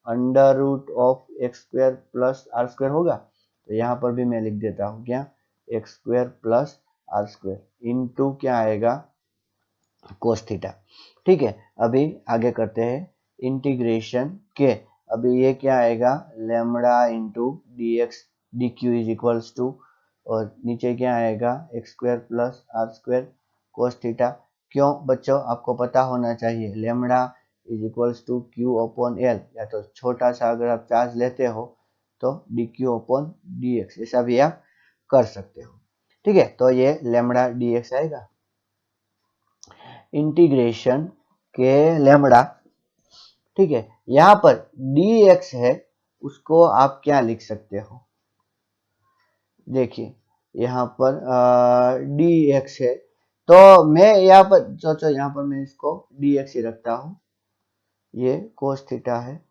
Under root of x square plus r square होगा। तो यहाँ पर भी मैं लिख देता हूँ क्या? X square plus r square into क्या आएगा? कोस थीटा, ठीक है। अभी आगे करते हैं इंटीग्रेशन के, अभी ये क्या आएगा? Lambda into d x d q is equals to, और नीचे क्या आएगा x square plus r square cos theta. क्यों बच्चों, आपको पता होना चाहिए lambda is equals to Q upon l, या तो छोटा सा अगर आप चार्ज लेते हो तो D Q upon D x, ऐसा भी आप कर सकते हो। ठीक है, तो ये लेमड़ा डी एक्स आएगा। इंटीग्रेशन के लेमड़ा, ठीक है, यहाँ पर डी एक्स है, उसको आप क्या लिख सकते हो, देखिए यहाँ पर डी एक्स है, तो मैं यहाँ पर सोचो, यहाँ पर मैं इसको डी एक्स ही रखता हूँ, ये कोस थीटा है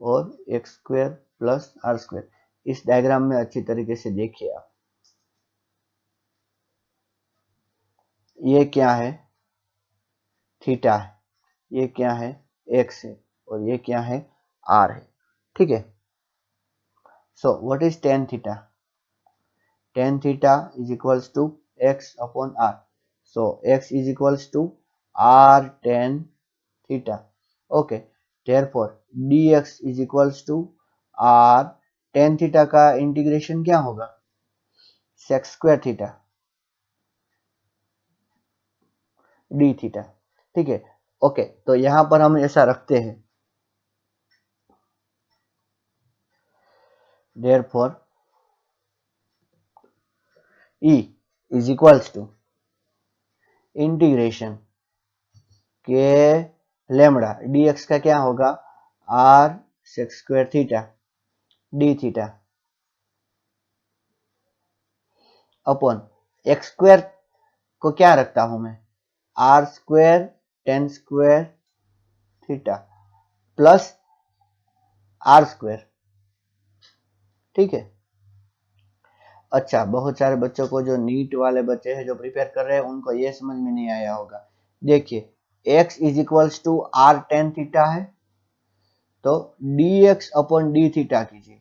और x square plus r square. इस डायग्राम में अच्छी तरीके से देखिए आप, ये क्या है थीटा है, ये क्या है एक्स है, और ये क्या है आर है। ठीक है, so what is tan theta? Tan theta is equals to x upon r, so x is equals to r tan theta. Okay, therefore dx is equals to r tan theta का integration क्या होगा, sec square theta d theta. ठीक है, okay, तो यहां पर हम ऐसा रखते हैं, therefore e is equals to integration k lambda dx का क्या होगा, r sec square theta d theta upon x square को क्या रखता हूं मैं, r square tan square theta plus r square. ठीक है, अच्छा, बहुत सारे बच्चों को, जो नीट वाले बच्चे हैं जो प्रिपेयर कर रहे हैं, उनको ये समझ में नहीं आया होगा। देखिए x is equals to r tan theta है, तो dx अपॉन डी थीटा कीजिए,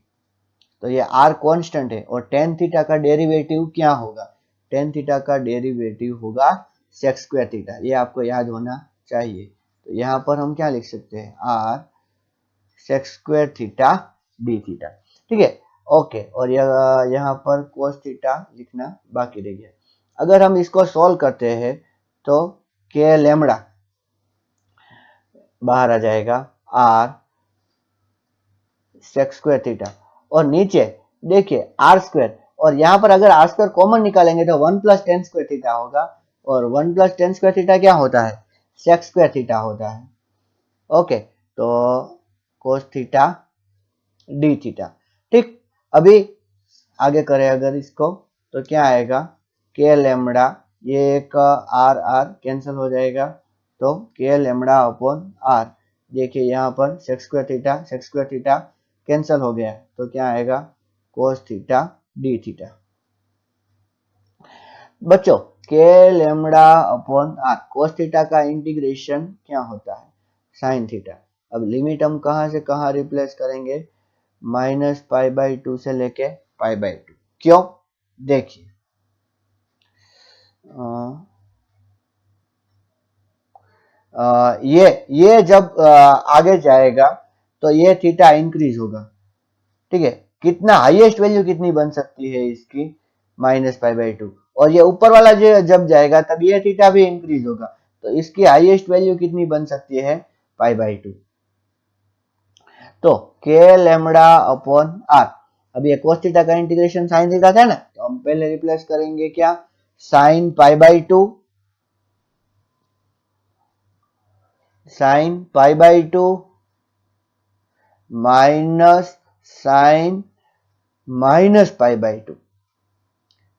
तो ये r कांस्टेंट है, और टेन थीटा का डेरिवेटिव क्या होगा, टेन थीटा का डेरिवेटिव होगा सेक्स स्क्वायर थीटा, ये आपको याद होना चाहिए। तो यहाँ पर हम क्या लिख सकते हैं, r sex square theta d theta. ठीक है, ओके, और यहाँ पर कोस थीटा लिखना बाकी रह गया। अगर हम इसको सॉल्व करते हैं तो के लेमड़ा बाहर आ जाएगा, आर सेक्स स्क्वायर थीटा, और नीचे देखिए आर स्क्वायर, और यहाँ पर अगर आर स्क्वायर कॉमन निकालेंगे तो one plus ten square theta होगा, और one plus ten square theta क्या होता है, सेक्स स्क्वायर थीटा होता है। ओके, तो कोस थीटा डी थीटा। ठीक, अभी आगे करें अगर इसको, तो क्या आएगा, के लेमड़ा, ये एक आर आर कैंसिल हो जाएगा, तो के लेमड़ा अपॉन आर, देखिए यहाँ पर सेक्स स्क्वायर थीटा कैंसिल हो गया, तो क्या आएगा कोस थीटा डी थीटा। बच्चों k lambda upon r, cos theta का इंटीग्रेशन क्या होता है, साइन थीटा। अब लिमिट हम कहां से कहां रिप्लेस करेंगे, माइनस पाई बाई टू से लेके पाई बाई टू। क्यों, देखिए ये जब आगे जाएगा तो ये थीटा इंक्रीज होगा। ठीक है, कितना हाईएस्ट वैल्यू कितनी बन सकती है इसकी, माइनस पाई बाई टू, और ये ऊपर वाला जो जब जाएगा तब ये थीटा भी इंक्रीज होगा, तो इसकी हाईएस्ट वैल्यू कितनी बन सकती है, पाई बाई टू। तो के लेमड़ा अपॉन आर, अब ये कोस थीटा का इंटीग्रेशन साइन थीटा था ना, तो हम पहले रिप्लेस करेंगे क्या, sine pi by two, sine pi by two minus sine minus pi by two.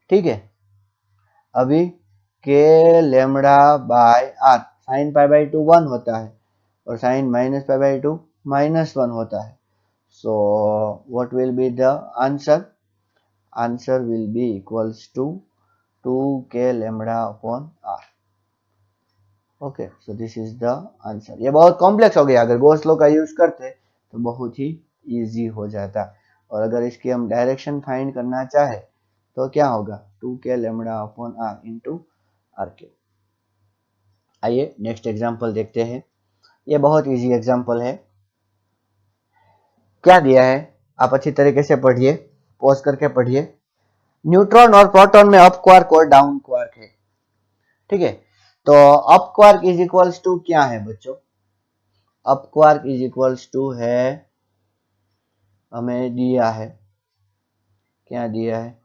ठीक है, अभी k lambda by r, sine pi by two 1 होता है, और sine minus pi by two minus 1 होता है, so what will be the answer, answer will be equals to 2k lambda upon r। Okay, so this is the answer. ये बहुत complex हो गया, अगर गॉस लॉ का यूज करते तो बहुत ही इजी हो जाता, और अगर इसकी हम डायरेक्शन फाइंड करना चाहे तो क्या होगा, 2k lambda upon r into r के। आइए नेक्स्ट एग्जांपल देखते हैं, ये बहुत इजी एग्जांपल है। क्या दिया है आप अच्छी तरीके से पढ़िए, पॉज करके पढ़िए। न्यूट्रॉन और प्रोटॉन में अप क्वार्क और डाउन क्वार्क है। ठीक है, तो up quark is equals to क्या है बच्चों? Up quark is equals to है, हमें दिया है, क्या दिया है,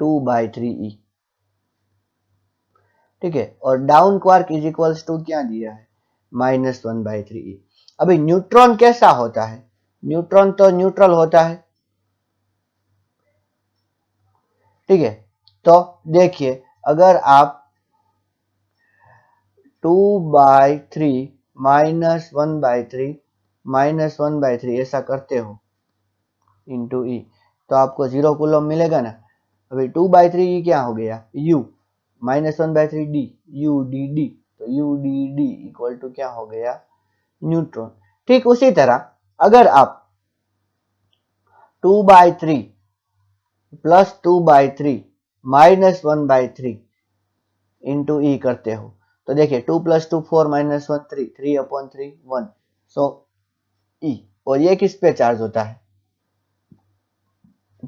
2/3e। ठीक है, और down quark is equals to क्या दिया है, -1/3e। अभी न्यूट्रॉन कैसा होता है? न्यूट्रॉन तो न्यूट्रल होता है। ठीक है, तो देखिए अगर आप 2/3 -1/3 -1/3 ऐसा करते हो इंटू ई, तो आपको 0 कूलम मिलेगा ना। अभी 2/3 क्या हो गया, u, -1/3 d, u d d, तो u d d equal to क्या हो गया, न्यूट्रॉन। ठीक उसी तरह अगर आप 2/3 प्लस 2/3 -1/3 इंटू ई करते हो, तो देखिए 2 + 2 4 -1 3 3/3 1, सो ई, और ये किस पे चार्ज होता है,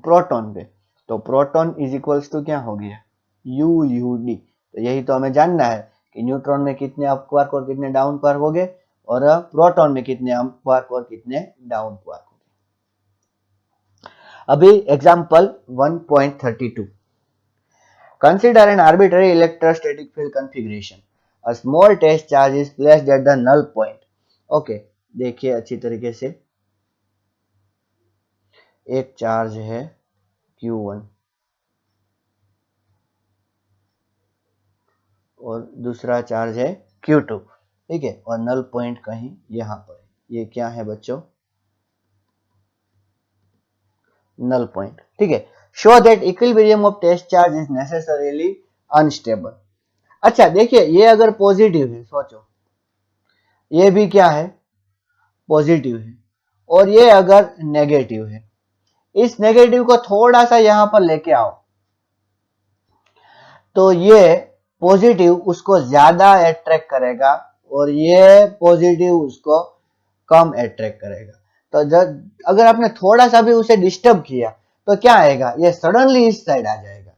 प्रोटॉन पे। तो प्रोटॉन इज इक्वल्स टू क्या हो गया, यू यू डी। तो यही तो हमें जानना है कि न्यूट्रॉन में कितने अप क्वार्क और कितने डाउन क्वार्क हो गए, और प्रोटॉन में कितने अप क्वार्क और कितने डाउन क्वार्क हो गए। अभी example 1.32, consider an arbitrary electrostatic field configuration. A small test charge is placed at the null point. Okay, देखिए अच्छी तरीके से, एक चार्ज है Q1 और दूसरा चार्ज है Q2। ठीक है, और नल पॉइंट कहीं यहां पर है। ये क्या है बच्चों, नल पॉइंट। ठीक है, show that equilibrium of test charge is necessarily unstable. अच्छा देखिए, ये अगर पॉजिटिव है, सोचो ये भी क्या है, पॉजिटिव है, और ये अगर नेगेटिव है, इस नेगेटिव को थोड़ा सा यहां पर लेके आओ, तो ये पॉजिटिव उसको ज्यादा अट्रैक्ट करेगा और ये पॉजिटिव उसको कम अट्रैक्ट करेगा। तो जब अगर आपने थोड़ा सा भी उसे डिस्टर्ब किया तो क्या आएगा, ये सडनली इस साइड आ जाएगा।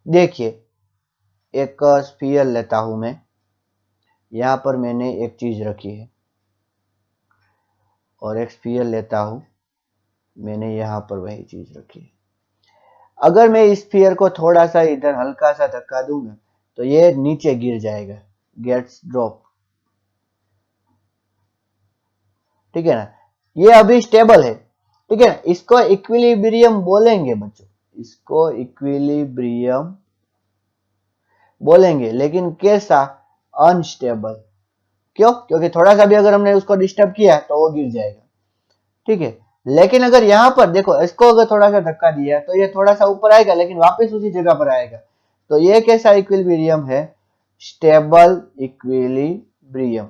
देखिए एक स्फीयर लेता हूं मैं, यहां पर मैंने एक चीज रखी है, और एक स्फीयर लेता हूं, मैंने यहां पर वही चीज रखी है। अगर मैं इस स्फीयर को थोड़ा सा इधर हल्का सा धक्का दूंगा तो ये नीचे गिर जाएगा, गेट्स ड्रॉप। ठीक है ना, ये अभी स्टेबल है। ठीक है ना, इसको इक्विलिब्रियम बोलेंगे बच्चों, इसको इक्विलिब्रियम बोलेंगे, लेकिन कैसा, अनस्टेबल। क्यों, क्योंकि थोड़ा सा भी अगर हमने उसको डिस्टर्ब किया तो वो गिर जाएगा। ठीक है, लेकिन अगर यहां पर देखो, इसको अगर थोड़ा सा धक्का दिया तो ये थोड़ा सा ऊपर आएगा लेकिन वापस उसी जगह पर आएगा। तो ये कैसा इक्विलिब्रियम है, स्टेबल इक्विलिब्रियम।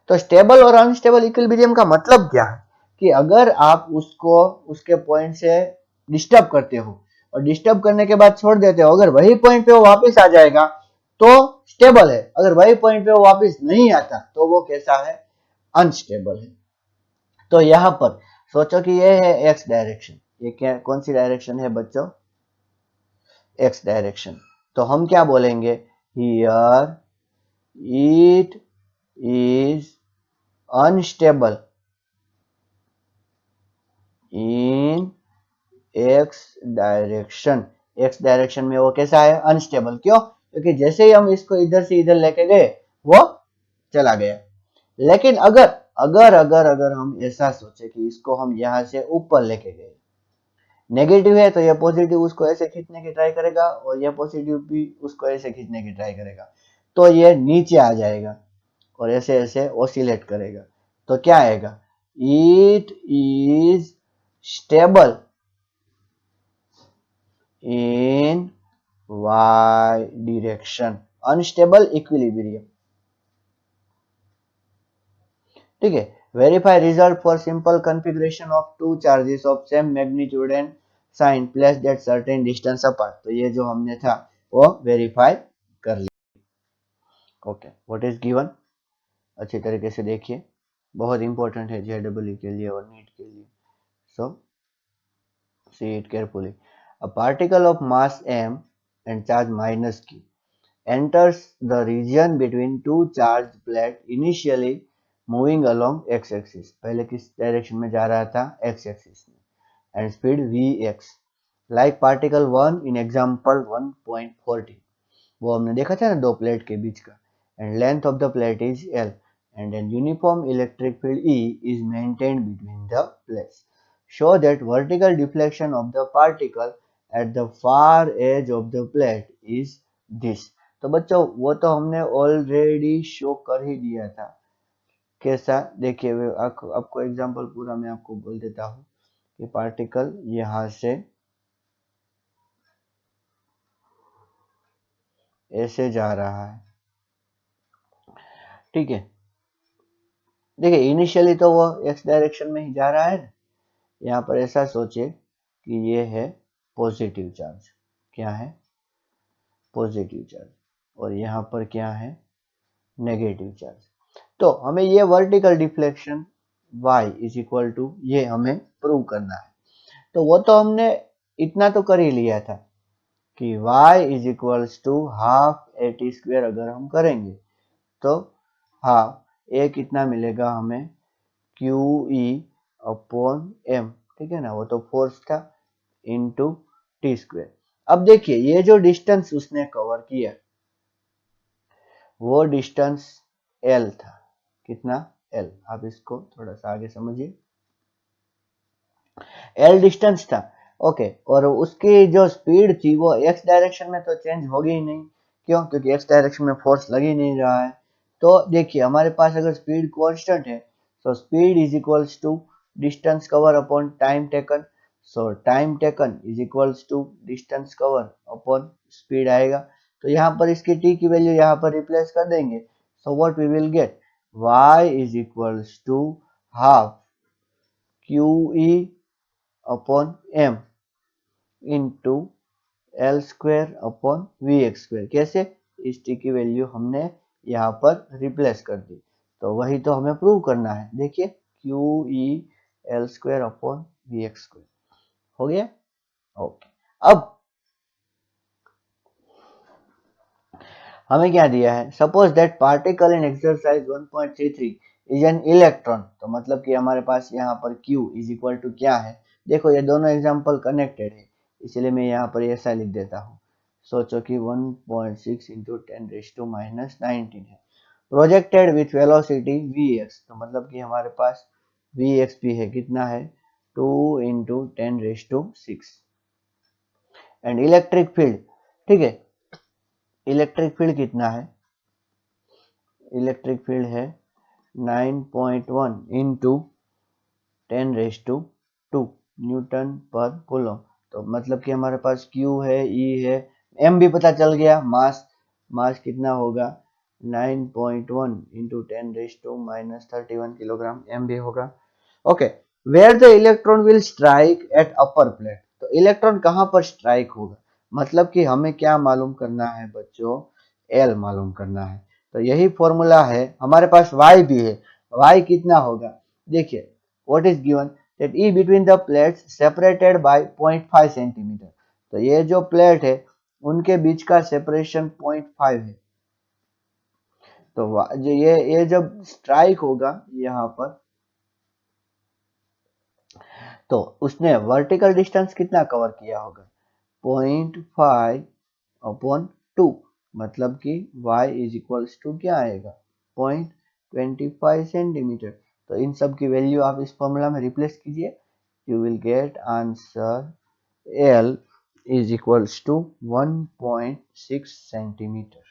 तो स्टेबल और अनस्टेबल इक्विलिब्रियम का मतलब क्या है, कि अगर आप उसको उसके पॉइंट से डिस्टर्ब करते हो और डिस्टर्ब करने के बाद छोड़ देते हो, अगर वही पॉइंट पे वो वापस आ जाएगा तो स्टेबल है, अगर वही पॉइंट पे वो वापस नहीं आता तो वो कैसा है, अनस्टेबल है। तो यहां पर सोचो कि ये है एक्स डायरेक्शन, ये क्या, कौन सी डायरेक्शन है बच्चों, एक्स डायरेक्शन। तो हम क्या बोलेंगे, here it is unstable in x direction. X direction में वो कैसा है, अनस्टेबल। क्यों, क्योंकि जैसे ही हम इसको इधर से इधर लेके गए वो चला गया। लेकिन अगर अगर अगर अगर हम ऐसा सोचे कि इसको हम यहां से ऊपर लेके गए, नेगेटिव है तो यह पॉजिटिव उसको ऐसे खींचने की ट्राई करेगा और यह पॉजिटिव भी उसको ऐसे खींचने की ट्राई करेगा, तो ये नीचे आ जाएगा और ऐसे ऐसे ऑसिलेट करेगा। तो क्या आएगा, it is stable in y direction, unstable equilibrium. ठीक है, verify result for simple configuration of two charges of same magnitude and sign placed at certain distance apart. तो ये जो हमने था वो वेरीफाई कर लिया। ओके, व्हाट इज गिवन, अच्छी तरीके से देखिए, बहुत इंपॉर्टेंट है जेडब्ल्यू के लिए और नीट के लिए। सो See it carefully. A particle of mass m and charge minus q enters the region between two charged plates initially moving along x axis. पहले किस डायरेक्शन में जा रहा था? x axis में. And speed vx. Like particle 1 in example 1.40. वो हमने देखा था ना दो प्लेट के बीच का. And length of the plate is L. And an uniform electric field E is maintained between the plates. Show that vertical deflection of the particle at the far edge of the plate is this. तो बच्चों वो तो हमने already show कर ही दिया था. कैसा? देखिए आपको एग्जांपल पूरा मैं आपको बोल देता हूँ कि पार्टिकल यहाँ से ऐसे जा रहा है. ठीक है. देखिए इनिशियली तो वो एक्स डायरेक्शन में ही जा रहा है ना. यहाँ पर ऐसा सोचे कि ये है पॉजिटिव चार्ज. क्या है? Positive charge. और यहाँ पर क्या है? Negative charge. तो हमें ये vertical deflection y is equal to ये हमें प्रूव करना है. तो वो तो हमने इतना तो कर ही लिया था कि y is equals to half a t square. अगर हम करेंगे तो हाफ ए कितना मिलेगा हमें? Q E upon m. ठीक है ना. वो तो फोर्स था इंटू टी स्क्वेयर. अब देखिए ये जो डिस्टेंस उसने कवर किया वो डिस्टेंस एल था. कितना? एल. आप इसको थोड़ा सा आगे समझिए. एल डिस्टेंस था. ओके. और उसकी जो स्पीड थी वो एक्स डायरेक्शन में तो चेंज होगी ही नहीं. क्यों? क्योंकि एक्स डायरेक्शन में फोर्स लग ही नहीं रहा है. तो देखिए हमारे पास अगर स्पीड कांस्टेंट है तो speed is equals to distance cover upon time taken. So time taken is equals to distance cover upon speed आएगा. तो यहाँ पर इसकी टी की वैल्यू यहाँ पर रिप्लेस कर देंगे. So what we will get? y is equals to half Q E upon M into l square upon v x square. कैसे? इस टी की वैल्यू हमने यहाँ पर रिप्लेस कर दी. तो वही तो हमें प्रूव करना है. देखिए q E l square upon v x square हो गया. ओके. अब हमें क्या दिया है? Suppose that particle in exercise 1.33 is an electron. तो मतलब कि हमारे पास यहाँ पर Q इज इक्वल टू क्या है? देखो ये दोनों एग्जांपल कनेक्टेड है इसलिए मैं यहाँ पर ऐसा लिख देता हूँ. सोचो कि 1.6 इंटू 10 रेज टू माइनस 19 है. Projected with velocity vx. तो मतलब कि हमारे पास vx भी है. कितना है? 2 into 10 raise to 6. And electric field. ठीक है. इलेक्ट्रिक फील्ड कितना है? इलेक्ट्रिक फील्ड है 9.1 इंटू 10 रेज टू 2 न्यूटन पर कूलम. तो मतलब कि हमारे पास Q है, E है, M भी पता चल गया. मास कितना होगा? 9.1 into 10 raise to minus 31 kilogram. M भी होगा. Okay. Where the electron will strike at upper plate. तो इलेक्ट्रॉन कहाँ पर स्ट्राइक होगा? मतलब कि हमें क्या मालूम करना है बच्चों? L मालूम करना है. तो यही फॉर्मूला है. हमारे पास y भी है. y कितना होगा? देखिए what is given that E between the plates separated by 0.5 centimetre. तो ये जो प्लेट है उनके बीच का सेपरेशन 0.5 है. तो जो ये जब स्ट्राइक होगा यहाँ पर तो उसने वर्टिकल डिस्टेंस कितना कवर किया होगा? 0.5 अपॉन 2. मतलब कि y इज इक्वल्स टू क्या आएगा? 0.25 सेंटीमीटर. तो इन सब की वैल्यू आप इस फॉर्मूला में रिप्लेस कीजिए. You will get answer L is equals to 1.6 centimeter.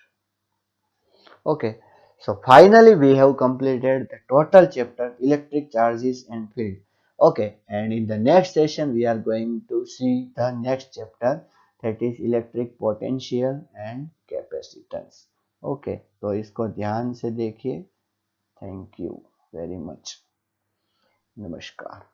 Okay, so finally we have completed the total chapter electric charges and field. Okay, and in the next session we are going to see the next chapter, that is electric potential and capacitance. Okay, तो इसको ध्यान से देखिए. Thank you very much. नमस्कार.